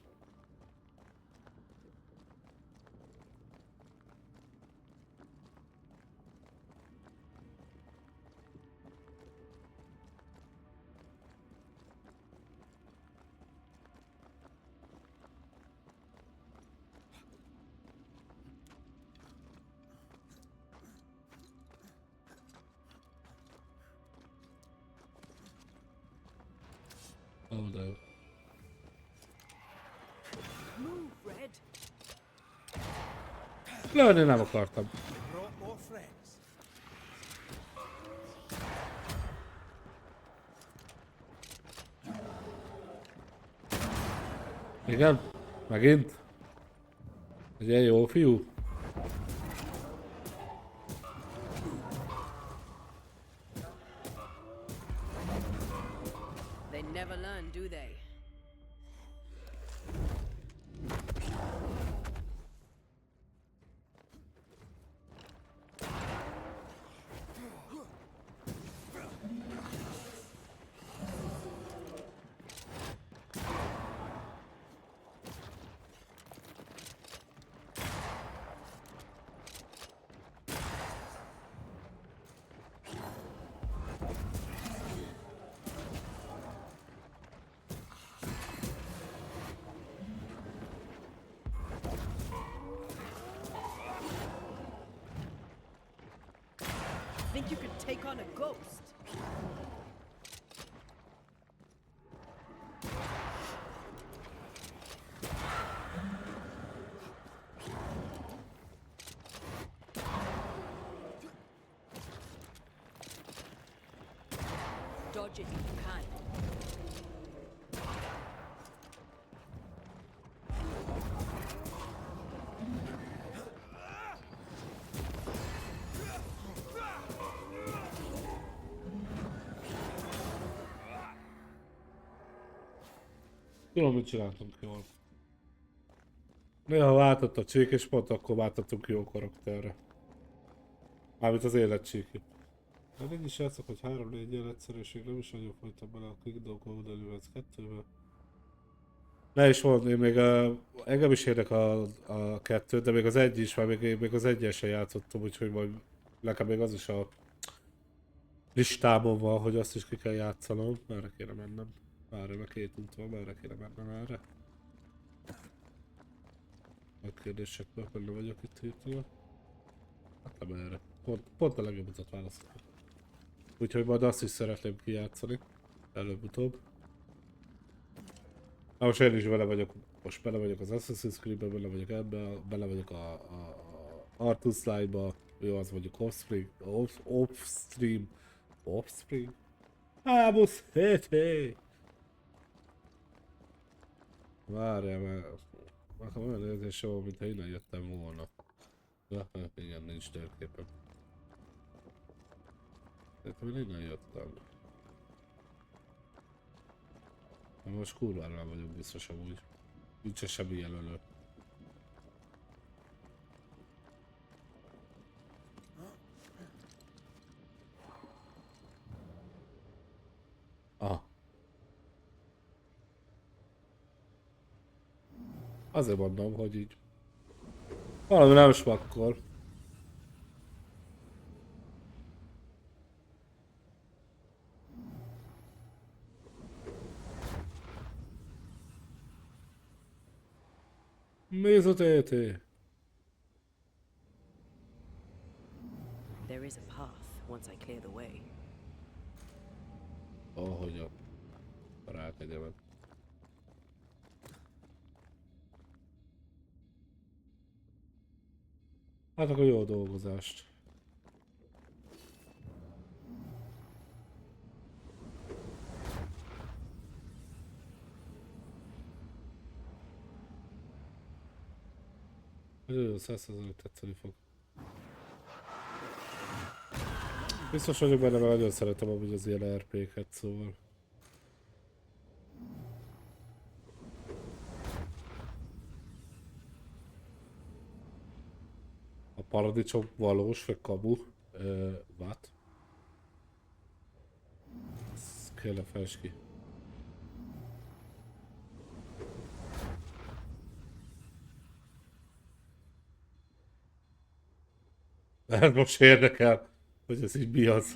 Ó, de jó. Lőni nem akartam. Brought more friends. Igen? Megint? Egy ilyen jó fiú? They never learn, do they? Think you could take on a ghost? Dodge it if you can. Tudom, mit csináltunk jól. Néha váltott a csík, és pont akkor váltottunk jó karakterre. Mármint az életcsíki. Hát így is játszok, hogy 3-4 ilyen egyszerűség, nem is nagyon folytam bele a Quick Dog Golden Events 2-be. Ne is volt, én még engem is érnek a 2, de még az 1 is, mert még az 1-en sem játszottam, úgyhogy majd nekem még az is a listámon van, hogy azt is ki kell játszanom. Merre kéne mennem? Várj, meg 2 út van, merre kéne mennem erre? A kérdésekben benne vagyok itt hirtelen. Hát nem erre. Pont a legjobb utat választottam. Úgyhogy majd azt is szeretném kijátszani. Előbb-utóbb. Na most én is bele vagyok. Most bele vagyok az Assassin's Creed-be, bele vagyok ebbe, bele vagyok a Artus Live-ba. Jó, az mondjuk Offstream. Offspring? Ábusz, hé! Várjál, mert nekem olyan érzése van, mintha innen jöttem volna. Ja, igen, nincs térképem. Szerintem én innen jöttem. Most kurvára nem vagyok biztos amúgy. Nincs semmi jelölő. Aha. Azért mondom, hogy így valami nem smakkol. Mézotété! There is a path once I clear the way. Ahogy a rákegyemet. Hát akkor jó dolgozást. Nagyon 100% tetszeni fog. Biztos vagyok benne, mert nagyon szeretem amúgy az ilyen RP-ket, szóval. A paradicsom valós, vagy kamu. What? Ez kell a fels ki. Hát most érdekel, hogy ez így mi az.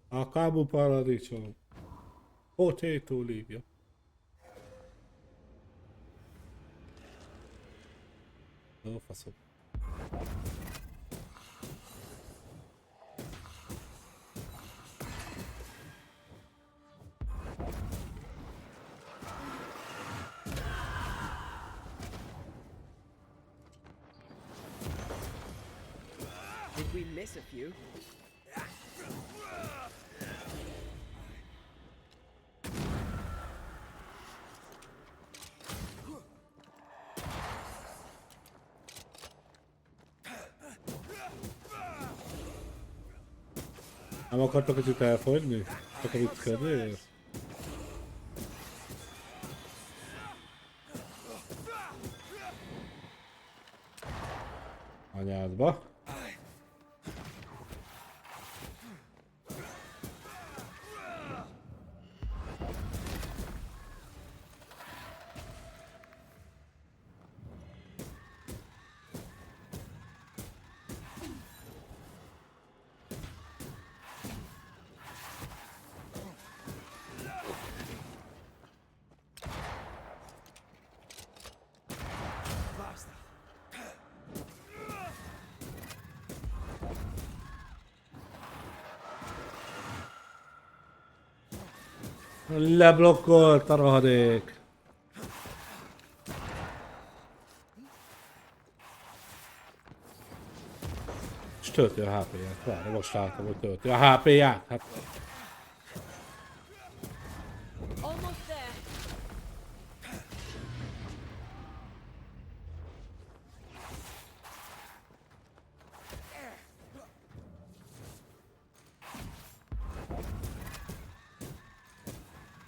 A kamu paradicsom. Potato leaf. Ó, faszom. Did we miss a few? Nem akartok kicsit elfogyni? Csak a vicc kedvéért? Anyádba. Leblokkolt a rohadék! És tölti a HP-ját. Várj, most látom, hogy tölti a HP-ját. Hát... Almost there.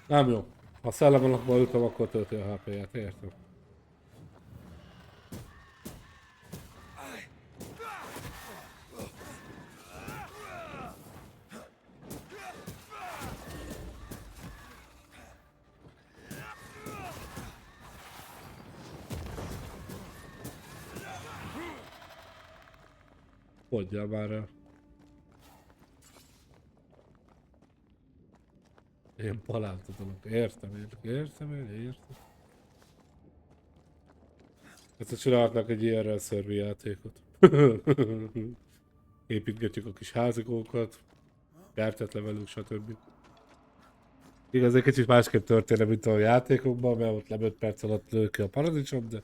Nem jó. Ha szellemalakban ütöm, akkor tölti a HP-ját, értem. Fogyjál már el. Én palántatolok. Értem. Ezt csinálhatnak egy ilyenrel szervi játékot. Építgetjük a kis házikókat, kertet levelünk, stb. Igaz, egy kicsit másképp történne, mint a játékokban, mert ott nem 5 perc alatt lő ki a paradicsom, de...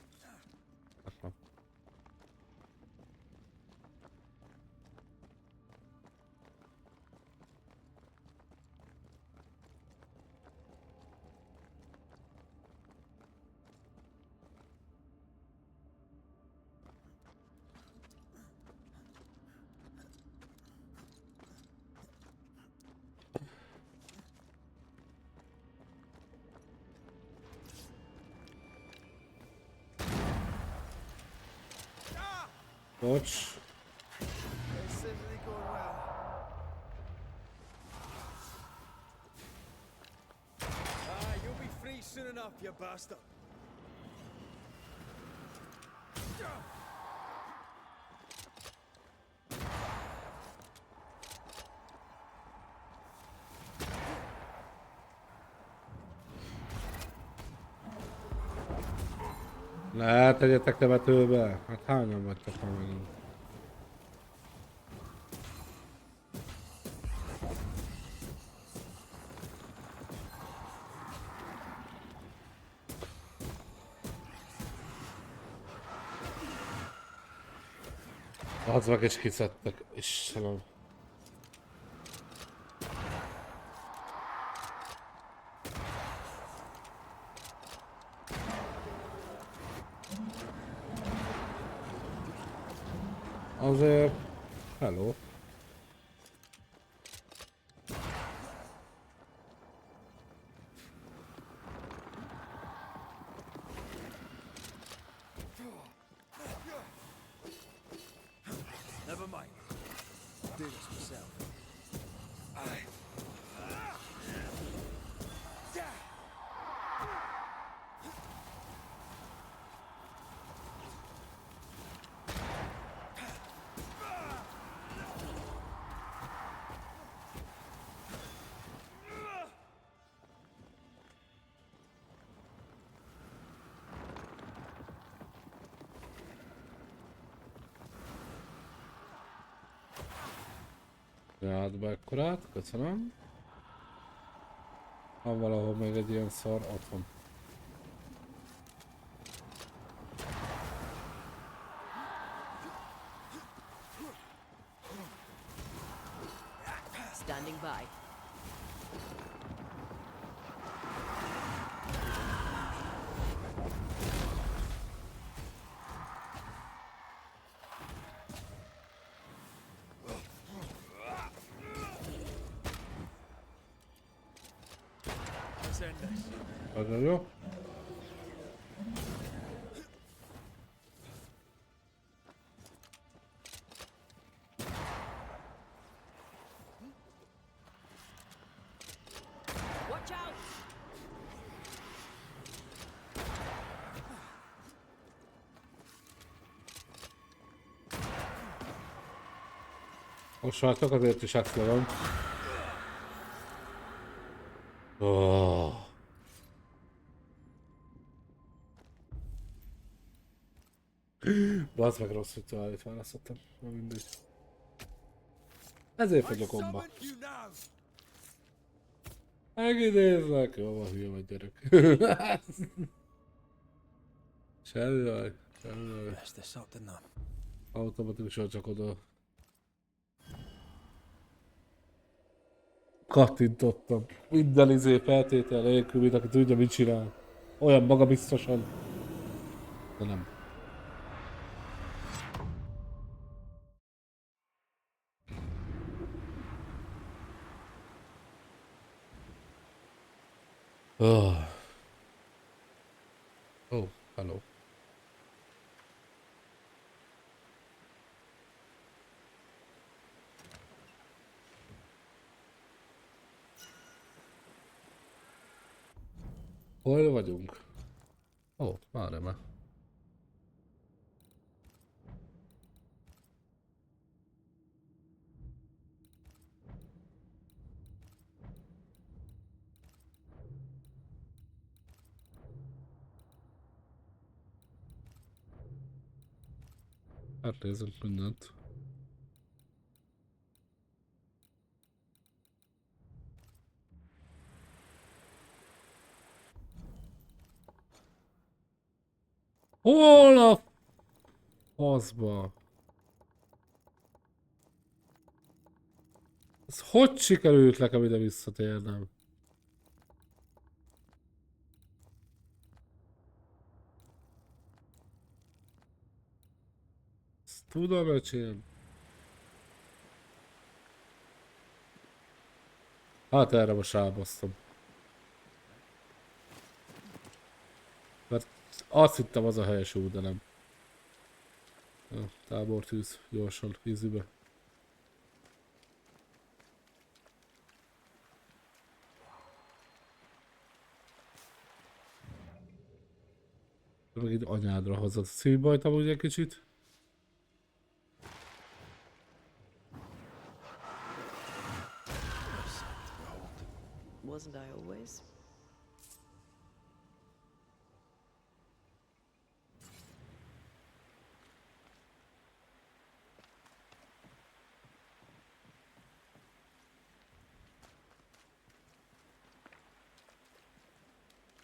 Bocs. This isn't going well. You'll be free soon enough, you bastard. Ne, tegyetek temetőbe! Hát hányan vagytok már megint? Az meg is kiszedtek, Istenem. Azért... Hello. Never mind. Do this myself. Rád be ekkorát, köszönöm. Van valahol még egy ilyen szar, ott van. Standing by. Let's end this. Nagyon jó. Watch out! Most már csak azért is ezt lövöm. Oh. Bazd meg, rossz rituálit választottam. Na mindegy. Ezért fogy a gomba. Megidézlek. Jó, van, hülye vagy gyerek. Semmi baj. Semmi baj. Best this up, didn't I? Automatikusan csak oda kattintottam. Minden izé feltétel nélkül, mint aki tudja, mit csinál. Olyan magabiztosan. De nem. Oh, hello. Hol vagyunk? Ó, már nem. Hát nézzünk mindent. Hol a faszba? Ez hogy sikerült nekem ide visszatérnem? Ezt tudom, öcsém. Hát erre most rábasztom. Mert azt hittem, az a helyes út, de nem. Ja, tábortűz, gyorsan, vízübe. Meg itt anyádra hozott szívbajtam ugye kicsit. Wasn't I always?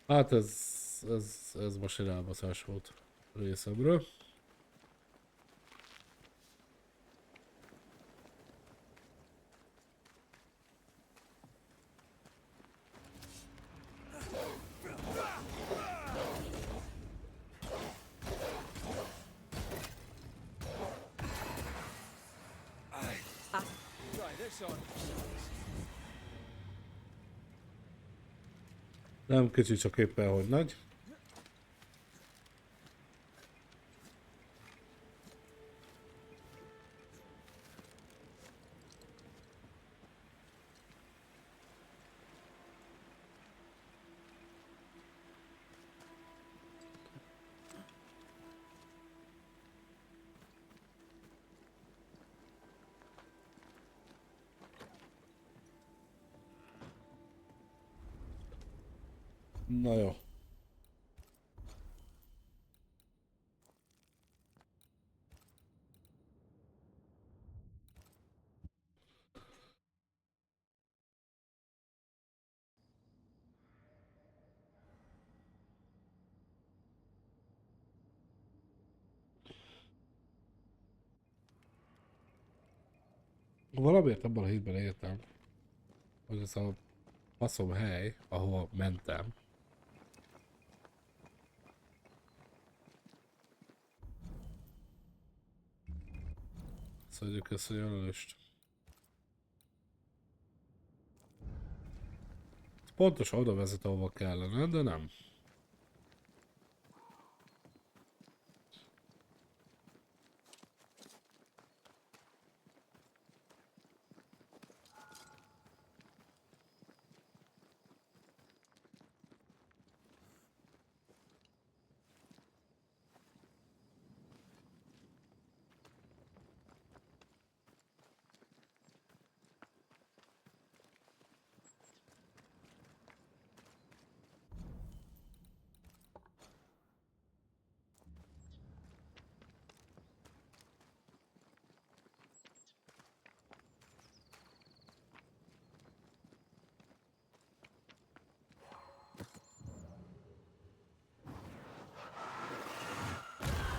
Hát ez most egy elbaszás volt részemről. press on. Nem kicsi, csak éppen hogy nagy. Na jó. Valamiért abban a hídben értem, hogy ez a faszom hely, ahova mentem, szedjük ezt a jelölést. Pontosan oda vezet, ahova kellene, de nem.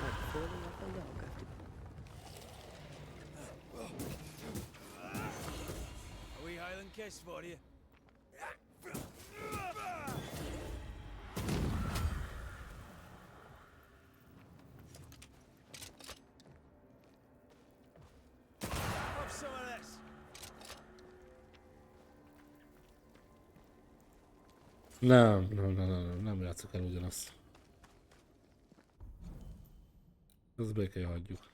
Like falling off a log after. A wee Highland kiss for you. Have some of this. Nem játszok el ugyanazt. Ezt békén hagyjuk.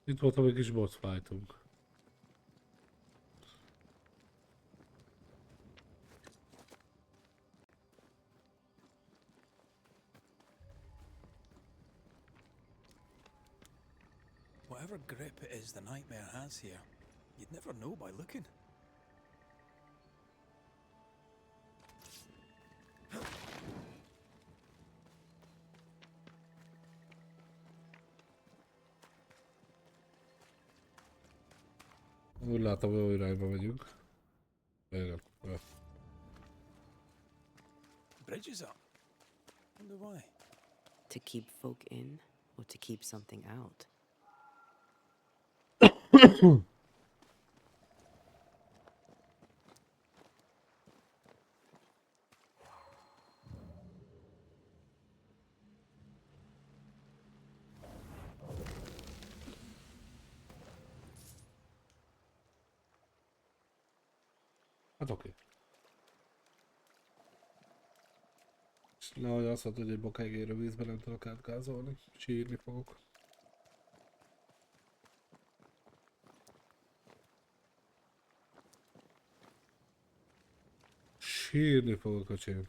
Itt volt egy kis boss fightunk. Whatever grip it is the nightmare has here, you'd never know by looking. Úgy látom, jó irányba megyünk. Igen. Bridge is up. Wonder why. To keep folk in or to keep something out? Hát oké. És nehogy azt mondod, hogy egy bokáig vízbe nem tudok átgázolni. Sírni fogok. Sírni fogok, öcsém.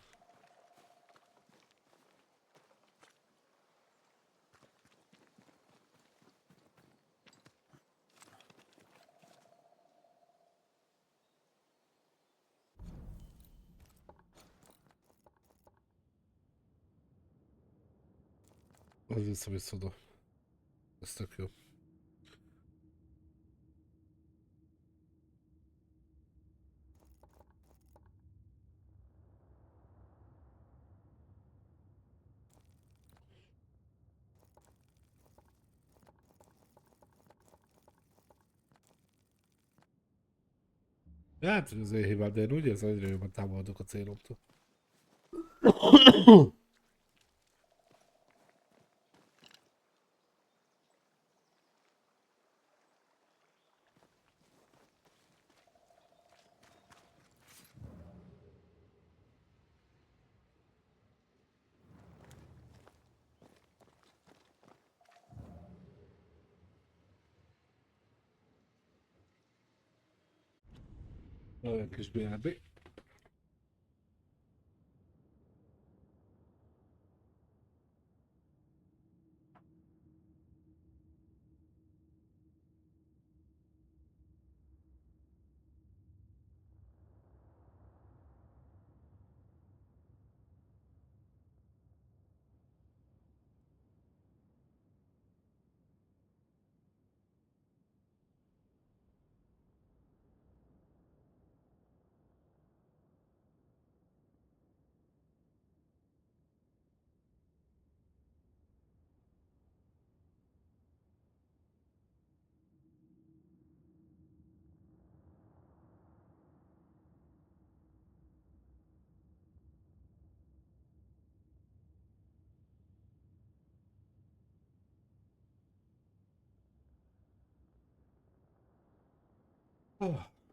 Az vissza oda. Ez tök jó. Hát, hogy az én hibám, de én úgy érzem, hogy egyre jobban távolodok a célomtól. Olyan kis BLB.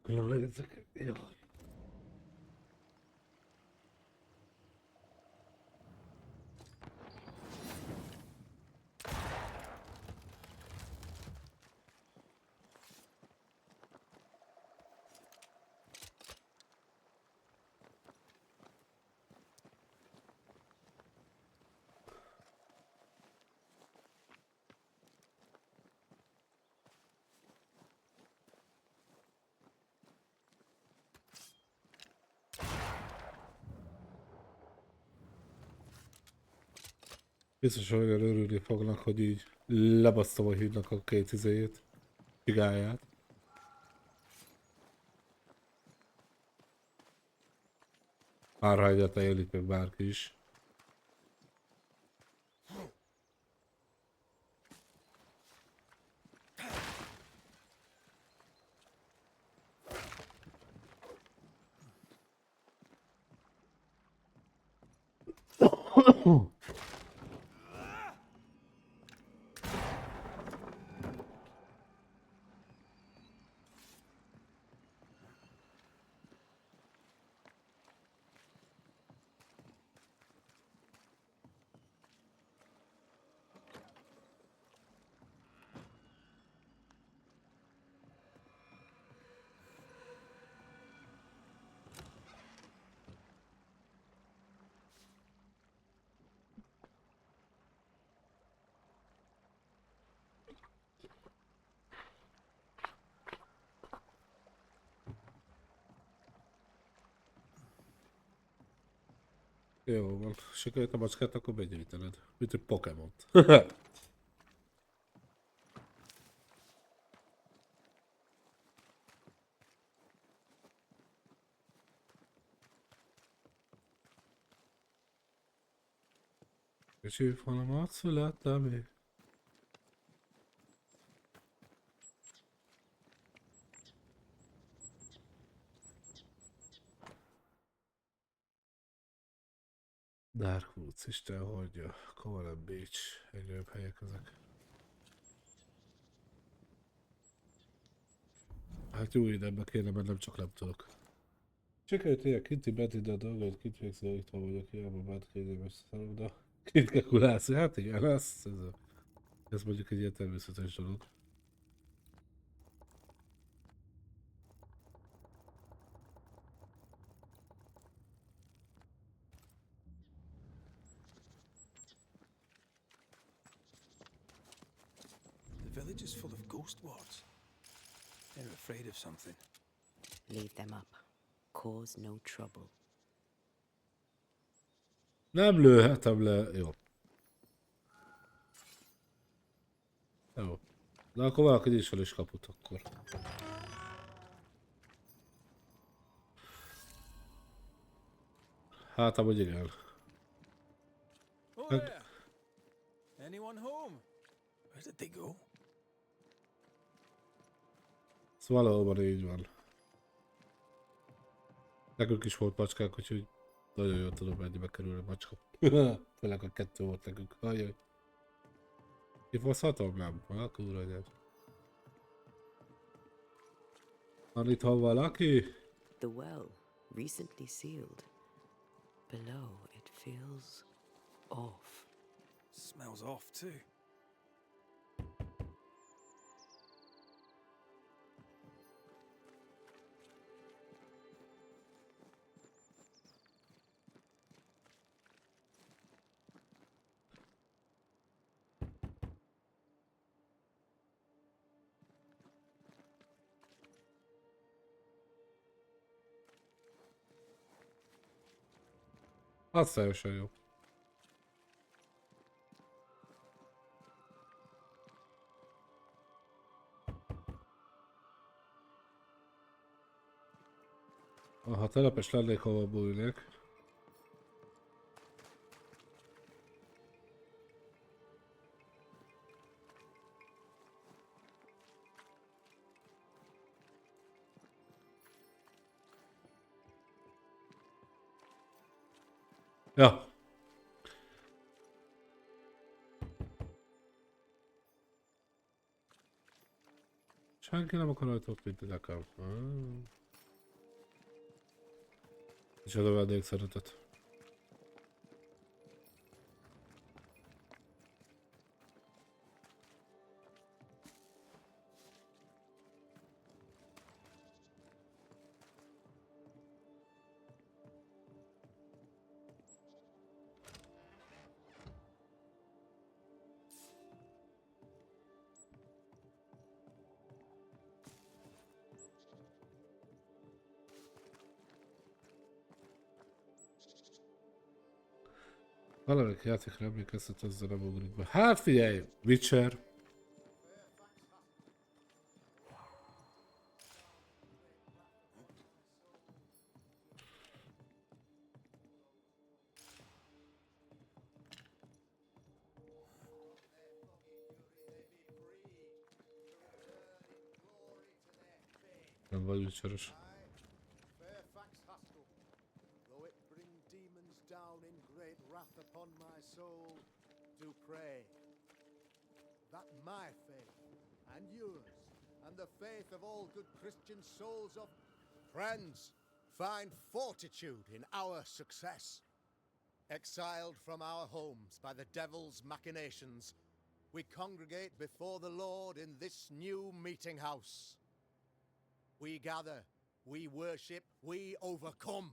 Külön ezek. Jó. Biztos, hogy olyan örülni fognak, hogy így lebasztom a hídnak a két izéjét, cigáját. Bárha egyáltalán élik meg bárki is. Jó van, sikerült a macskát, akkor begyűjtened. Mint egy Pokémont. És így valamat születtem még. Darkwoods, Isten hordja. Covenant Beach, egyre jobb helyek ezek. Hát jó idembe kéne mennem, csak nem tudok. Sikerült ilyen kinti bent a dolgot, kint végző, itt van vagyok, hiába bent kényelmes szarok, de kint kell kulászni. Hát igen, ez mondjuk egy ilyen természetes dolog. The village is full of ghost wards. They're afraid of something. Leave them up. Cause no trouble. Nem lőhetem le, jó. Jó. Na akkor valaki nincs fel is kaput akkor. Hát amúgy igen. Oh there! Anyone home? Where did they go? Ez valóban így van. Nekünk is volt macskánk, úgyhogy nagyon jól tudom, mennyibe kerül a macska. Főleg a 2 volt nekünk. Ajaj. Kifozhatom? Nem. A kurva anyád. Van itt valaki? The well, recently sealed. Below, it feels off. Smells off too. Az teljesen jó. Ha telepes lennék, hova bújnék. Ja. Senki nem akar rajta ott, mint nekem. És az a vendégszeretet. Valamelyik játékra emlékeztet, azzal nem ugrik be. Hát figyelj, Witcher. Nem vagy Witcheres. Upon my soul to pray that my faith and yours and the faith of all good Christian souls of friends find fortitude in our success. Exiled from our homes by the devil's machinations, we congregate before the Lord in this new meeting house. We gather, we worship, we overcome.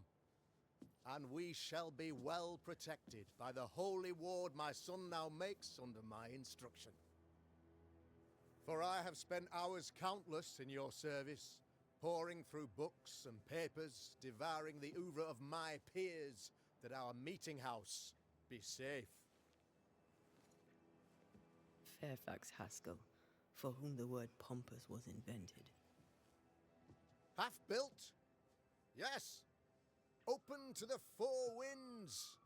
And we shall be well protected by the holy ward my son now makes under my instruction. For I have spent hours countless in your service, poring through books and papers, devouring the oeuvre of my peers, that our meeting house be safe. Fairfax Haskell, for whom the word pompous was invented. Half built? Yes. Open to the four winds.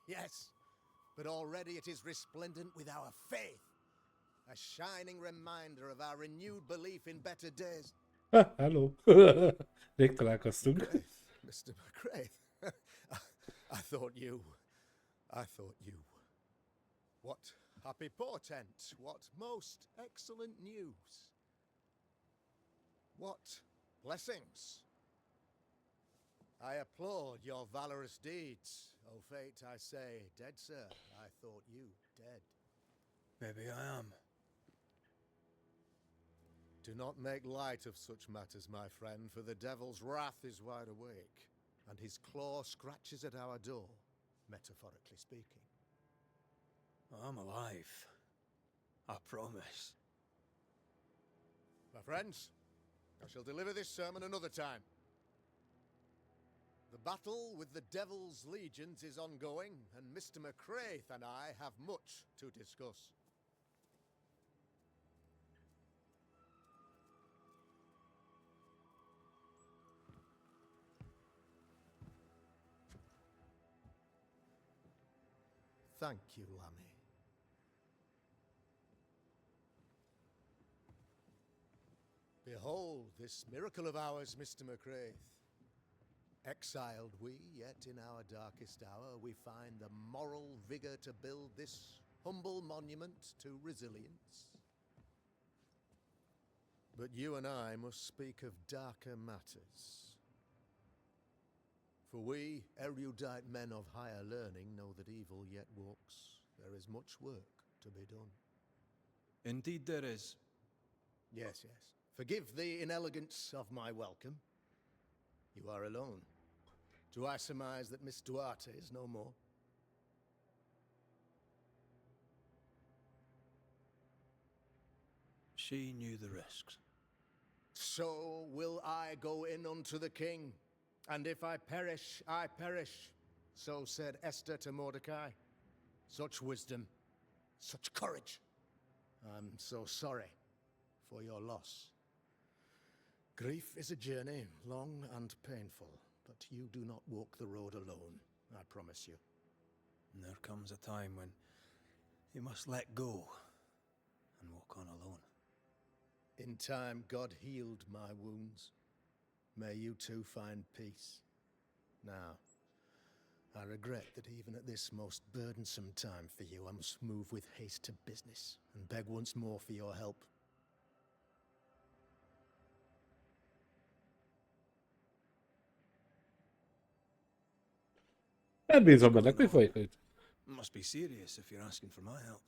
Yes, but already it is resplendent with our faith. A shining reminder of our renewed belief in better days. Hello. Rég találkoztunk. Mr. McCraith. I thought you. What happy portent, what most excellent news. What blessings. I applaud your valorous deeds. Oh, fate, I say, dead, sir. I thought you dead. Maybe I am. Do not make light of such matters, my friend, for the devil's wrath is wide awake, and his claw scratches at our door, metaphorically speaking. I'm alive. I promise. My friends, I shall deliver this sermon another time. The battle with the devil's legions is ongoing, and Mr. McCraith and I have much to discuss. Thank you, Lammy. Behold this miracle of ours, Mr. McCraith. Exiled we, yet in our darkest hour we find the moral vigour to build this humble monument to resilience. But you and I must speak of darker matters. For we, erudite men of higher learning, know that evil yet walks. There is much work to be done. Indeed there is. Yes, yes. Forgive the inelegance of my welcome. You are alone. Do I surmise that Miss Duarte is no more? She knew the risks. So will I go in unto the king. And if I perish, I perish. So said Esther to Mordecai. Such wisdom, such courage. I'm so sorry for your loss. Grief is a journey, long and painful, but you do not walk the road alone, I promise you. And there comes a time when you must let go and walk on alone. In time, God healed my wounds. May you too find peace. Now, I regret that even at this most burdensome time for you, I must move with haste to business and beg once more for your help. Nem bízom benne, mi folyik itt? Must be serious if you're asking for my help.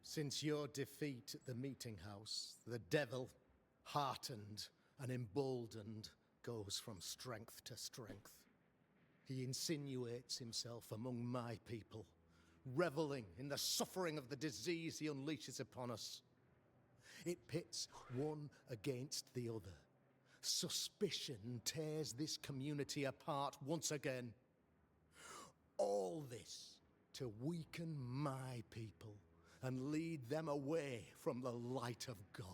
Since your defeat at the meeting house, the devil, heartened and emboldened, goes from strength to strength. He insinuates himself among my people, reveling in the suffering of the disease he unleashes upon us. It pits one against the other. Suspicion tears this community apart once again. All this to weaken my people and lead them away from the light of God.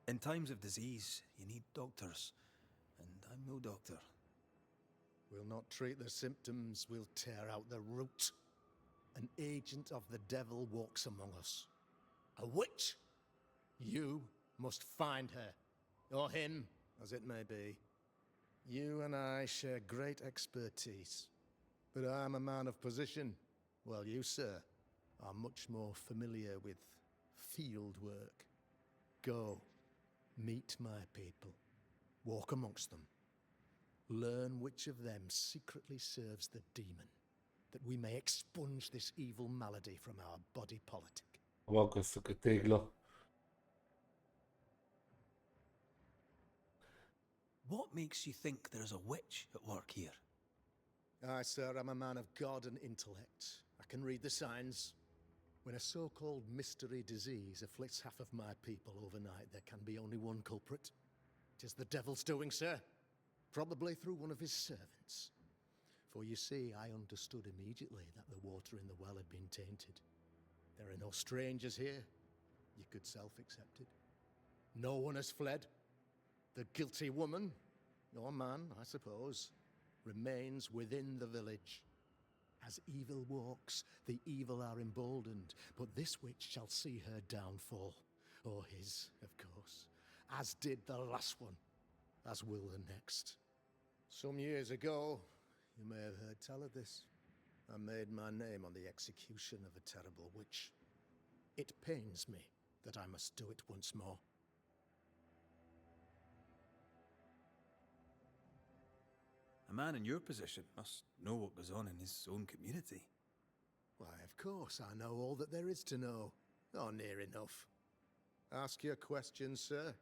In times of disease, you need doctors, and I'm no doctor. We'll not treat the symptoms, we'll tear out the root. An agent of the devil walks among us. A witch? You must find her, or him, as it may be. You and I share great expertise, but I'm a man of position, while you, sir, are much more familiar with field work. Go, meet my people, walk amongst them, learn which of them secretly serves the demon, that we may expunge this evil malady from our body politic. Van köztük egy tégla. What makes you think there's a witch at work here? I, sir, am a man of God and intellect. I can read the signs. When a so-called mystery disease afflicts half of my people overnight, there can be only one culprit. It is the devil's doing, sir. Probably through one of his servants. For you see, I understood immediately that the water in the well had been tainted. There are no strangers here. You could self-accept it. No one has fled. The guilty woman, or man, I suppose, remains within the village. As evil walks, the evil are emboldened, but this witch shall see her downfall, or his, of course, as did the last one, as will the next. Some years ago, you may have heard tell of this. I made my name on the execution of a terrible witch. It pains me that I must do it once more. A man in your position must know what goes on in his own community. Why, of course, I know all that there is to know. Oh, near enough. Ask your questions, sir.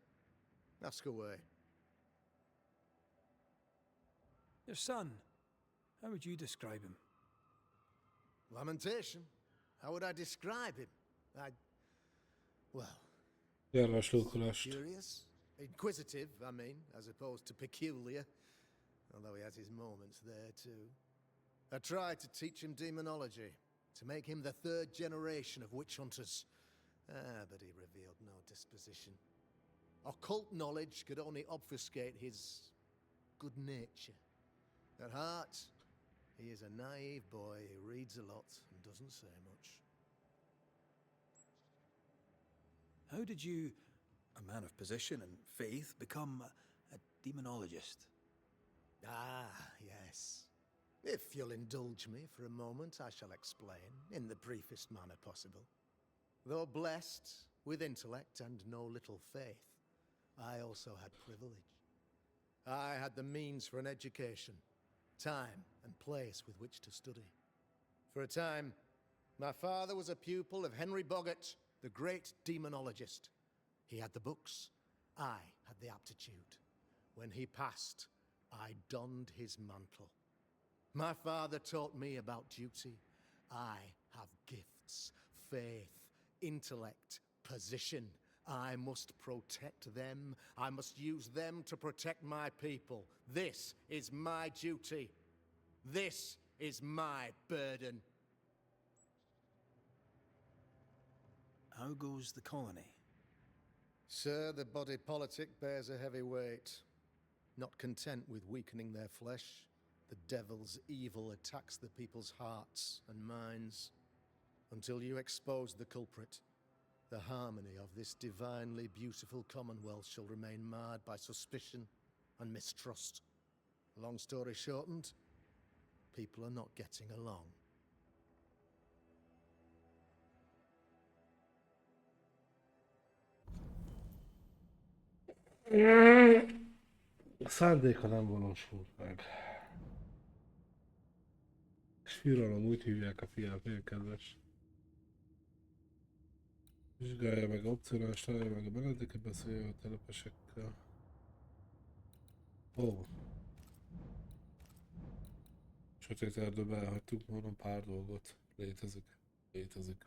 Ask away. Your son, how would you describe him? Lamentation? How would I describe him? Well, Járvás lókolást. curious? Inquisitive, I mean, as opposed to peculiar. Although he has his moments there, too. I tried to teach him demonology, to make him the third generation of witch hunters. But he revealed no disposition. Occult knowledge could only obfuscate his good nature. At heart, he is a naive boy who reads a lot and doesn't say much. How did you a man of position and faith, become a demonologist? Ah, yes. If you'll indulge me for a moment, I shall explain in the briefest manner possible. Though blessed with intellect and no little faith, I also had privilege. I had the means for an education, time and place with which to study. For a time, my father was a pupil of Henry Boggart, the great demonologist. He had the books, I had the aptitude. When he passed, I donned his mantle. My father taught me about duty. I have gifts, faith, intellect, position. I must protect them. I must use them to protect my people. This is my duty. This is my burden. How goes the colony? Sir, the body politic bears a heavy weight. Not content with weakening their flesh, the devil's evil attacks the people's hearts and minds. Until you expose the culprit, the harmony of this divinely beautiful commonwealth shall remain marred by suspicion and mistrust. Long story shortened, people are not getting along. A szándéka nem valósult meg. És Firalom úgy hívják a fiát, nagyon kedves. Vizsgálja meg opcionális, találja meg a menedéket, beszélje a telepesekkel. Ó. Sötét erdőben elhagytuk, mondom pár dolgot. Létezik. Létezik.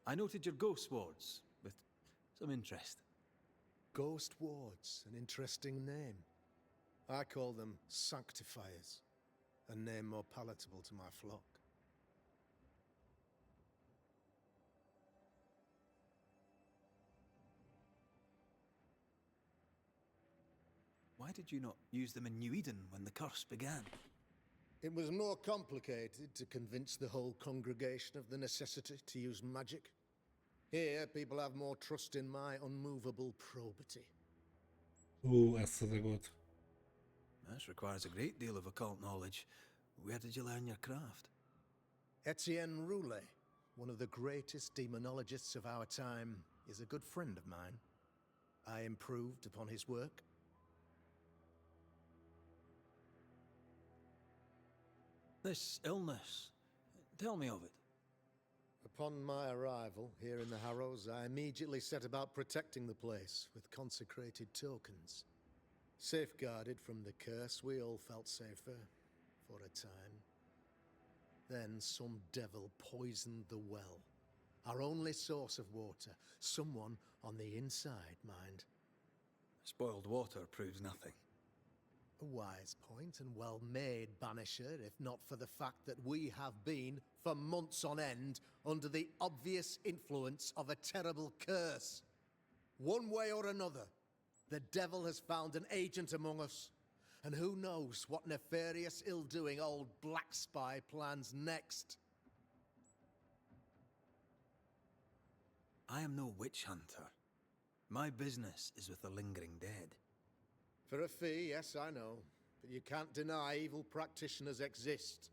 I noted your ghost wards with some interest. Ghost wards, an interesting name. I call them sanctifiers, a name more palatable to my flock. Why did you not use them in New Eden when the curse began? It was more complicated to convince the whole congregation of the necessity to use magic. Here, people have more trust in my unmovable probity. Ezt az egot. This requires a great deal of occult knowledge. Where did you learn your craft? Etienne Roulet, one of the greatest demonologists of our time, is a good friend of mine. I improved upon his work. This illness, tell me of it. Upon my arrival here in the Harrows, I immediately set about protecting the place with consecrated tokens. Safeguarded from the curse, we all felt safer for a time. Then some devil poisoned the well, our only source of water. Someone on the inside, mind. Spoiled water proves nothing. A wise point and well made, Banisher, if not for the fact that we have been, for months on end, under the obvious influence of a terrible curse. One way or another, the devil has found an agent among us, and who knows what nefarious ill-doing old Black Spy plans next. I am no witch hunter. My business is with the lingering dead. For a fee, yes, I know. But you can't deny evil practitioners exist.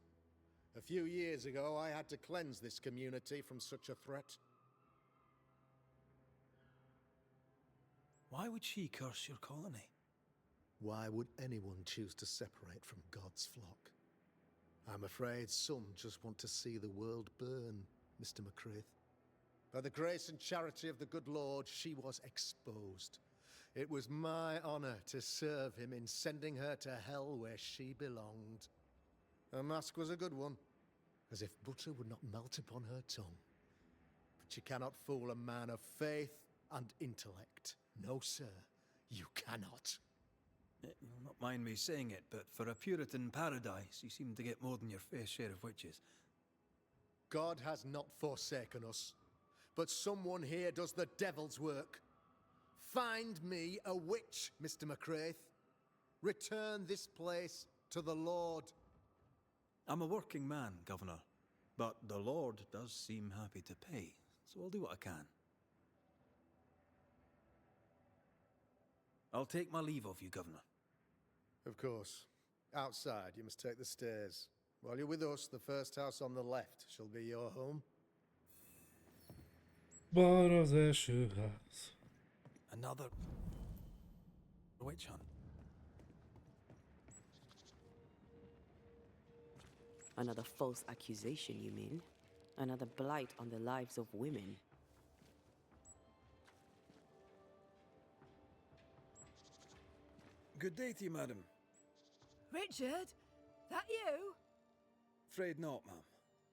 A few years ago, I had to cleanse this community from such a threat. Why would she curse your colony? Why would anyone choose to separate from God's flock? I'm afraid some just want to see the world burn, Mr. McCraith. By the grace and charity of the good Lord, she was exposed. It was my honor to serve him in sending her to hell where she belonged. Her mask was a good one, as if butter would not melt upon her tongue. But you cannot fool a man of faith and intellect. No, sir, you cannot. You'll not mind me saying it, but for a Puritan paradise, you seem to get more than your fair share of witches. God has not forsaken us, but someone here does the devil's work. Find me a witch, Mr. McCraith. Return this place to the Lord. I'm a working man, Governor, but the Lord does seem happy to pay, so I'll do what I can. I'll take my leave of you, Governor. Of course. Outside, you must take the stairs. While you're with us, the first house on the left shall be your home. Bal az első ház. Another witch hunt. Another false accusation, you mean? Another blight on the lives of women? Good day to you, madam. Richard, that you? Afraid not, ma'am.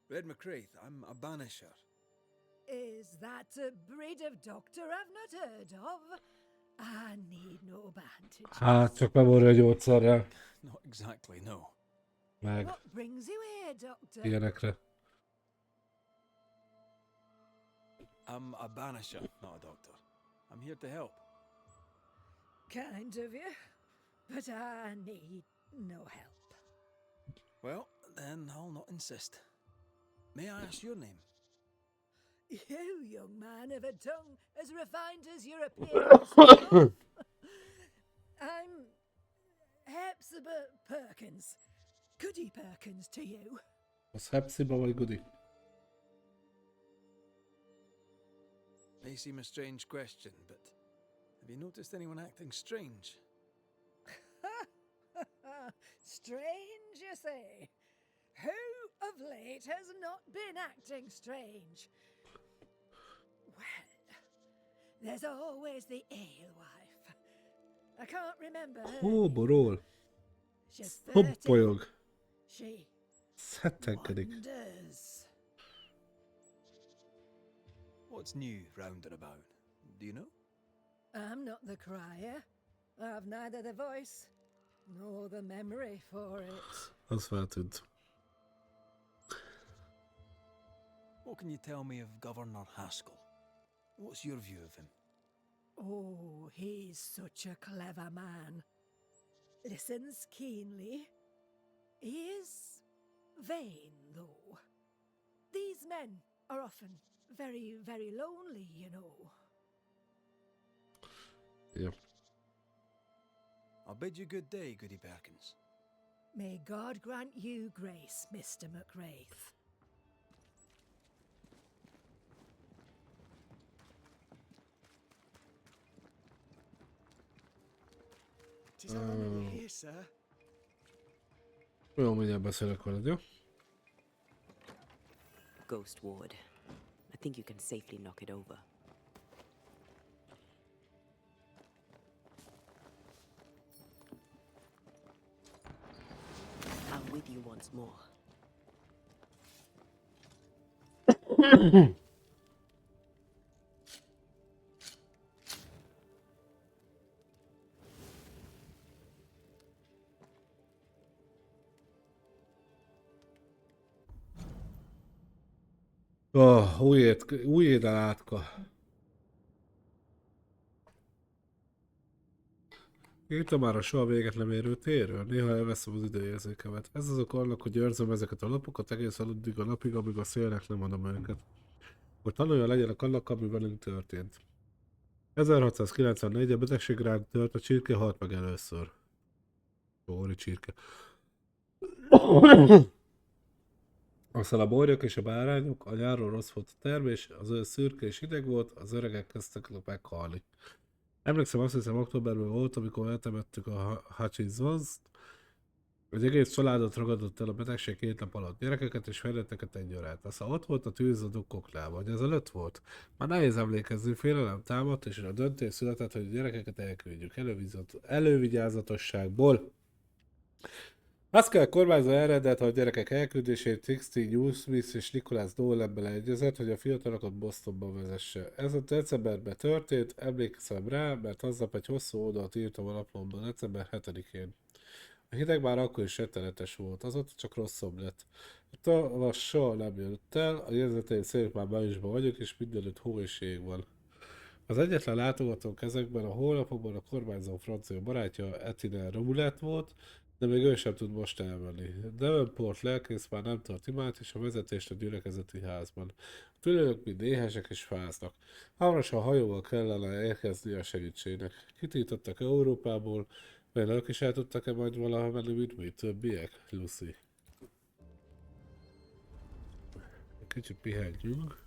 Red McCraith, I'm a banisher. Is that a breed of doctor I've not heard of? I need no bandage. Hát csak nem orra a gyógyszerrel. Not exactly, no. Meg What brings you here, doctor? ilyenekre. I'm a banisher, not a doctor. I'm here to help. Kind of you, but I need no help. Well, then I'll not insist. May I ask your name? You, young man, have a tongue as refined as your appearance. I'm Hepzibah Perkins. Goody Perkins to you. Az Hepzibah vagy Goody? May seem a strange question, but have you noticed anyone acting strange? Strange, you say? Who of late has not been acting strange? Well, there's always the alewife. I can't remember her. Hóborol. She's 30. Hoppajog. She Szettenkedik. wonders. What's new round and about? Do you know? I'm not the crier. I've neither the voice nor the memory for it. Az feltűnt. What can you tell me of Governor Haskell? What's your view of him? Oh, he's such a clever man. Listens keenly. He is vain, though. These men are often very, very lonely, you know. Yep. I'll bid you good day, Goody Perkins. May God grant you grace, Mr. McRaith. Tis Anna here, sir. Jó, mindjárt beszélek veled, jó? Ghost Ward. I think you can safely knock it over. I'm with you once more. Oh, új éden átka. Írtam már a soha véget nem érő térről, néha elveszem az időérzékemet. Ez az ok annak, hogy őrzöm ezeket a lapokat egész addig a napig, amíg a szélnek nem adom őket. Hogy tanulja legyenek annak, ami velünk történt. 1694 a betegség ránk tört, a csirke halt meg először. Jóri csirke. Aztán a borjok és a bárányok, a nyáron rossz volt a termés, az ősz szürke és hideg volt, az öregek kezdtek meghalni. Emlékszem, azt hiszem októberben volt, amikor eltemettük a Hutchinsons-t. Egy egész családot ragadott el a betegség 2 nap alatt, gyerekeket és felnőtteket egyaránt. Aztán ott volt a tűz a dukkoknál, vagy ezelőtt volt. Már nehéz emlékezni, félelem támadt, és a döntés született, hogy a gyerekeket elküldjük elővigyázatosságból. Azt kell kormányzó eredet, hogy a gyerekek elküldését Trixie Newsmith és Nicholas Nolan beleegyezett, hogy a fiatalokat Bostonba vezesse. Ez a decemberben történt, emlékszem rá, mert aznap egy hosszú oldalt írtam a naplomban december 7-én. A hideg már akkor is rettenetes volt, azóta csak rosszabb lett. A tavasz soha nem jött el, a jegyzeteim szerint már májusban vagyok, és mindenütt hó és jég van. Az egyetlen látogatónk ezekben a hónapokban a kormányzó francia barátja Etienne Romulet volt, De még ő sem tud most elmenni. Davenport lelkész már nem tart imát, és a vezetést a gyülekezeti házban. A tülők mind éhesek és fáznak. Hamarosan hajóval kellene érkezni a segítségnek. Kitítottak Európából, mert ők is el tudtak-e majd valaha menni, mint mi többiek? Lucy. Egy kicsit pihenjünk.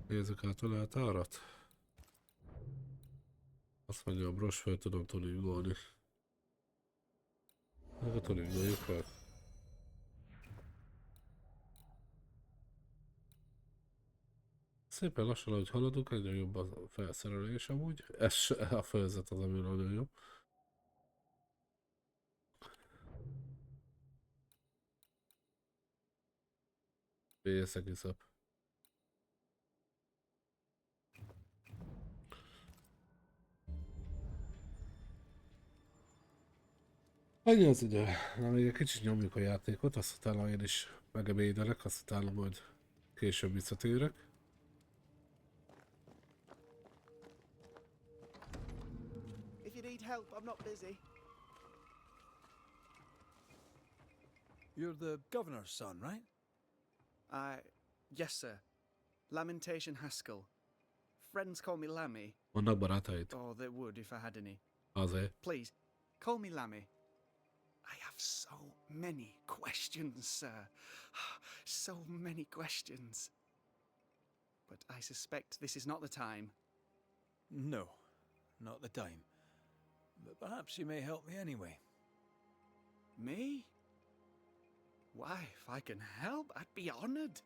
Nézzük át a leltárat. Azt mondja, a bros föl tudom tuningolni. Akkor tuningoljuk fel. Szépen lassan, ahogy haladunk, egyre jobb a felszerelés amúgy. A felzet az, ami nagyon jó. PS egész up. Annyi az idő. Na, még egy kicsit nyomjuk a játékot, azt utána én is megebédelek, azt utána majd később visszatérek. If you need help, I'm not busy. You're the governor's son, right? Yes, sir. Lamentation Haskell. Friends call me Lammy. Vannak barátaid? Or they would if I had any. Azért. Please, call me Lammy. I have so many questions, sir. So many questions. But I suspect this is not the time. No, not the time. But perhaps you may help me anyway. Me? Why, if I can help, I'd be honored.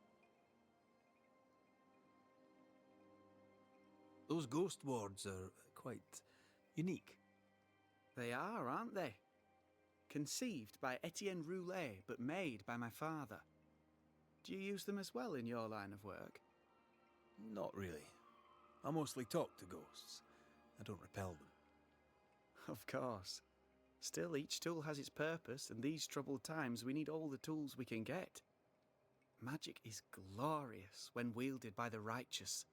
Those ghost wards are quite unique. They are, aren't they? Conceived by Etienne Roulet, but made by my father. Do you use them as well in your line of work? Not really. I mostly talk to ghosts. I don't repel them. Of course. Still, each tool has its purpose, and these troubled times we need all the tools we can get. Magic is glorious when wielded by the righteous.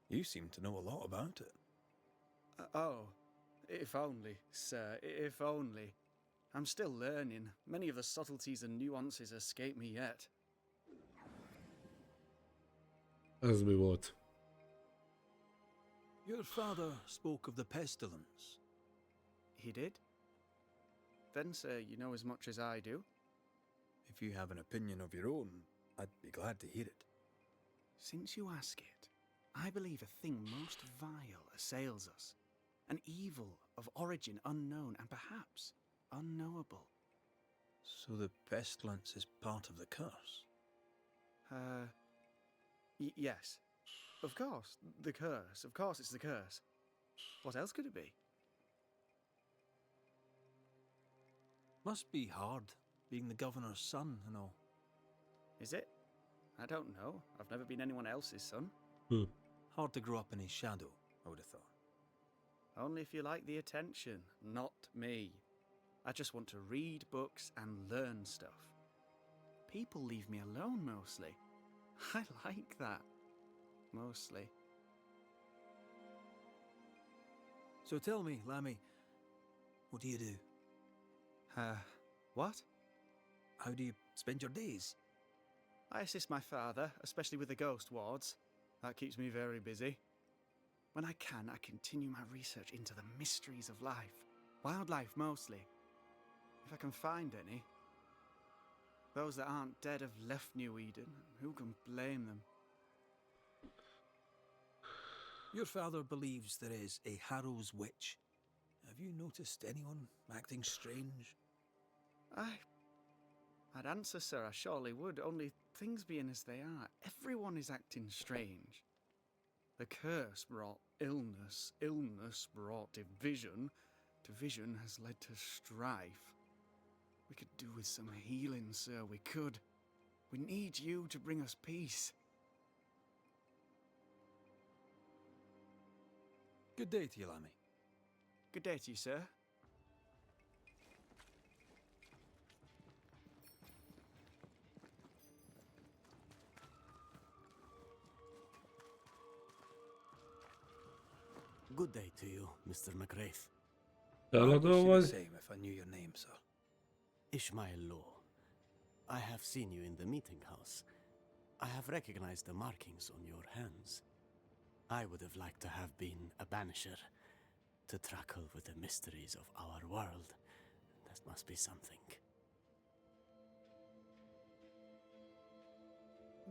You seem to know a lot about it. Oh, if only, sir, if only. I'm still learning. Many of the subtleties and nuances escape me yet. Ez mi volt? Your father spoke of the pestilence. He did? Then, sir, you know as much as I do. If you have an opinion of your own, I'd be glad to hear it. Since you ask it, I believe a thing most vile assails us. An evil of origin unknown and perhaps unknowable. So the pestilence is part of the curse? Yes. Of course, the curse. Of course it's the curse. What else could it be? Must be hard, being the governor's son and all. Is it? I don't know. I've never been anyone else's son. Hard to grow up in his shadow, I would have thought. Only if you like the attention, not me. I just want to read books and learn stuff. People leave me alone mostly. I like that. Mostly. So tell me, Lammy, what do you do? What? How do you spend your days? I assist my father, especially with the ghost wards. That keeps me very busy. When I can, I continue my research into the mysteries of life. Wildlife, mostly. If I can find any. Those that aren't dead have left New Eden. Who can blame them? Your father believes there is a Harrow's witch. Have you noticed anyone acting strange? I'd answer, sir, I surely would, only things being as they are, everyone is acting strange. The curse brought illness, illness brought division, division has led to strife. We could do with some healing, sir, we could. We need you to bring us peace. Good day to you, Lammy. Good day to you, sir. Good day to you, Mr. McWraith. Eladó the vagy? same if I knew your name, sir. Ishmael Law. I have seen you in the meeting house. I have recognized the markings on your hands. I would have liked to have been a banisher, to truckle with the mysteries of our world. That must be something.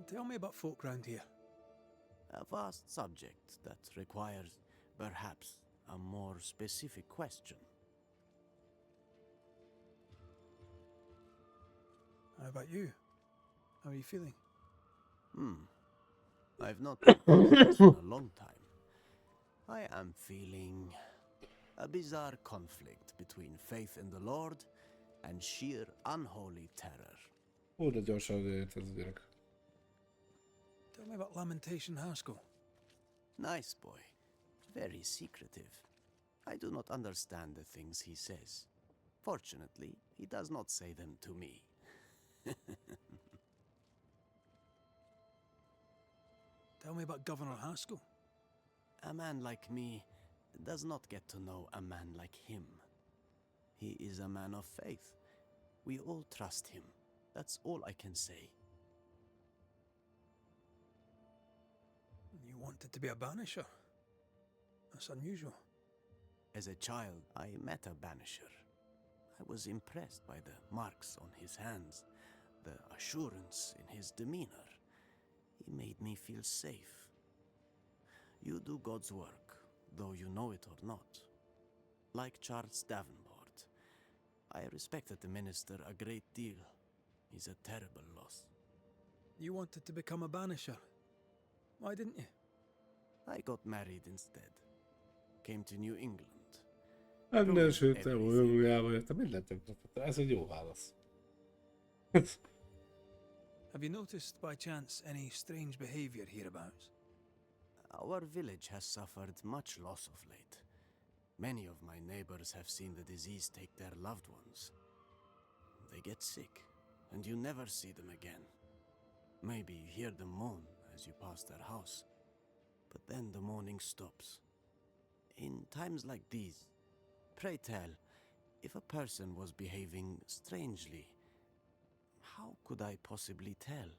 Tell me about folk round here. A vast subject that requires, perhaps, a more specific question. How about you? How are you feeling? I've not been this in a long time. I am feeling a bizarre conflict between faith in the Lord and sheer unholy terror. De gyorsan jött ez a gyerek. Tell me about Lamentation Haskell. Nice boy. Very secretive. I do not understand the things he says. Fortunately, he does not say them to me. Tell me about Governor Haskell. A man like me does not get to know a man like him. He is a man of faith. We all trust him. That's all I can say. You wanted to be a banisher. That's unusual. As a child, I met a banisher. I was impressed by the marks on his hands, the assurance in his demeanor. He made me feel safe. You do God's work, though you know it or not. Like Charles Davenport, I respected the minister a great deal. He's a terrible loss. You wanted to become a banisher. Why didn't you? I got married instead. Came to New England. Minden sőt, nem Angliába jöttem, mindent tönkretettem. Ez egy jó válasz. Have you noticed by chance any strange behavior hereabouts? Our village has suffered much loss of late. Many of my neighbors have seen the disease take their loved ones. They get sick, and you never see them again. Maybe you hear them moan as you pass their house, but then the moaning stops. In times like these, pray tell, if a person was behaving strangely, how could I possibly tell?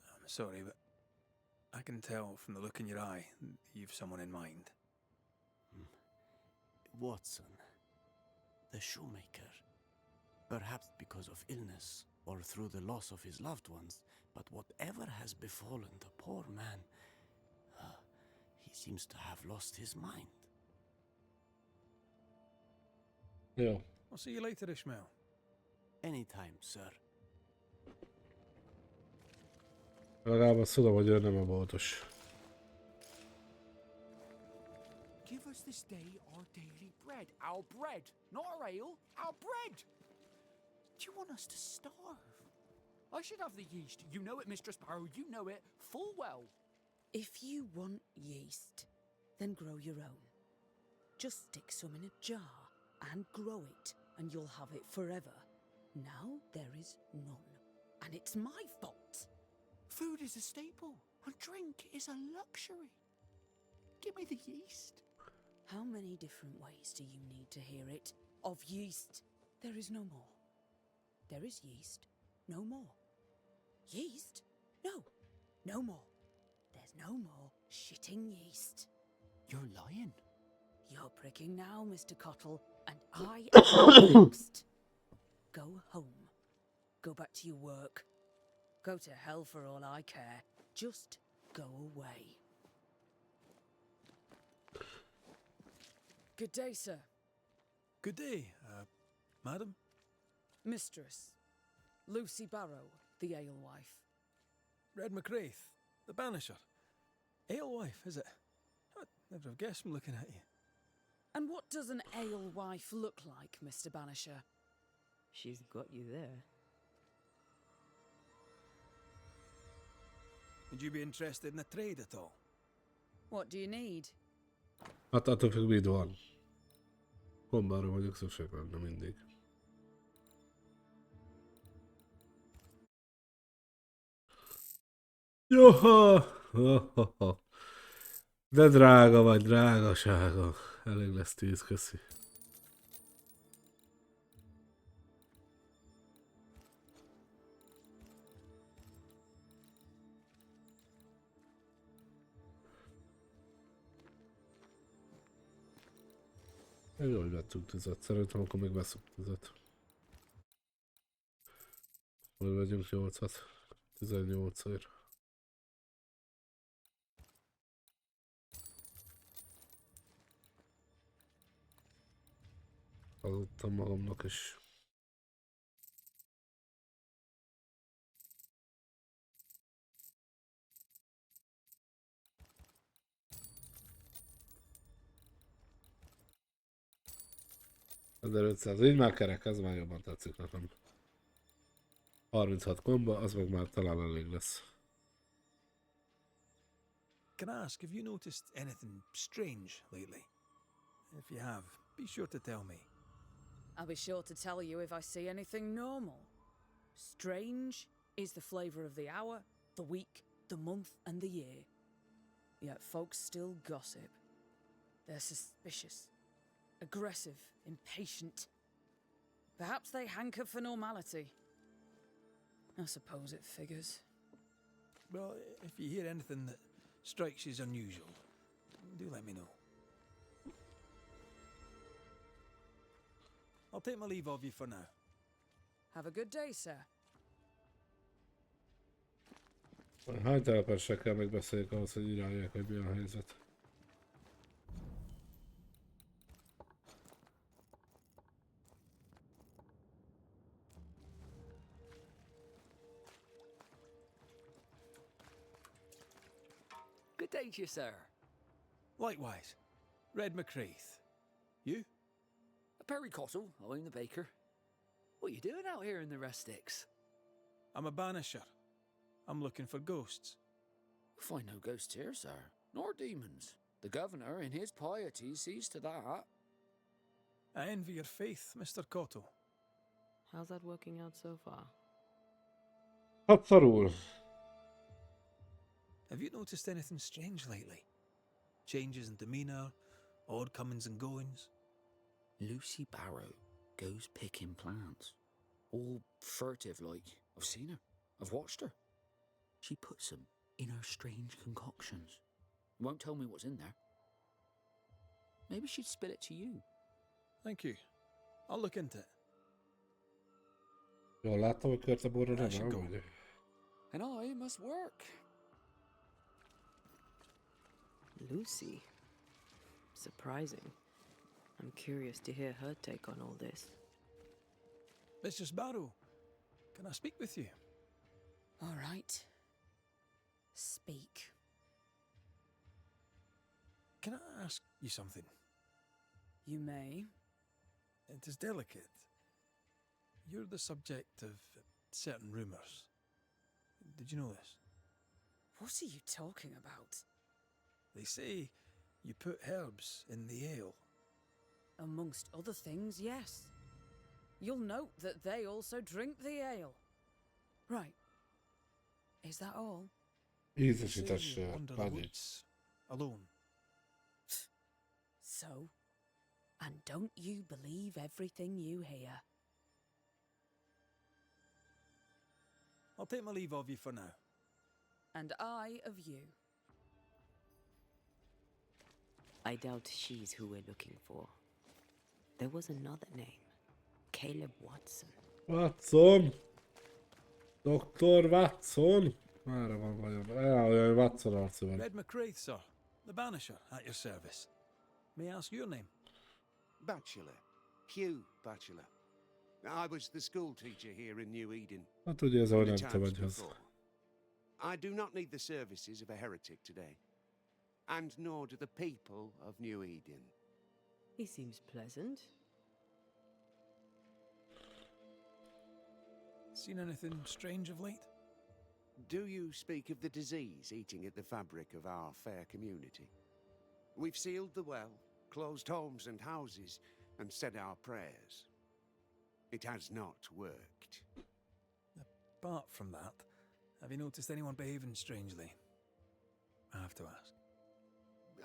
I'm sorry, but I can tell from the look in your eye that you've someone in mind. Watson, the shoemaker. Perhaps because of illness or through the loss of his loved ones, but whatever has befallen the poor man, he seems to have lost his mind. Jó. I'll see you later, Ishmael. Anytime, sir. Legalább azt tudom, hogy ő nem a boltos. Give us this day our daily bread. Our bread, not our ale, our bread. Do you want us to starve? I should have the yeast. You know it, Mistress Barrow. You know it full well. If you want yeast, then grow your own. Just stick some in a jar and grow it, and you'll have it forever. Now there is none, and it's my fault. Food is a staple, and drink is a luxury. Give me the yeast. How many different ways do you need to hear it? Of yeast, there is no more. There is yeast, no more. Yeast? No, no more. There's no more shitting yeast. You're lying. You're pricking now, Mr. Cottle, and I am next. Go home. Go back to your work. Go to hell for all I care. Just go away. Good day, sir. Good day, madam. Mistress. Lucy Barrow, the alewife. Red McCraith, the banisher. Alewife, is it? I'd never have guessed from looking at you. And what does an alewife look like, Mr. Banisher? She's got you there. Would you be interested in a trade at all? What do you need? Hát attól függ, mit van. Kombára vagyok, szükség lenne mindig. Joha! De drága vagy, drágasága. Elég lesz 10, köszi. Jó, hogy vettünk tüzet. Szerintem akkor még veszünk tüzet. Hogy vegyünk 8-at. 18-ért. Adottam magamnak is. $1500, így már kerek, ez már jobban tetszik nekem. 36 komba, az meg már talán elég lesz. Can I ask, have you noticed anything strange lately? If you have, be sure to tell me. I'll be sure to tell you if I see anything normal. Strange is the flavour of the hour, the week, the month, and the year. Yet folks still gossip. They're suspicious, aggressive, impatient. Perhaps they hanker for normality. I suppose it figures. Well, if you hear anything that strikes you as unusual, do let me know. I'll take my leave of you for now. Have a good day, sir. Hány telepessel kell megbeszéljük ahhoz, hogy írják, hogy mi a helyzet? Good day to you, sir. Likewise. Red McCraith. You? Perry Cottle, I'm the baker. What are you doing out here in the rustics? I'm a banisher. I'm looking for ghosts. Find no ghosts here, sir, nor demons. The governor, in his piety, sees to that. I envy your faith, Mr. Cottle. How's that working out so far? Hát szarul. Have you noticed anything strange lately? Changes in demeanour, odd comings and goings? Lucy Barrow goes picking plants. All furtive like. I've seen her. I've watched her. She puts them in her strange concoctions. Won't tell me what's in there. Maybe she'd spill it to you. Thank you. I'll look into it. Jól láttam, hogy körteborra nem vagy. And I must work. Lucy. Surprising. I'm curious to hear her take on all this. Mistress Barrow, can I speak with you? All right. Speak. Can I ask you something? You may. It is delicate. You're the subject of certain rumours. Did you know this? What are you talking about? They say you put herbs in the ale. Amongst other things, yes. You'll note that they also drink the ale. Right. Is that all? Ízesítés Wander the woods alone. So? And don't you believe everything you hear? I'll take my leave of you for now. And I of you. I doubt she's who we're looking for. There was another name. Caleb Watson. Watson! Dr. Watson! Merre van vajon? Olyan Watson arcú van. Red McCraith, sir. The banisher at your service. May I ask your name? Bachelor. Hugh Bachelor. I was the school teacher here in New Eden. Hát ugye ez olyan in nem the te times vagy az. before. I do not need the services of a heretic today. And nor do the people of New Eden. He seems pleasant. Seen anything strange of late? Do you speak of the disease eating at the fabric of our fair community? We've sealed the well, closed homes and houses, and said our prayers. It has not worked. Apart from that, have you noticed anyone behaving strangely? I have to ask.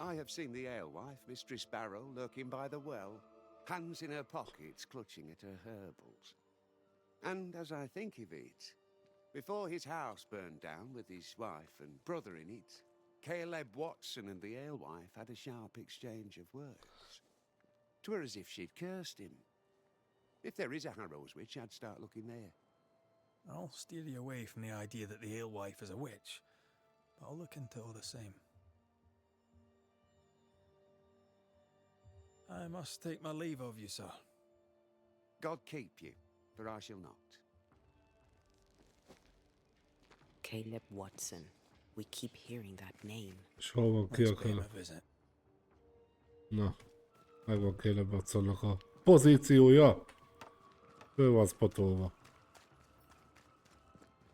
I have seen the alewife, Mistress Barrow, lurking by the well, hands in her pockets, clutching at her herbals. And as I think of it, before his house burned down with his wife and brother in it, Caleb Watson and the alewife had a sharp exchange of words. 'Twere as if she'd cursed him. If there is a Harrow's witch, I'd start looking there. I'll steer you away from the idea that the alewife is a witch, but I'll look into it all the same. I must take my leave of you, sir. God keep you, for I shall not. Caleb Watson. We keep hearing that name. És hol van ki Let's pay him akar? a visit. Na, megvan Caleb Watsonnak a pozíciója. Ő van spotolva.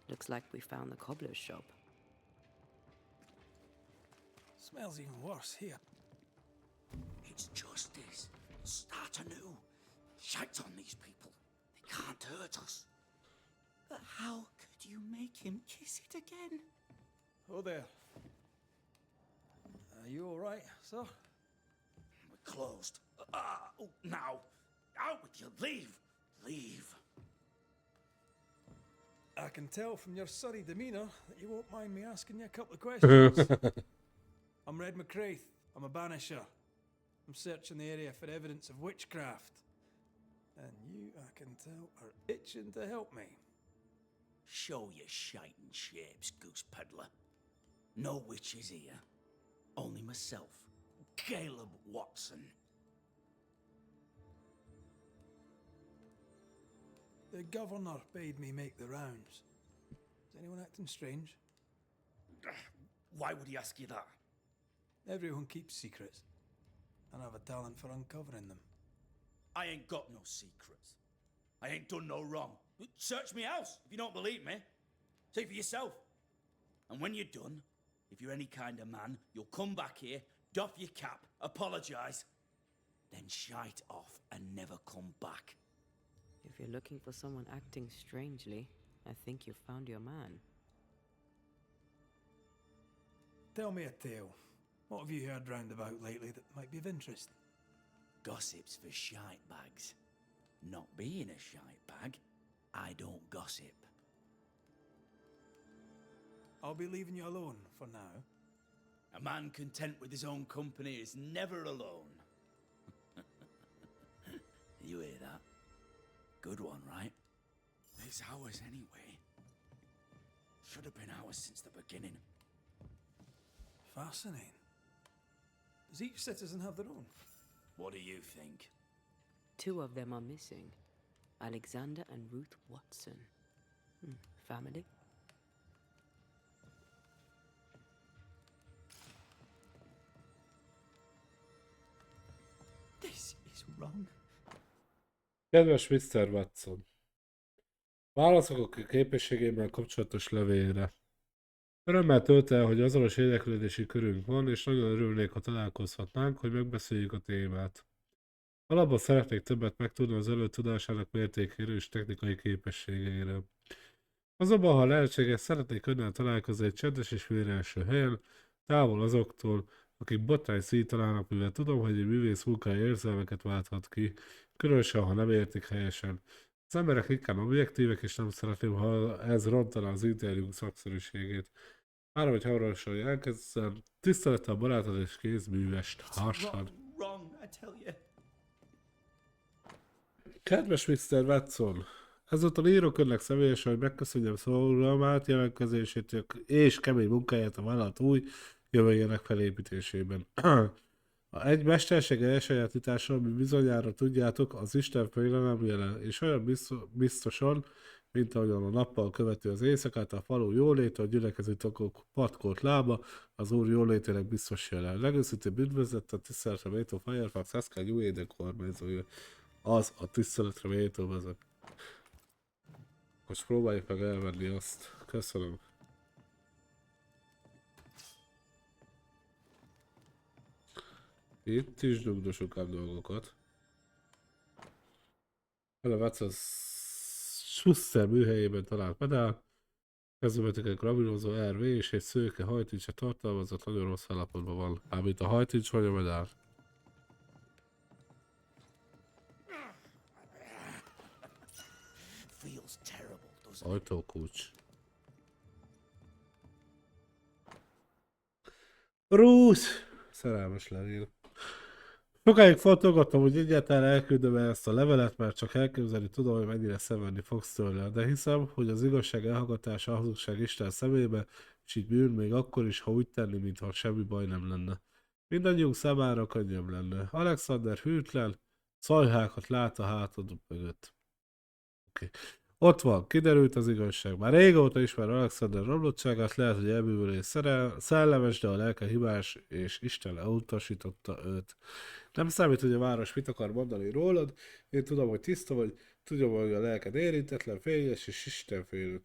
Looks like we found the cobbler's shop. Smells even worse here. It's justice. Start anew. Shite on these people. They can't hurt us. But how could you make him kiss it again? Oh, there. Are you all right, sir? We're closed. Oh, now. Out with you. Leave. Leave. I can tell from your surly demeanour that you won't mind me asking you a couple of questions. I'm Red McCraith. I'm a banisher. I'm searching the area for evidence of witchcraft. And you, I can tell, are itching to help me. Show your shiting shapes, goose peddler. No witches here. Only myself, Caleb Watson. The governor bade me make the rounds. Is anyone acting strange? Why would he ask you that? Everyone keeps secrets, and I have a talent for uncovering them. I ain't got no secrets. I ain't done no wrong. Search me house if you don't believe me. See for yourself. And when you're done, if you're any kind of man, you'll come back here, doff your cap, apologise, then shite off and never come back. If you're looking for someone acting strangely, I think you've found your man. Tell me a tale. What have you heard round about lately that might be of interest? Gossip's for shite bags. Not being a shite bag, I don't gossip. I'll be leaving you alone for now. A man content with his own company is never alone. You hear that? Good one, right? It's ours anyway. Should have been ours since the beginning. Fascinating. Does each citizen have their own? What do you think? 2 of them are missing. Alexander and Ruth Watson. Family? This is wrong. Kedves Mr. Watson, válaszok a képességemmel kapcsolatos levélre. Örömmel tölt el, hogy azonos érdeklődési körünk van, és nagyon örülnék, ha találkozhatnánk, hogy megbeszéljük a témát. Alapban szeretnék többet megtudni az előtt tudásának mértékéről és technikai képességeiről. Azonban, ha lehetséges, szeretnék önnel találkozni egy csendes és véreeső helyen, távol azoktól, akik botrány szítalának, mivel tudom, hogy egy művész munkája érzelmeket válthat ki, különösen, ha nem értik helyesen. Az emberek ritkán objektívek, és nem szeretném, ha ez rontaná az interjúk szakszerűségét. Várom, hogy hamarosan elkezdem. Tisztelettel barátod és kézműves társad. Wrong, I tell you. Kedves Mr. Watson, ezúttal írok önnek személyesen, hogy megköszönjem szólalmát, jelentkezését és kemény munkáját a vállalat új jövőjének felépítésében. Egy mestersége elsajátítása, ami bizonyára tudjátok, az Isten félelem jele, és olyan biztosan, mint ahogyan a nappal követő az éjszakát, a falu jóléte, a gyülekező tagok patkolt lába, az úr jólétének biztos jelen. Legőszintén üdvözlet a tiszteletre méltó Firefox Eszkály új éden kormányzója. Az a tiszteletre méltó vezet. Most próbáljuk meg elvenni azt. Köszönöm. Itt is dugdosuk ám dolgokat. A Watson Schuster műhelyében talált pedál. Kezdőbetűket gravírozó RV és egy szőke hajtincse tartalmazott, nagyon rossz állapotban van. Ám itt a hajtincs vagy a medál. Ajtókulcs. Ruth! Szerelmes levél. Sokáig fontolgattam, hogy egyáltalán elküldöm el ezt a levelet, mert csak elképzelni tudom, hogy mennyire szenvedni fogsz tőle. De hiszem, hogy az igazság elhallgatása a hazugság Isten szemébe, és így bűn még akkor is, ha úgy tenni, mintha semmi baj nem lenne. Mindannyiunk számára könnyebb lenne. Alexander hűtlen, szajhákat lát a hátad mögött. Okay. Ott van, kiderült az igazság. Már régóta ismer Alexander romlottságát, lehet, hogy elbűvölés szellemes, de a lelke hibás, és Isten elutasította őt. Nem számít, hogy a város mit akar mondani rólad, én tudom, hogy tiszta vagy, tudom, hogy a lelked érintetlen, fényes és istenfélő.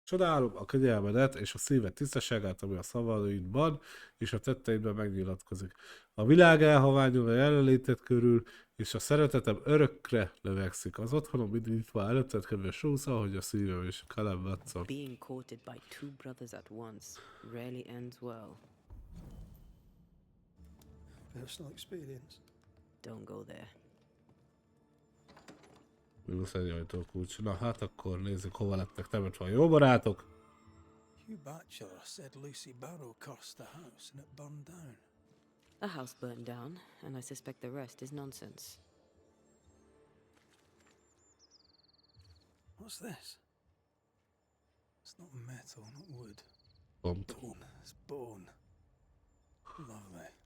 Csodálom a kegyelmedet és a szíved tisztaságát, ami a szavaidban és a tetteidben megnyilatkozik. A világ elhaványul a jelenléted körül, és a szeretetem örökre növekszik. Az otthonom mindig itt van előtted, kedves Rósza, hogy a szívem és Caleb Watson. Being courted by two brothers at once rarely ends well. Personal experience. Don't go there. Minusz egy ajtókulcs. Na hát akkor nézzük, hova lettek temetve a jó barátok. Hugh Batchelor said Lucy Barrow cursed the house and it burned down. The house burned down, and I suspect the rest is nonsense. What's this? It's not metal, not wood. Bone. It's bone. Lovely.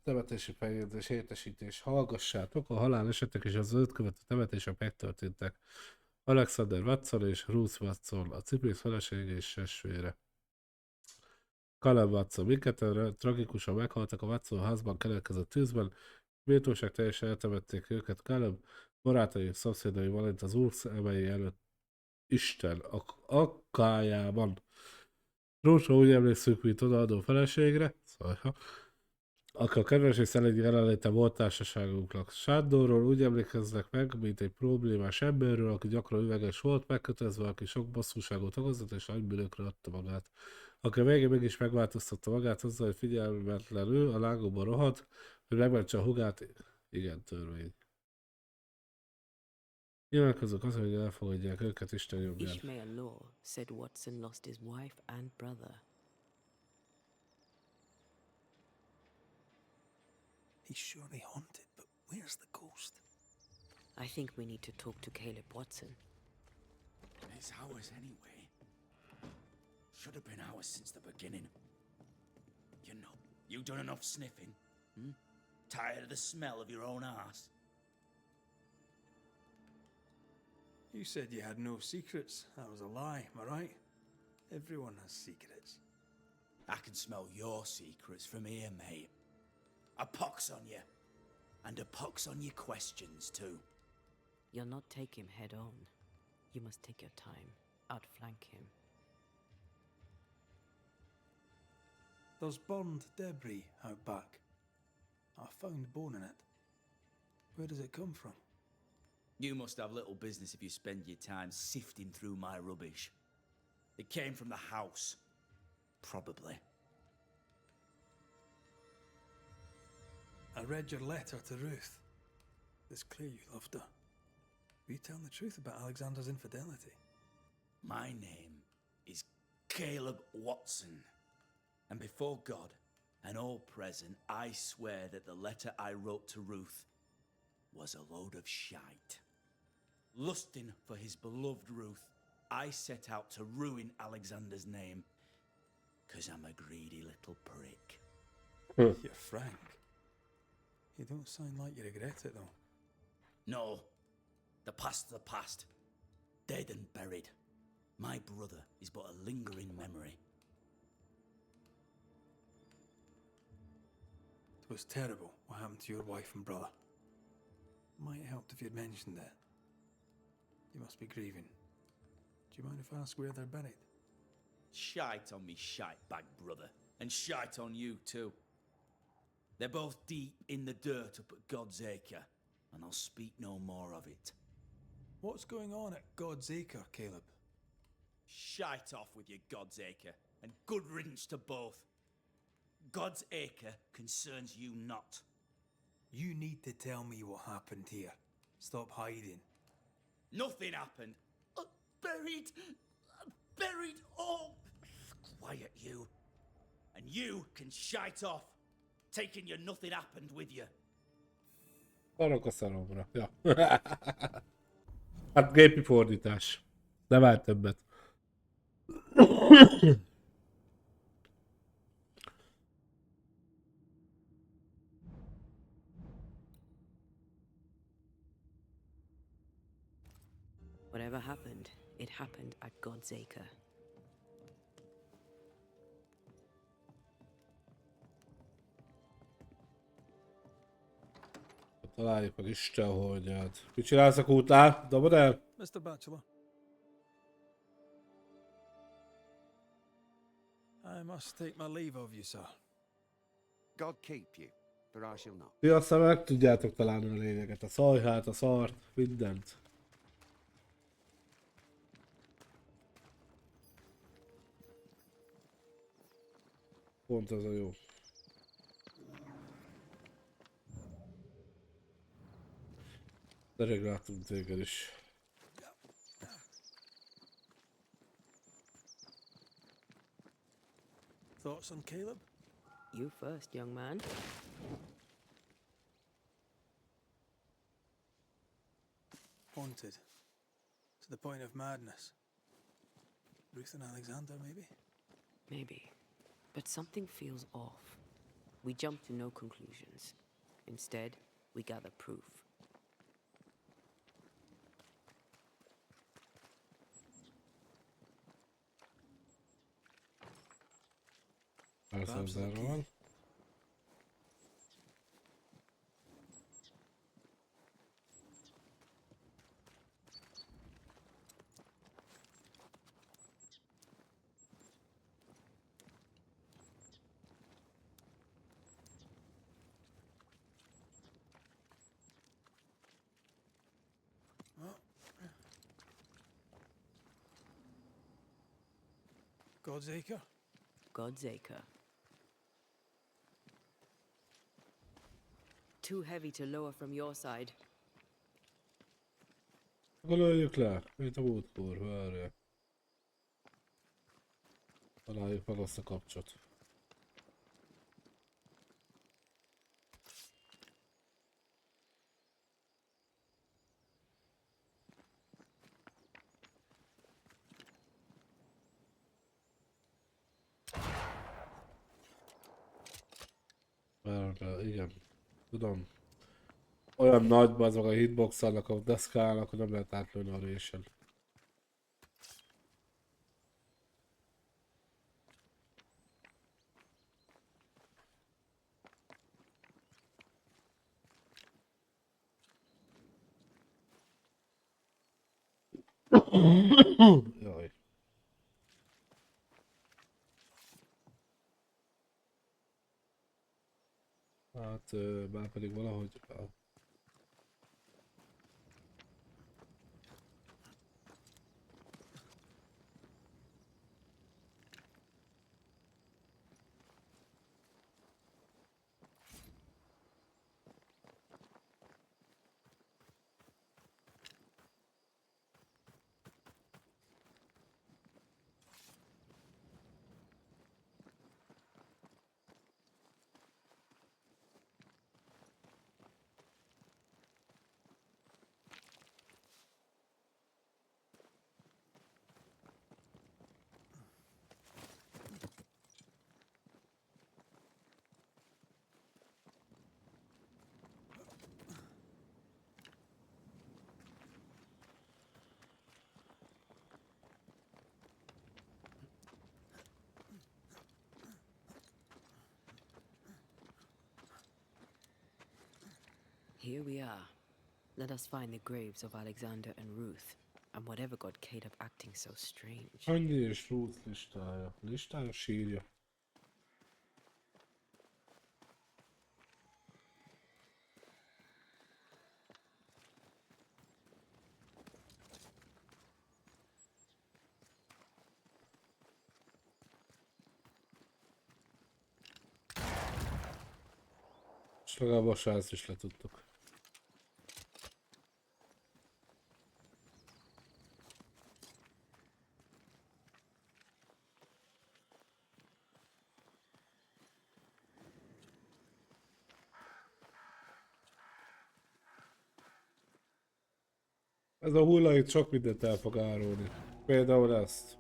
Temetési feljegyzés, értesítés. Hallgassátok, a halálesetek és az őt követő temetések megtörténtek. Alexander Watson és Ruth Watson, a ciprész felesége és testvére. Caleb Watson, mindketten tragikusan meghaltak a Watson házban keletkezett tűzben, méltóság teljesen eltemették őket. Caleb barátai és szomszédai, valamint az úr szemei előtt Isten akkájában. Rósra úgy emlékszünk, mint odaadó feleségre, aki a kedves és szelíd jelenléte volt társaságunknak. Sándorról úgy emlékeznek meg, mint egy problémás emberről, aki gyakran üveges volt, megkötözve, aki sok bosszúságot okozott és agybűnökre adta magát. Aki a végén mégis megváltoztatta magát azzal, hogy figyelmetlenül a lángokba rohadt, hogy megmentse a hugát. Igen, törvény. Nyilvánkozok azon, hogy elfogadják őket Isten jobbján. Ishmael Law said Watson lost his wife and brother. He's surely haunted, but where's the ghost? I think we need to talk to Caleb Watson. It's ours anyway. Should have been ours since the beginning. You know, you done enough sniffing? Tired of the smell of your own ass? You said you had no secrets. That was a lie, am I right? Everyone has secrets. I can smell your secrets from here, mate. A pox on you. And a pox on your questions, too. You'll not take him head on. You must take your time. Outflank him. There's burned debris out back. I found bone in it. Where does it come from? You must have little business if you spend your time sifting through my rubbish. It came from the house. Probably. I read your letter to Ruth. It's clear you loved her. Were you telling the truth about Alexander's infidelity? My name is Caleb Watson. And before God and all present, I swear that the letter I wrote to Ruth was a load of shite. Lusting for his beloved Ruth, I set out to ruin Alexander's name. 'Cause I'm a greedy little prick. You're frank. You don't sound like you regret it, though. No. The past's the past. Dead and buried. My brother is but a lingering memory. It was terrible what happened to your wife and brother. Might have helped if you'd mentioned it. You must be grieving. Do you mind if I ask where they're buried? Shite on me shite bag brother. And shite on you too. They're both deep in the dirt up at God's Acre. And I'll speak no more of it. What's going on at God's Acre, Caleb? Shite off with your God's Acre. And good riddance to both. God's Acre concerns you not. You need to tell me what happened here. Stop hiding. Nothing happened. Buried. buried all... Quiet, you. And you can shite off, taking your nothing happened with you. Arok a szaromra. Ja. Hát gépi fordítás. Nem vár többet. Whatever happened, it happened at God's Acre. Találjuk meg Isten holdját. Mit csinálsz a kútnál? Dobod el? Mr. Bachelor. I must take my leave of you, sir. God keep you, but I shall not. Ti aztán meg tudjátok találni a lényeget. A szajhát, a szart, mindent. Pont ez a jó. De rég láttunk téged is. Thoughts on Caleb? You first, young man. Haunted. To the point of madness. Ruth and Alexander, maybe? Maybe. But something feels off. We jump to no conclusions. Instead, we gather proof. Persze zárva van. God's Acre? God's Acre. Too heavy to lower from your side. Lőjük le, mint a múltkor, várjál. Találjuk meg azt a kapcsot. Igen, tudom. Olyan nagy bazog a hitboxának, a deszkának, hogy nem lehet átlőni a résen. Jaj. Hát, már pedig valahogy... Here we are. Let us find the graves of Alexander and Ruth, and whatever got Caleb acting so strange. Annyi és Ruth listája. Listája sírja. És legalább a srác is letudtuk. Ez a hulla itt sok mindent el fog árulni. Például ezt.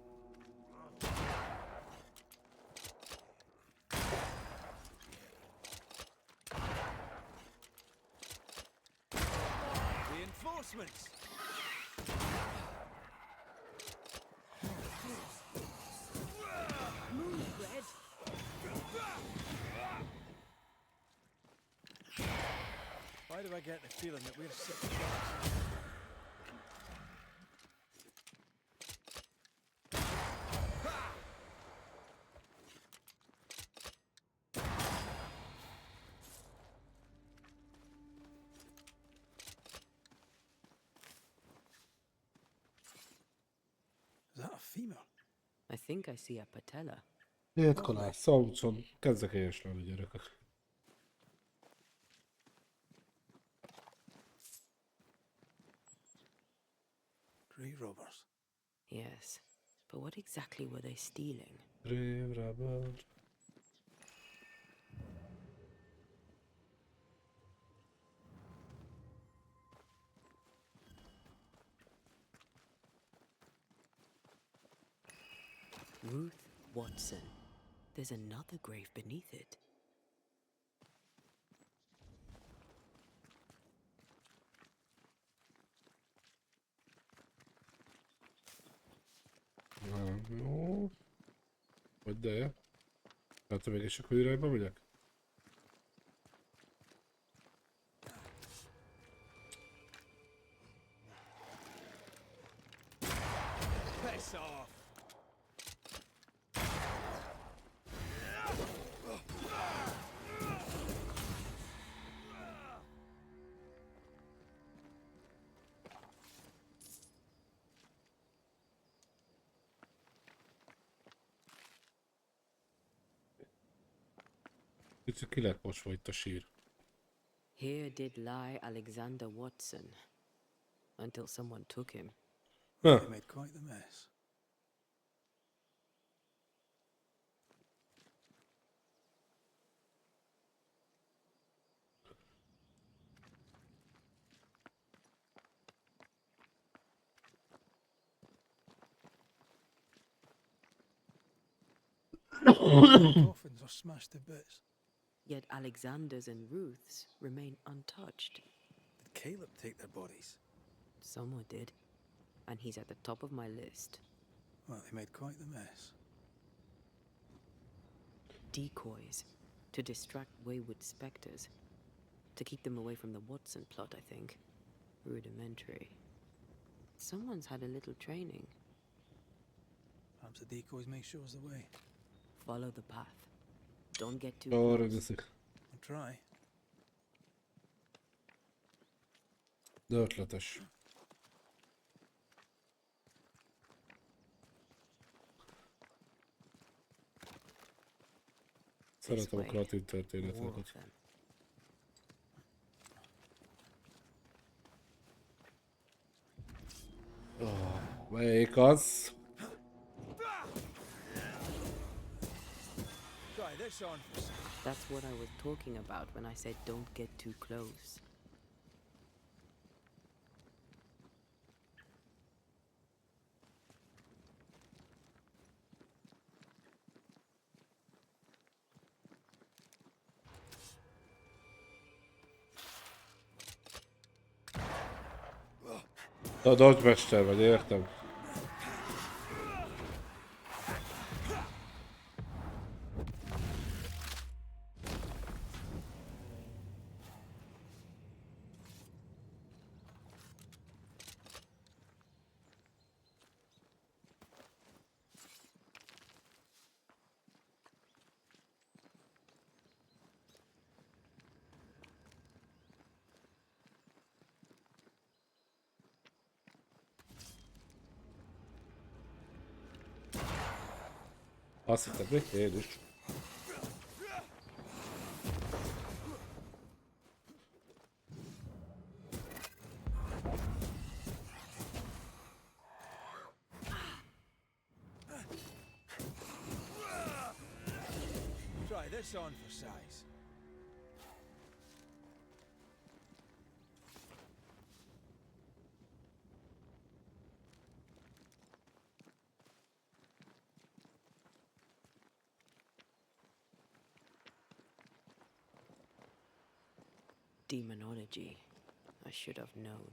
Reinforcements! Move, Red. Why do I get the feeling that we're sitting Is that a femur? I think I see a patella. Hétkalás, szamcson, kezdek éjjelni, gyerekek. Grey robbers. Yes, but what exactly were they stealing? Grave rubber. Ruth Watson. There's another grave beneath it. Jó. Hogy de? Hát mégis akkor irányba megyek? Piss off! Kicsit ki lett mosva itt a sír. Here did lie Alexander Watson. Until someone took him. They made quite the mess. Coffins are smashed to bits. Yet Alexander's and Ruth's remain untouched. Did Caleb take their bodies? Someone did. And he's at the top of my list. Well, they made quite the mess. Decoys. To distract wayward specters. To keep them away from the Watson plot, I think. Rudimentary. Someone's had a little training. Perhaps the decoys may show us the way. Follow the path. Don't get too Arra close. viszik. I'll try. De ötletes. Szeretem a kreatív történeteket. Melyik az? Try this on. That's what I was talking about when I said don't get too close. A dodgemester vagy, értem. Azt hittem, hogy én is. Try this on for size. Demonology. I should have known.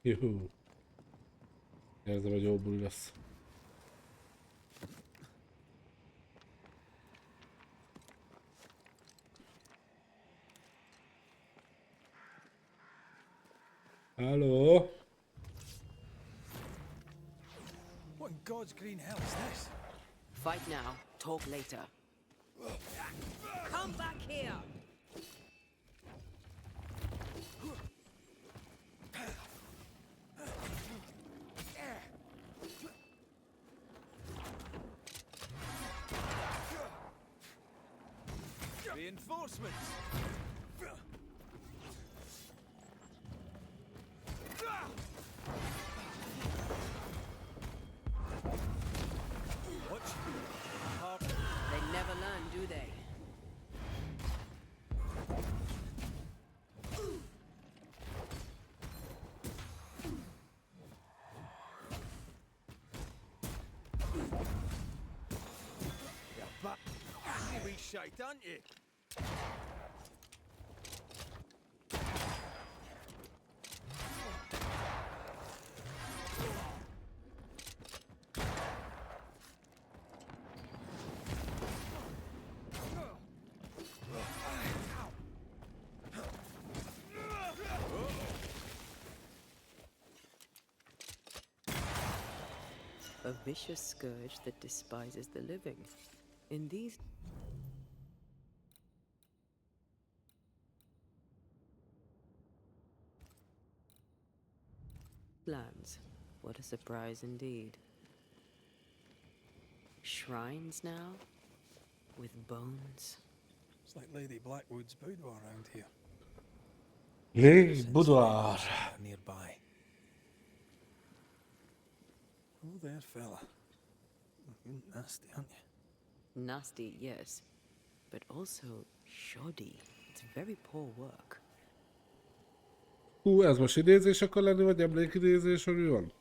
Juhú. Érzem, hogy jó buli lesz. Hello. What in God's green hell is this? Fight now, talk later. Come back here! Reinforcements! Watch. They never learn, do they? You're back. You reach shite, aren't you? A vicious scourge that despises the living. In these lands, what a surprise indeed. Shrines now, with bones. It's like Lady Blackwood's boudoir around here. Lady Boudoir. Nearby. Oh, there, fella. You're nasty, aren't you? Nasty, yes, but also shoddy. It's very poor work. Hú, ez most idézés akar lenni, vagy emlékidézés, hogy mi van?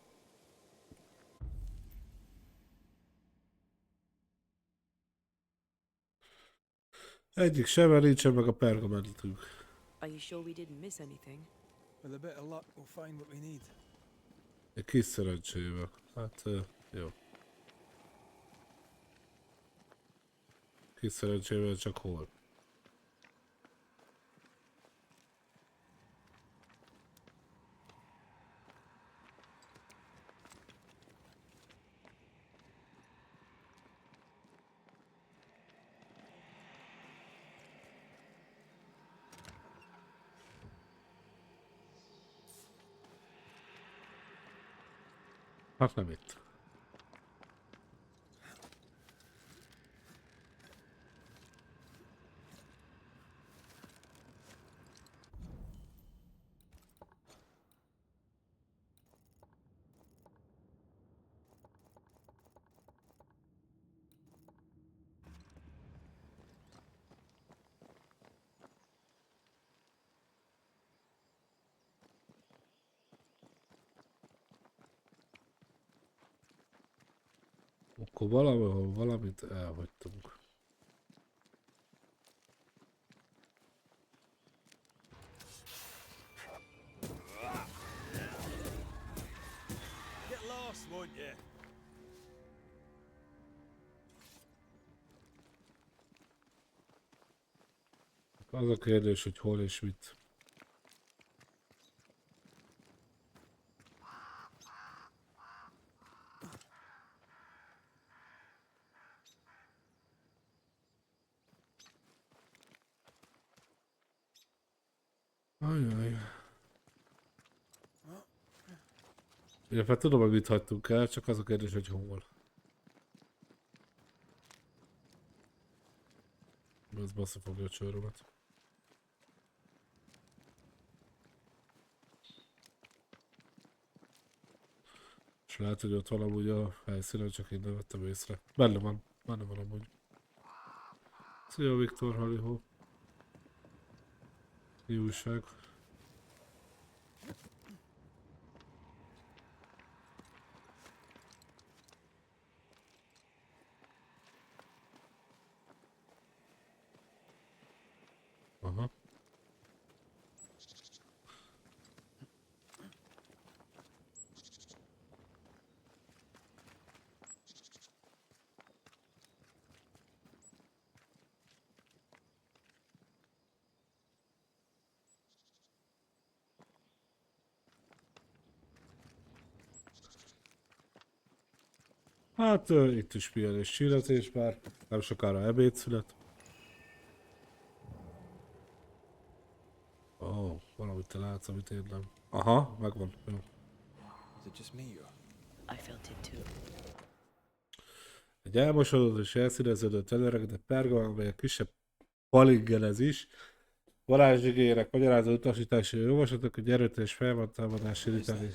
Egyik sem, nincsen meg a pergamentünk. Are you sure we didn't miss anything? With a bit of luck, we'll find what we need. Egy kis szerencsével. Hát, jó. Kis szerencsével csak hol? Hát nem itt. Akkor valahol valamit elhagytunk. Get lost, won't you? Az a kérdés, hogy hol és mit. Ajaj. Illetve tudom, hogy mit hagytunk el, csak az a kérdés, hogy hol. Ez bassza fogja a csőrömet. És lehet, hogy ott van amúgy a helyszínen, csak én nem vettem észre. Benne van amúgy. Szia Viktor, halihó. Mi újság? Aha. Hát itt is pihenés csilletés, bár nem sokára ebédszület. Valamit te látsz, amit én nem. Aha, megvan. Jó. Is it just me or? I felt it too. Egy elmosodott és elszíneződött előregedett pergamen, amely a kisebb palingelez is. Varázsigérek, magyarázó utasítási javaslatok, hogy erőteljes felvantámadás irítani.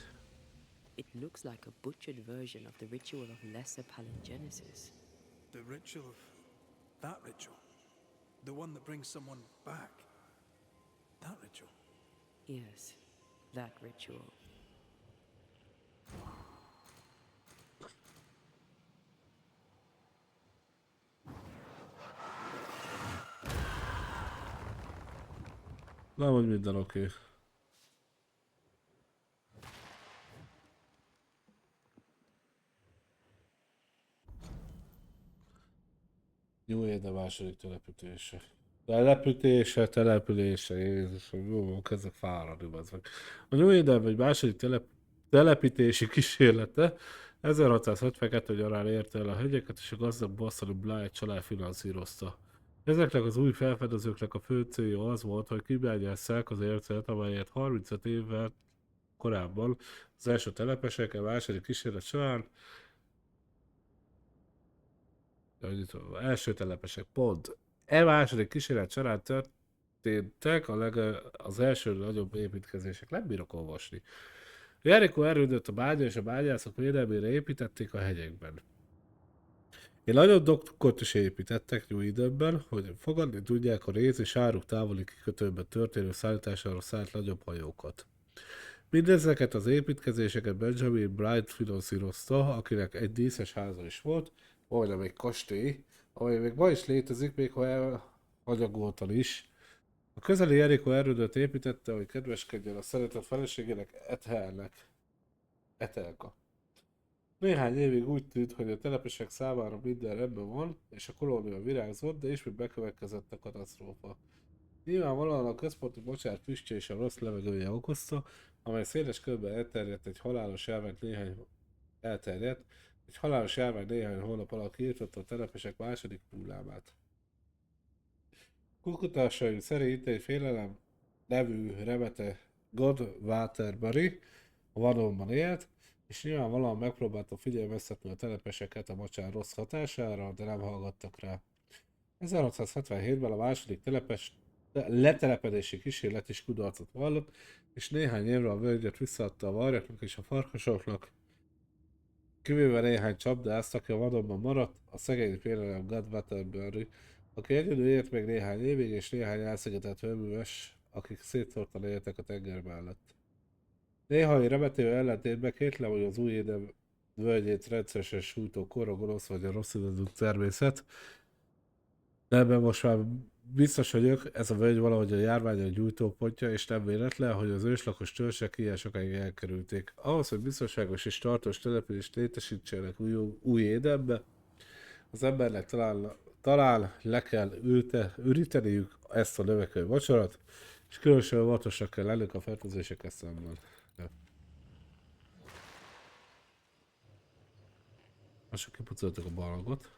It looks like a butchered version of the ritual of lesser palingenesis. The ritual of that ritual? The one that brings someone back? That ritual? Yes, that ritual. Nem, hogy minden oké. Jó éde második telepítése. Települése, Jézusom, jó, kezdek fáradni, az meg. A New Eden egy második telepítési kísérlete 1672 nyarán érte el a hegyeket, és a gazdag bostoni Bly család finanszírozta. Ezeknek az új felfedezőknek a fő célja az volt, hogy kibányásszák az ércet, amelyet 35 évvel korábban az első telepesek a második kísérlet során első telepesek pont. Második kísérlet során történtek az első nagyobb építkezések. Nem bírok olvasni. Jericho erődött a bánya és a bányászok védelmére építették a hegyekben. Egy nagyobb dokkot is építettek jó időben, hogy fogadni tudják a rész és áruk távoli kikötőben történő szállítására szállt nagyobb hajókat. Mindezeket az építkezéseket Benjamin Bright finanszírozta, akinek egy díszes háza is volt, majdnem egy kastély, amely még ma is létezik, még ha elhanyagoltan is. A közeli Jericho erődöt építette, hogy kedveskedjen a szeretett feleségének Etelka. Néhány évig úgy tűnt, hogy a telepesek számára minden rendben van, és a kolónia virágzott, de ismét bekövetkezett a katasztrófa. Nyilvánvalóan a központi mocsár füstje és a rossz levegője okozta, amely széles körben elterjedt egy halálos járvány néhány hónap alatt kiirtotta a telepesek második hullámát. Kutatásaink szerint egy félelem nevű remete God Waterbury a vadonban élt, és nyilvánvalóan megpróbálta figyelmeztetni a telepeseket a mocsár rossz hatására, de nem hallgattak rá. 1677-ben a második letelepedési kísérlet is kudarcot vallott, és néhány évre a völgyet visszaadta a varjaknak és a farkasoknak, kivéve néhány csapdást, aki a vadonban maradt, a szegény félelem God Waterbury, aki egyedül élt még néhány évig, és néhány elszigetelt hőműves, akik szétszórtan éltek a tenger mellett. Néhai remető ellentétben kétlem, hogy az új éden völgyét rendszeresen sújtó korra gonosz vagy a rossz induló természet, de ebben most már biztos vagyok, ez a völgy valahogy a járványok gyújtópontja, és nem véletlen, hogy az őslakos törzsek ilyen sokáig elkerülték. Ahhoz, hogy biztonságos és tartós települést létesítsenek új édenbe, az embernek talán le kell üríteniük ezt a növekvő vacsorat, és különösen óvatosak kell lennünk a fertőzésekkel szemben. Ja. Most kipucoltuk a balangot.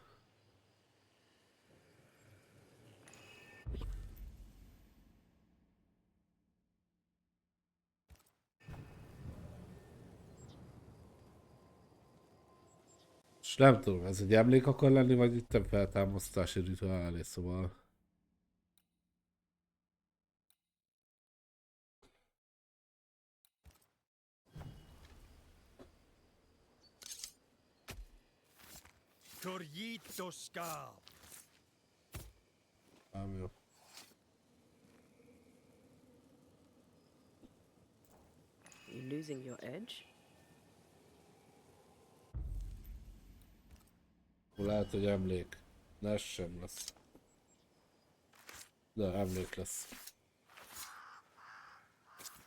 És nem tudom, ez egy emlék akar lenni, vagy itt feltámasztási rituálé, szóval... Corjito skal! Ám jó. You losing your edge? Lehet, hogy emlék. De ez sem lesz. De emlék lesz.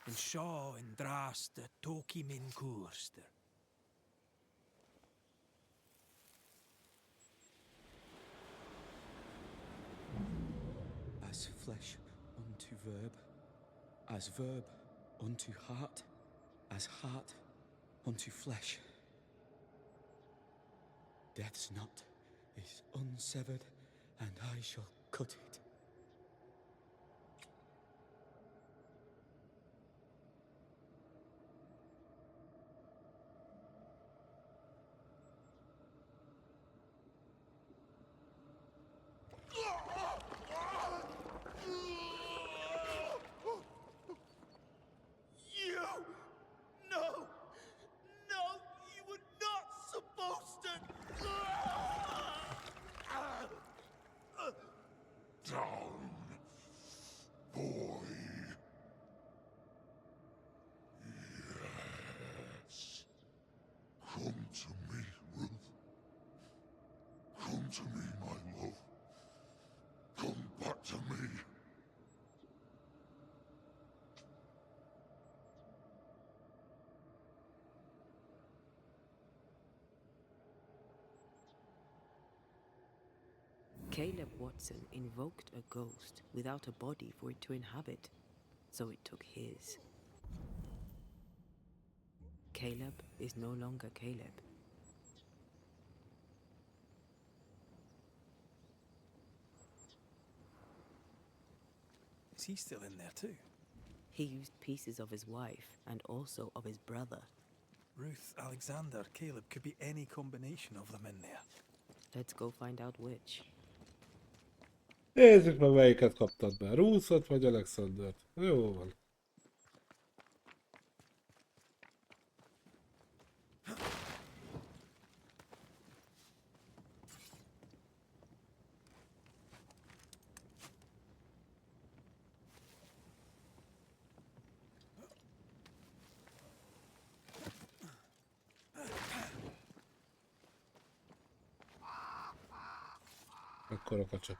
En sjå en draste toki min kurster. As flesh unto verb, as verb unto heart, as heart unto flesh. Death's knot is unsevered, and I shall cut it. You! No! No! You were not supposed to! Down, boy. Yes. Come to me, Ruth. Come to me, my love. Come back to me. Caleb Watson invoked a ghost without a body for it to inhabit, so it took his. Caleb is no longer Caleb. Is he still in there too? He used pieces of his wife and also of his brother. Ruth, Alexander, Caleb, could be any combination of them in there. Let's go find out which. Nézzük meg, melyiket kaptad be. Ruthot vagy Alexandert. Jó van. Akkor a kacsa.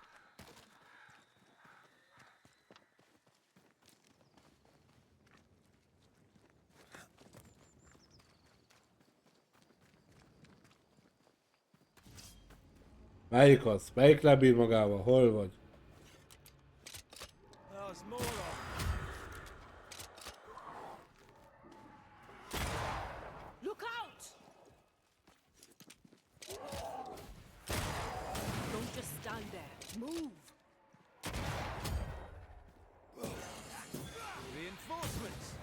Melyik az? Melyik nem bír magával? Hol vagy? There's more of them. Look out! Don't just stand there. Move! Reinforcements!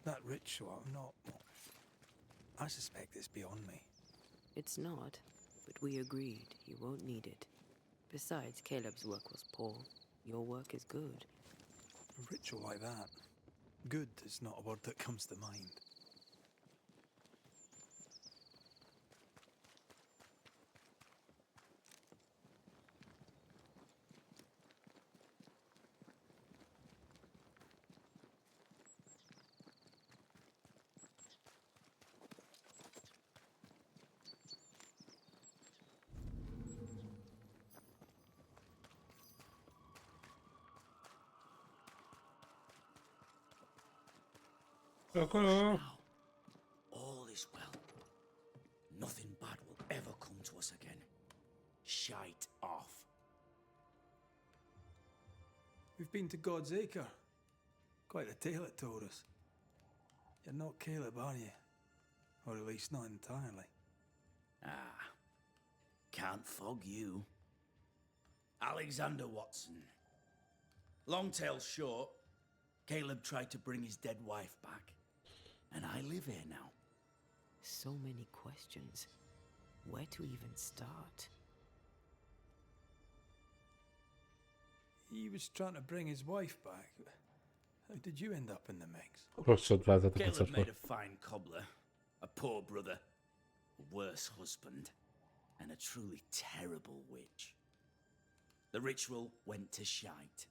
That ritual, I'm not... I suspect it's beyond me. It's not, but we agreed you won't need it. Besides, Caleb's work was poor. Your work is good. A ritual like that. Good is not a word that comes to mind. Akkor All is well. Nothing bad will ever come to us again. Shite off. We've been to God's Acre. Quite a tale it told us. You're not Caleb, are you? Or at least not entirely. Ah, can't fog you. Alexander Watson. Long tale short, Caleb tried to bring his dead wife back, and I live here now. So many questions. Where to even start? He was trying to bring his wife back. How did you end up in the mix? rosszat váltatok a Caleb made cetről. a fine cobbler, a poor brother, a worse husband, and a truly terrible witch. The ritual went to shite,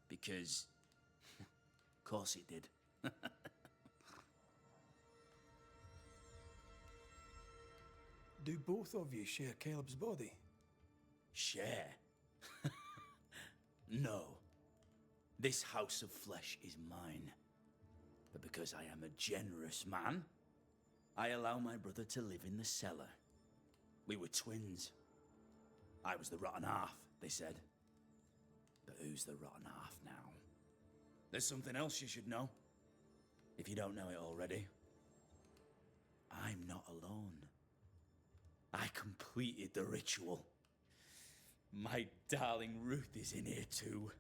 because... of course it did. Do both of you share Caleb's body? Share? No. This house of flesh is mine. But because I am a generous man, I allow my brother to live in the cellar. We were twins. I was the rotten half, they said. But who's the rotten half now? There's something else you should know. If you don't know it already. I'm not alone. I completed the ritual. My darling Ruth is in here too.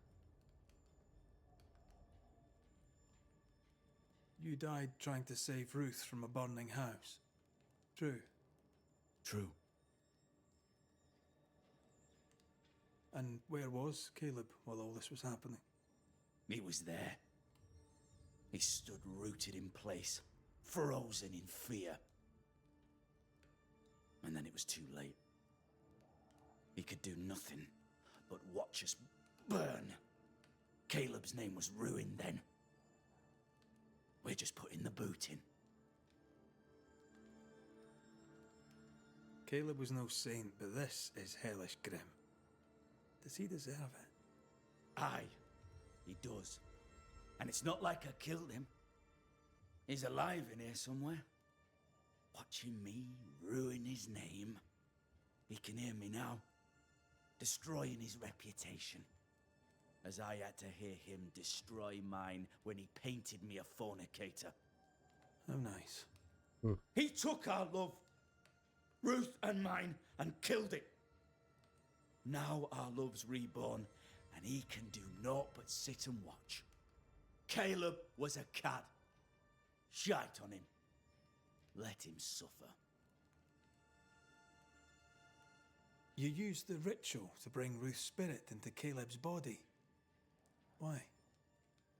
You died trying to save Ruth from a burning house. True. True. And where was Caleb while all this was happening? He was there. He stood rooted in place, frozen in fear. And then it was too late. He could do nothing but watch us burn. Caleb's name was ruined then. We're just putting the boot in. Caleb was no saint, but this is hellish grim. Does he deserve it? Aye, he does. And it's not like I killed him. He's alive in here somewhere. Watching me ruin his name. He can hear me now. Destroying his reputation. As I had to hear him destroy mine when he painted me a fornicator. How nice. He took our love, Ruth and mine, and killed it. Now our love's reborn, and he can do naught but sit and watch. Caleb was a cad. Shite on him. Let him suffer. You used the ritual to bring Ruth's spirit into Caleb's body. Why?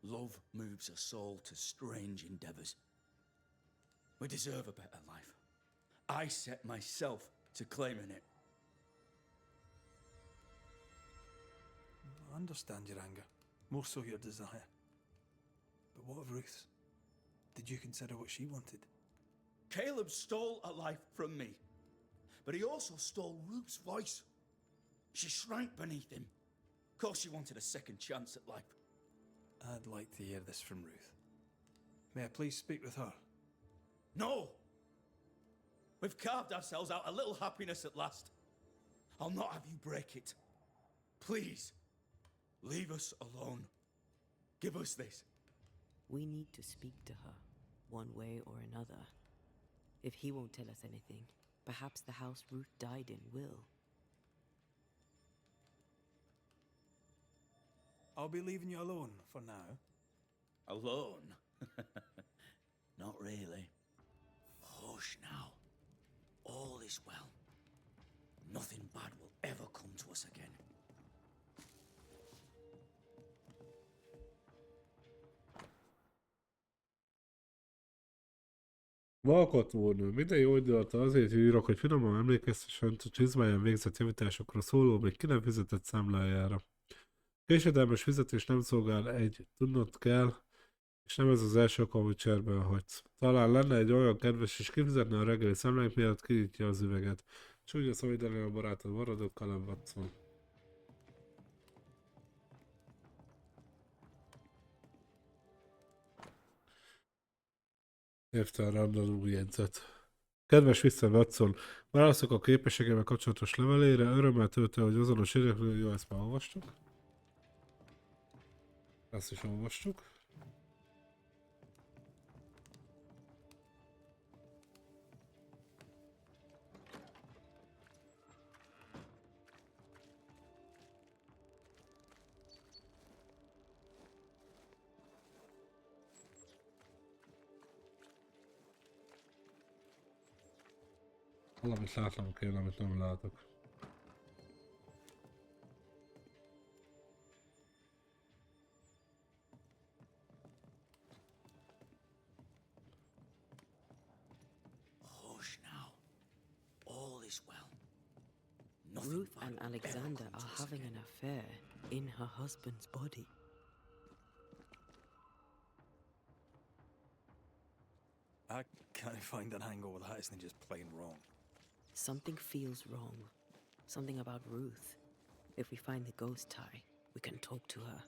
Love moves a soul to strange endeavors. We deserve a better life. I set myself to claiming it. I understand your anger, more so your desire. But what of Ruth's? Did you consider what she wanted? Caleb stole a life from me, but he also stole Ruth's voice. She shrank beneath him. Of course she wanted a second chance at life. I'd like to hear this from Ruth. May I please speak with her? No! We've carved ourselves out a little happiness at last. I'll not have you break it. Please, leave us alone. Give us this. We need to speak to her, one way or another. If he won't tell us anything, perhaps the house Ruth died in will. I'll be leaving you alone for now. Alone? Not really. Hush now. All is well. Nothing bad will ever come to us again. Alkotórnő. Minden jó idő alatt azért írok, hogy finoman emlékeztessen a csizmáján végzett javításokra szóló, még ki nem fizetett számlájára. Késedelmes fizetés nem szolgál, tudnod kell, és nem ez az első alkalom, hogy cserben hagysz. Talán lenne egy olyan kedves, és kifizetne a reggeli számláink miatt kinyitja az üveget. Csúnya szomidelen a barátod maradok, Kalem Watson. Érte a random jegyzet. Kedves Vissza Watson, válaszok a képességemmel kapcsolatos levelére, örömmel töltöm, hogy azonos érdekről, jó, ezt már olvastuk. Ezt is olvastuk. Valamit látnom kéne, amit nem látok. Hush now. All is well. Ruth and Alexander are having an affair in her husband's body. I can't find an angle where that isn't just plain wrong. Something feels wrong. Something about Ruth. If we find the ghost tie, we can talk to her.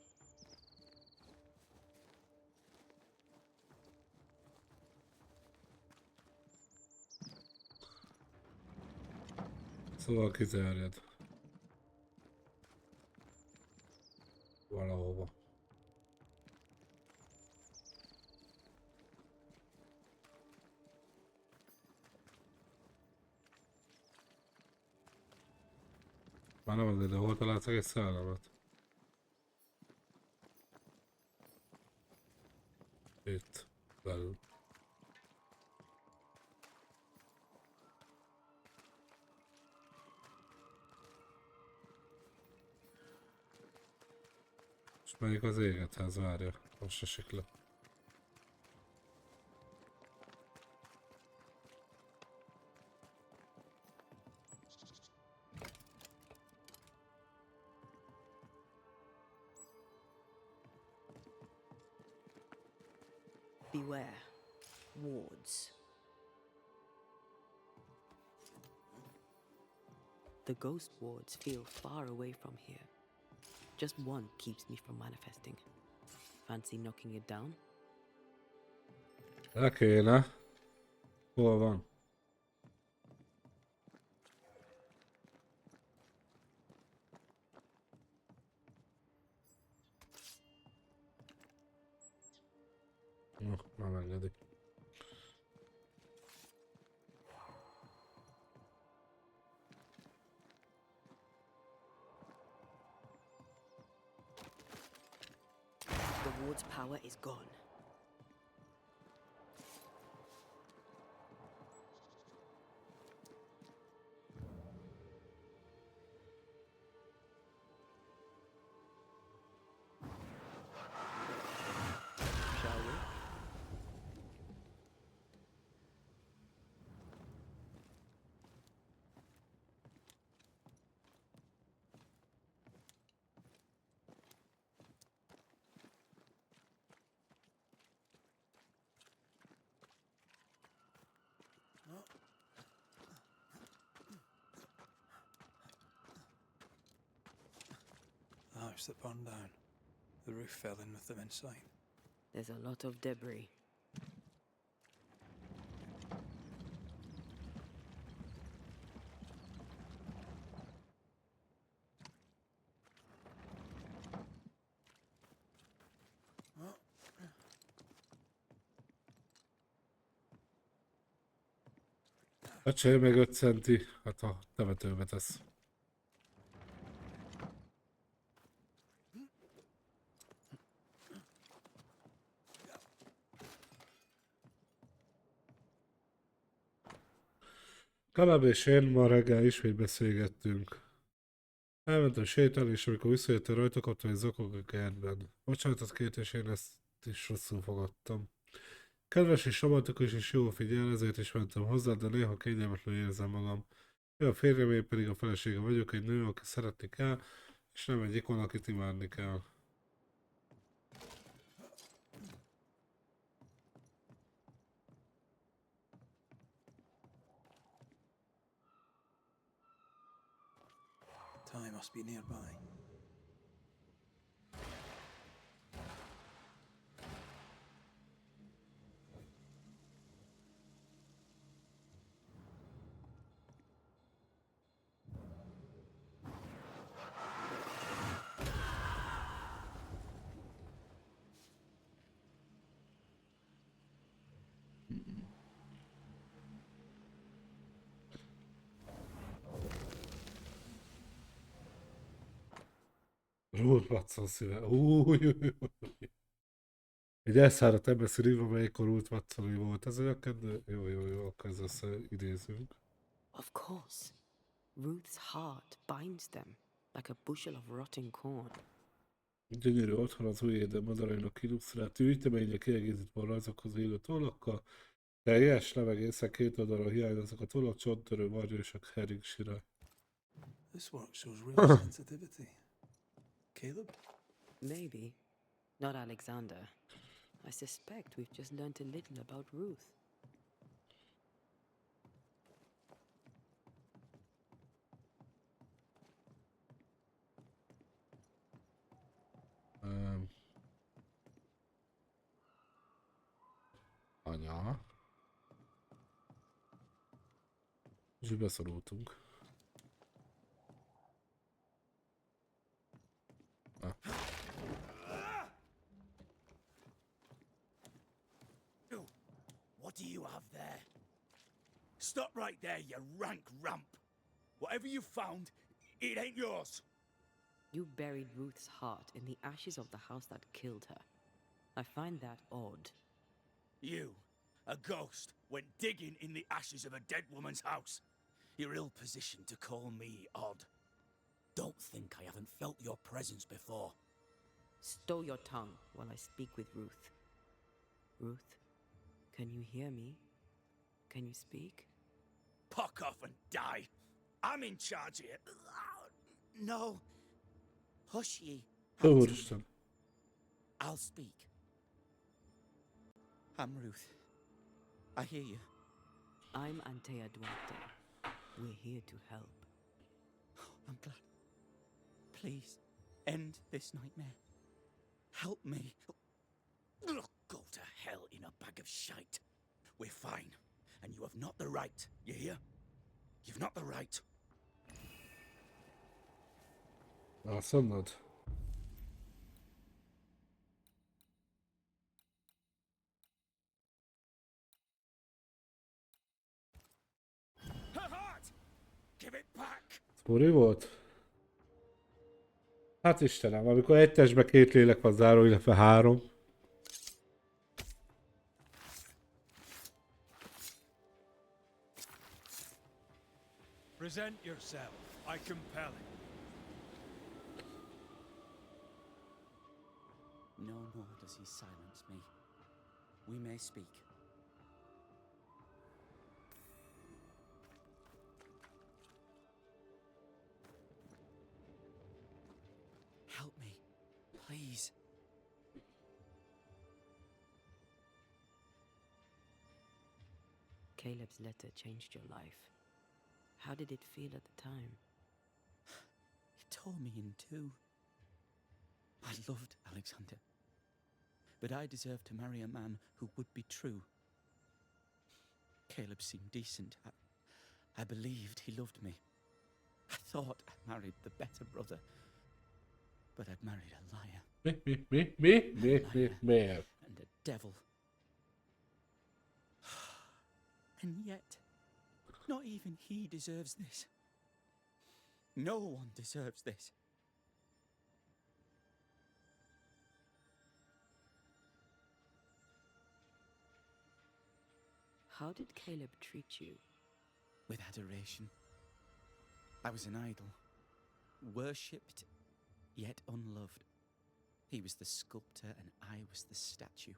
Szóval kiterjed. Valahova. Már nem az ide, hol találsz egy szállamat? Itt. Belül. És melyik az égetház, várja. Most esik le. Beware. Wards. The ghost wards feel far away from here. Just one keeps me from manifesting. Fancy knocking it down? Le kéne. Hol van? Már megengedik. The ward's power is gone. Shall we? The house that burned down. The roof fell in with them inside. There's a lot of debris. A cső meg 5 centi, hát a temetőbe tesz. Kalab és én ma reggel ismét beszélgettünk. Elmentem sétálni, és amikor visszajöttem rajta, kaptam egy zakog a kertben. Bocsánatot kért, és én ezt is rosszul fogadtam. Kedves és romantikus és jól figyel, ezért is mentem hozzá, de néha kényelmetlenül érzem magam. Ő a férjem, én pedig a felesége vagyok, egy nő, aki szeretni kell, és nem egy ikon, akit imádni kell. Ty must be nearby. Ruth Watson szíve. Egy elszáradt ember szívva, melyekkor Ruth Watson volt. Ez olyan kedve? Jó, akkor ez összeidézünk. Of course. Ruth's heart binds them like a bushel of rotting corn. Gyönyörű otthon az új éden madarainak illusztrált gyűjteménye kiegészítve a rajzokhoz élő tollakkal. Teljes, nem egészen, két oldalra hiányoznak a tollak, csontörő varjú és a heringsire. This work shows real sensitivity. Caleb? Maybe. Not Alexander. I suspect we've just learnt a little about Ruth. Anya. És beszorultunk. What do you have there? Stop right there, you rank rump. Whatever you found, it ain't yours. You buried Ruth's heart in the ashes of the house that killed her. I find that odd. You, a ghost, went digging in the ashes of a dead woman's house. You're ill-positioned to call me odd. Don't think I haven't felt your presence before. Stow your tongue while I speak with Ruth. Ruth, can you hear me? Can you speak? Puck off and die. I'm in charge here. No. Hush ye. Úristen. I'll speak. I'm Ruth. I hear you. I'm Antea Duarte. We're here to help. I'm glad. Please, end this nightmare. Help me. Go to hell in a bag of shite. We're fine, and you have not the right. You hear? You've not the right. Azt mondod? Her heart! Give it back! Szpori volt? Hát Istenem, amikor egy testbe két lélek van záró, illetve három. Present yourself. I compel it. No more does he silence me. We may speak. Help me, please. Caleb's letter changed your life. How did it feel at the time? It tore me in two. I loved Alexander, but I deserved to marry a man who would be true. Caleb seemed decent. I believed he loved me. I thought I married the better brother, but I'd married a liar. Miért? And a devil. And yet, not even he deserves this. No one deserves this. How did Caleb treat you? With adoration. I was an idol, worshipped, yet unloved. He was the sculptor and I was the statue,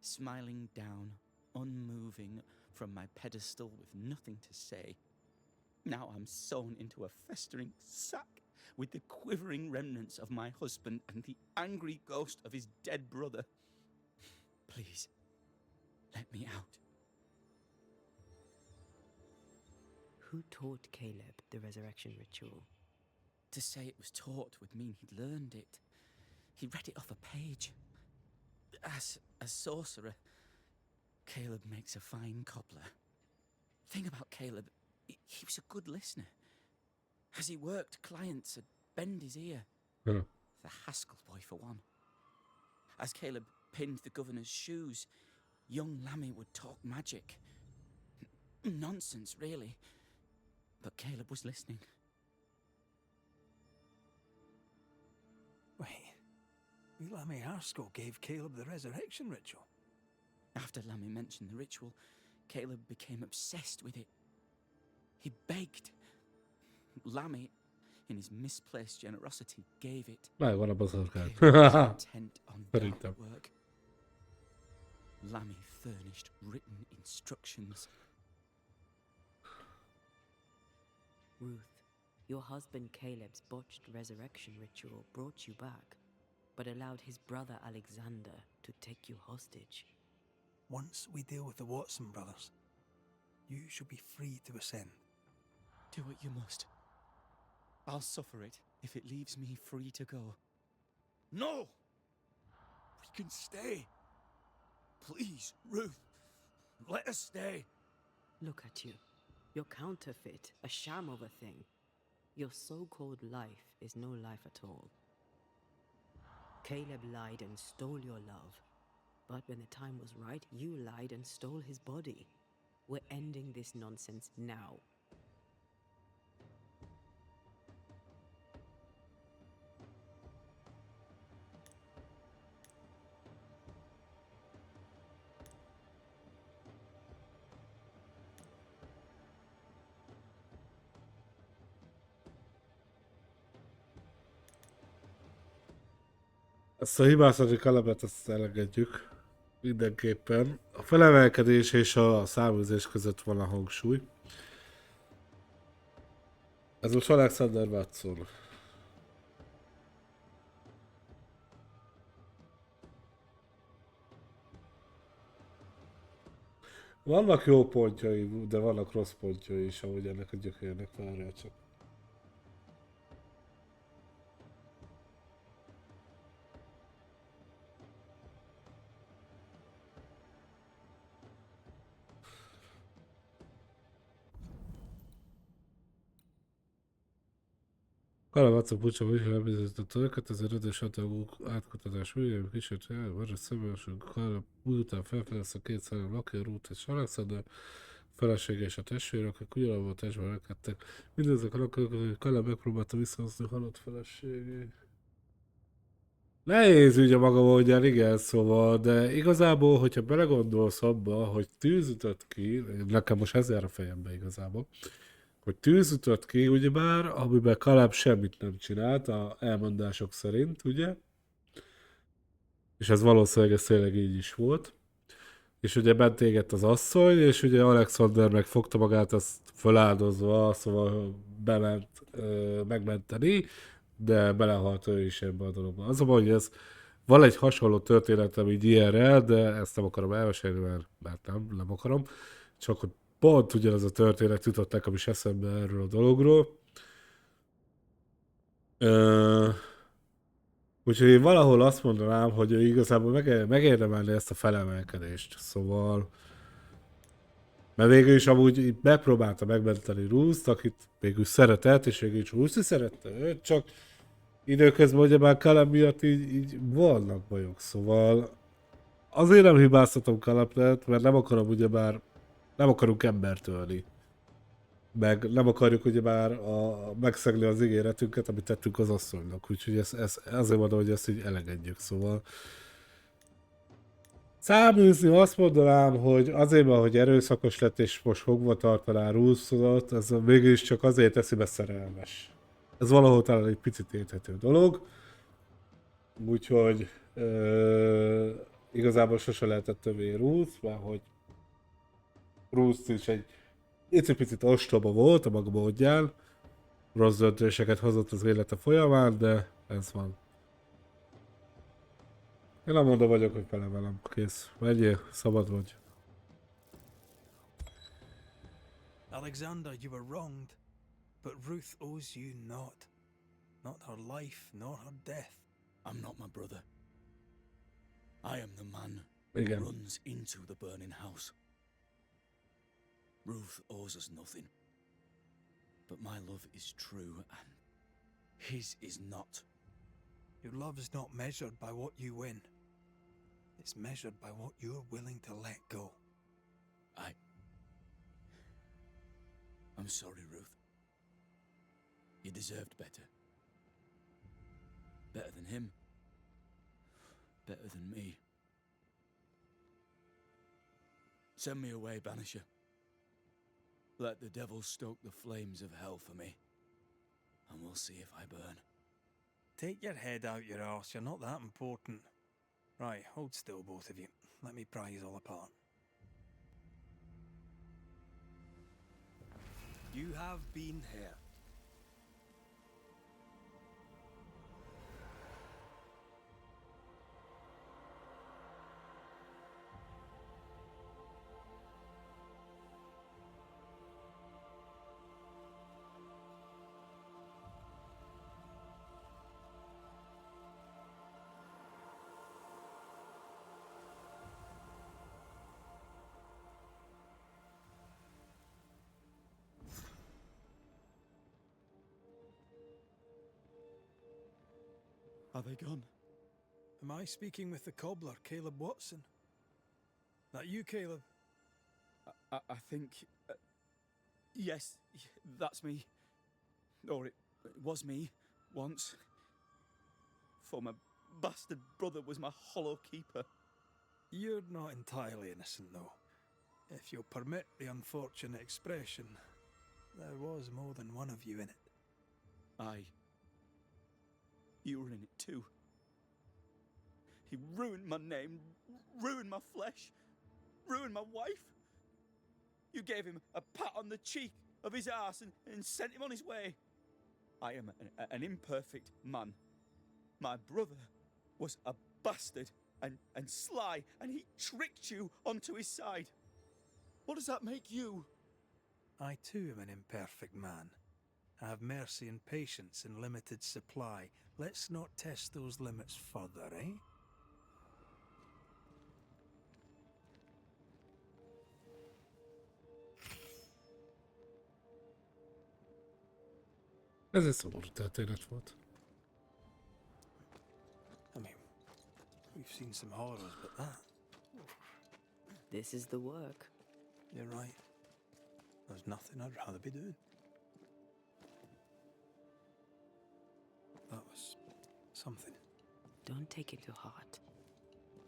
smiling down, unmoving from my pedestal with nothing to say. Now I'm sewn into a festering sack with the quivering remnants of my husband and the angry ghost of his dead brother. Please, let me out. Who taught Caleb the resurrection ritual? To say it was taught would mean he'd learned it. He read it off a page. As a sorcerer, Caleb makes a fine cobbler. Thing about Caleb, he was a good listener. As he worked, clients would bend his ear. Yeah. The Haskell boy, for one. As Caleb pinned the governor's shoes, young Lammy would talk magic. Nonsense, really. But Caleb was listening. Wait, Lammy Haskell gave Caleb the resurrection ritual? After Lammy mentioned the ritual, Caleb became obsessed with it. He begged. Lammy, in his misplaced generosity, gave it. Megvan a baszorkád. Caleb was intent on Szerintem. dark work. Lammy furnished written instructions. Ruth, your husband Caleb's botched resurrection ritual brought you back, but allowed his brother Alexander to take you hostage. Once we deal with the Watson brothers, you shall be free to ascend. Do what you must. I'll suffer it if it leaves me free to go. No! can stay. Please, Ruth, let us stay. Look at you. You're counterfeit, a sham of a thing. Your so-called life is no life at all. Caleb lied and stole your love. But when the time was right, you lied and stole his body. We're ending this nonsense now. Ezt a hibáztatói kalapet ezt elengedjük. Mindenképpen. A felemelkedés és a száműzés között van a hangsúly. Ez most Alexander Watson. Vannak jó pontjai, de vannak rossz pontjai is, ahogy ennek a gyökérnek, várjál csak. Kalapácok pucsa műsor elbizonyította őket, ezért ötös hatalmuk átkutatás műjében kísért el, vagy a szemelsőn kalap után felfedezte a két szerelem lakja, Ruth és Alexander, felesége és a testvére, akik ugyanabban a testben elkedtek. Mindezek a lakók, hogy Kalap megpróbálta visszahozni halott feleségét. Nehéz ügy a maga módján, igen, szóval, de igazából, hogyha belegondolsz abba, hogy tűz ütött ki, nekem most ez jár a fejembe igazából, hogy tűz ütött ki, ugyebár, amiben Kalap semmit nem csinált, a elmondások szerint, ugye? És ez valószínűleg ez tényleg így is volt. És ugye bent égett az asszony, és ugye Alexander meg fogta magát, azt feláldozva, szóval bement megmenteni, de belehalt ő is ebbe a dologba. Az a baj, hogy ez van egy hasonló történetem így ilyenre, de ezt nem akarom elmesélni, mert nem akarom. Csak hogy pont ugyanaz a történet jutott nekem is eszembe erről a dologról. Úgyhogy én valahol azt mondanám, hogy ő igazából megérdemelni ezt a felemelkedést. Szóval... Mert végül is amúgy megpróbálta megmenteni Ruth-t, akit végül szeretett, és végül is Ruth szerette őt, csak időközben ugyebár Caleb miatt így vannak bajok, szóval azért nem hibáztatom Calebet, mert nem akarom ugyebár, nem akarunk embert ölni. Meg nem akarjuk ugyebár megszegni az ígéretünket, amit tettünk az asszonynak, úgyhogy azért mondom, hogy ezt így elengedjük, szóval. Száműzni azt mondanám, hogy azért van, hogy erőszakos lett és most fogva tartaná Ruth-ot, ez végül is csak azért teszi be szerelmes. Ez valahol talán egy picit érthető dolog. Úgyhogy igazából sose lehetett többé Ruth, mert hogy Ruth is egy picit ostoba volt a maga módján. Rossz döntéseket hozott az élete folyamán, de ez van. Én nem mondom vagyok, hogy felemelem. Kész. Menjél, szabad vagy. Alexander, you were wronged, but Ruth owes you not. Not her life, nor her death. I'm not my brother. I am the man Igen. who runs into the burning house. Ruth owes us nothing. But my love is true, and his is not. Your love is not measured by what you win. It's measured by what you're willing to let go. I'm sorry, Ruth. You deserved better. Better than him. Better than me. Send me away, Banisher. Let the devil stoke the flames of hell for me, and we'll see if I burn. Take your head out your arse, you're not that important. Right, hold still, both of you. Let me pry you all apart. You have been here. Are they gone? Am I speaking with the cobbler, Caleb Watson? That you, Caleb? I think... yes, that's me. Or it was me, once. For my bastard brother was my hollow keeper. You're not entirely innocent, though. If you'll permit the unfortunate expression, there was more than one of you in it. Aye. You were in it too. He ruined my name, ruined my flesh, ruined my wife. You gave him a pat on the cheek of his arse and sent him on his way. I am an imperfect man. My brother was a bastard and sly, and he tricked you onto his side. What does that make you? I too am an imperfect man. I have mercy and patience in limited supply. Let's not test those limits further, eh? Ez egy szomorú történet volt. I mean, we've seen some horrors, but that... This is the work. You're right. There's nothing I'd rather be doing. That was something. Don't take it to heart.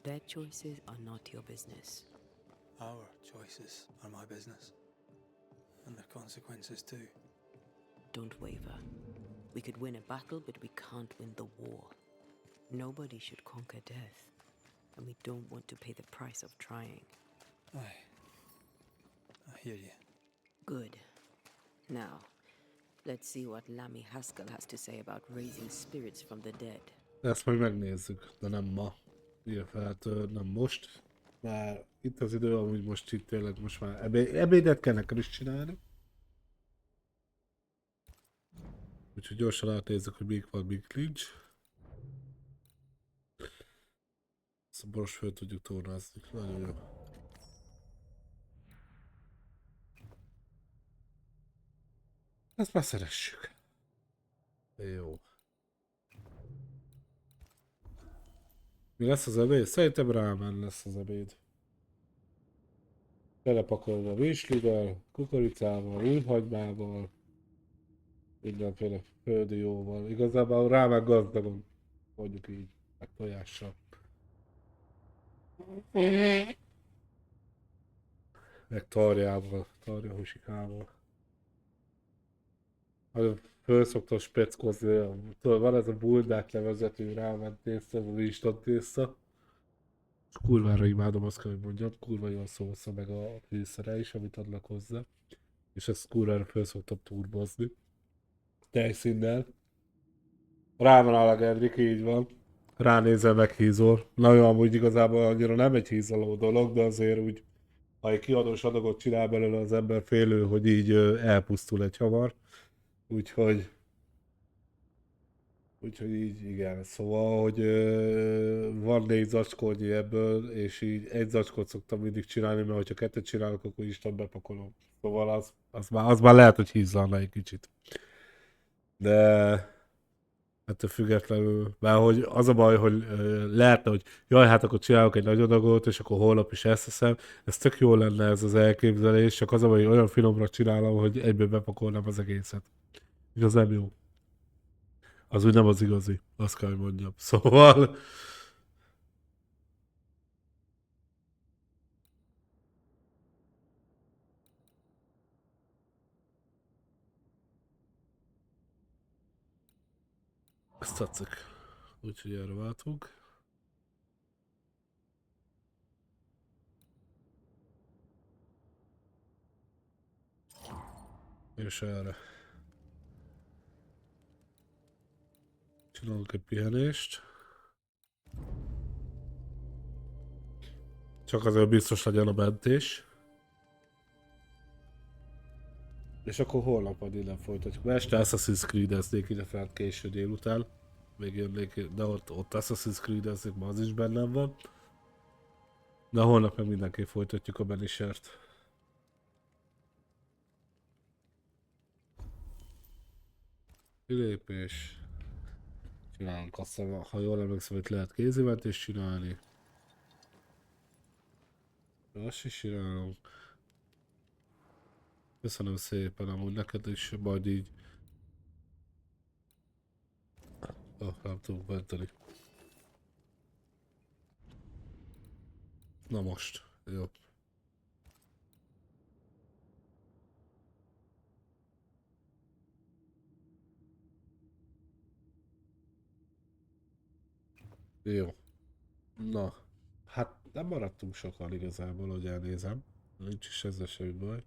Their choices are not your business. Our choices are my business. And their consequences too. Don't waver. We could win a battle, but we can't win the war. Nobody should conquer death. And we don't want to pay the price of trying. Aye. I hear you. Good. Now, let's see what Lammy Haskell has to say about raising spirits from the dead. Ezt majd megnézzük, de nem ma. Illetve hát nem most. Már itt az idő, amúgy most itt tényleg most már ebédet kell nekem is csinálni. Úgyhogy gyorsan átnézzük, hogy még van, még nincs. Szoboros föl tudjuk tornázni. Nagyon jó. Ezt már szeressük. Jó. Mi lesz az ebéd? Szerintem rámen lesz az ebéd. Belepakolva virslivel, kukoricával, újhagymával, mindenféle földi jóval. Igazából rámen gazdagon, mondjuk így, meg tojással. Meg tarjával, tarjahusikával. Föl szoktam speckozni, tudod, van ez a buldák levezető ráment tészta, ez az instant tészta. És kurvára imádom, azt kell, hogy mondjam, kurva jól szósza meg a fűszere is, amit adnak hozzá. És ezt kurvára föl szoktam turbozni. Tejszínnel. Rá van áll a Gedrick, így van. Ránézel, meghízol. Na jó, amúgy igazából annyira nem egy hízaló dolog, de azért úgy, ha egy kiadós adagot csinál belőle az ember félő, hogy így elpusztul egy hamar. Úgyhogy így igen, szóval, hogy van 4 zacskónyi ebből, és így egy zacskót szoktam mindig csinálni, mert hogyha 2 csinálok, akkor Isten bepakolom. Szóval az már lehet, hogy hízzalna egy kicsit. De ettől függetlenül, mert hogy az a baj, hogy lehetne, hogy jaj, hát akkor csinálok egy nagy adagot, és akkor holnap is ezt teszem. Ez tök jó lenne ez az elképzelés, csak az a baj, hogy olyan finomra csinálom, hogy egyből bepakolnám az egészet. És az nem jó. Az úgy nem az igazi, azt kell, hogy mondjam. Szóval... Ezt tetszik. Úgyhogy erre váltunk. És erre. Csinálunk egy pihenést. Csak azért biztos legyen a mentés. És akkor holnap majd innen folytatjuk. Mert este Assassin's Creed-eznék ide fel késő délután. Még jönnék, de ott Assassin's Creed-eznék, ma az is bennem van. De holnap meg mindenképp folytatjuk a Benishert. Kilépés. csinálunk. Azt hiszem, ha jól emlékszem, hogy lehet kézimentést csinálni. Azt is csinálunk. Köszönöm szépen, amúgy neked is, majd így... nem tudok benteni. Na most, jó. Jó. Na, hát nem maradtunk sokan igazából, hogy elnézem. Nincs is ezzel semmi baj.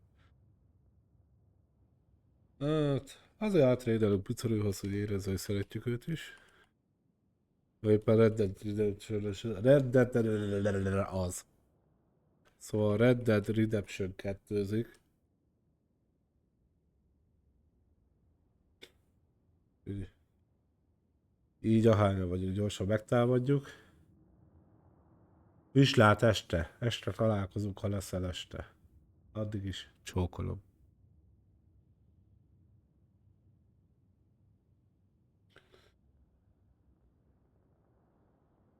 Hát, azért átrédelünk Picorúhoz, hogy érezze, hogy szeretjük őt is. Vagy éppen Red Dead az. Szóval Red Dead Redemption 2-zik. Így ahányan vagyunk, gyorsan megtámadjuk. Vislát este. Este találkozunk, ha leszel este. Addig is csókolom.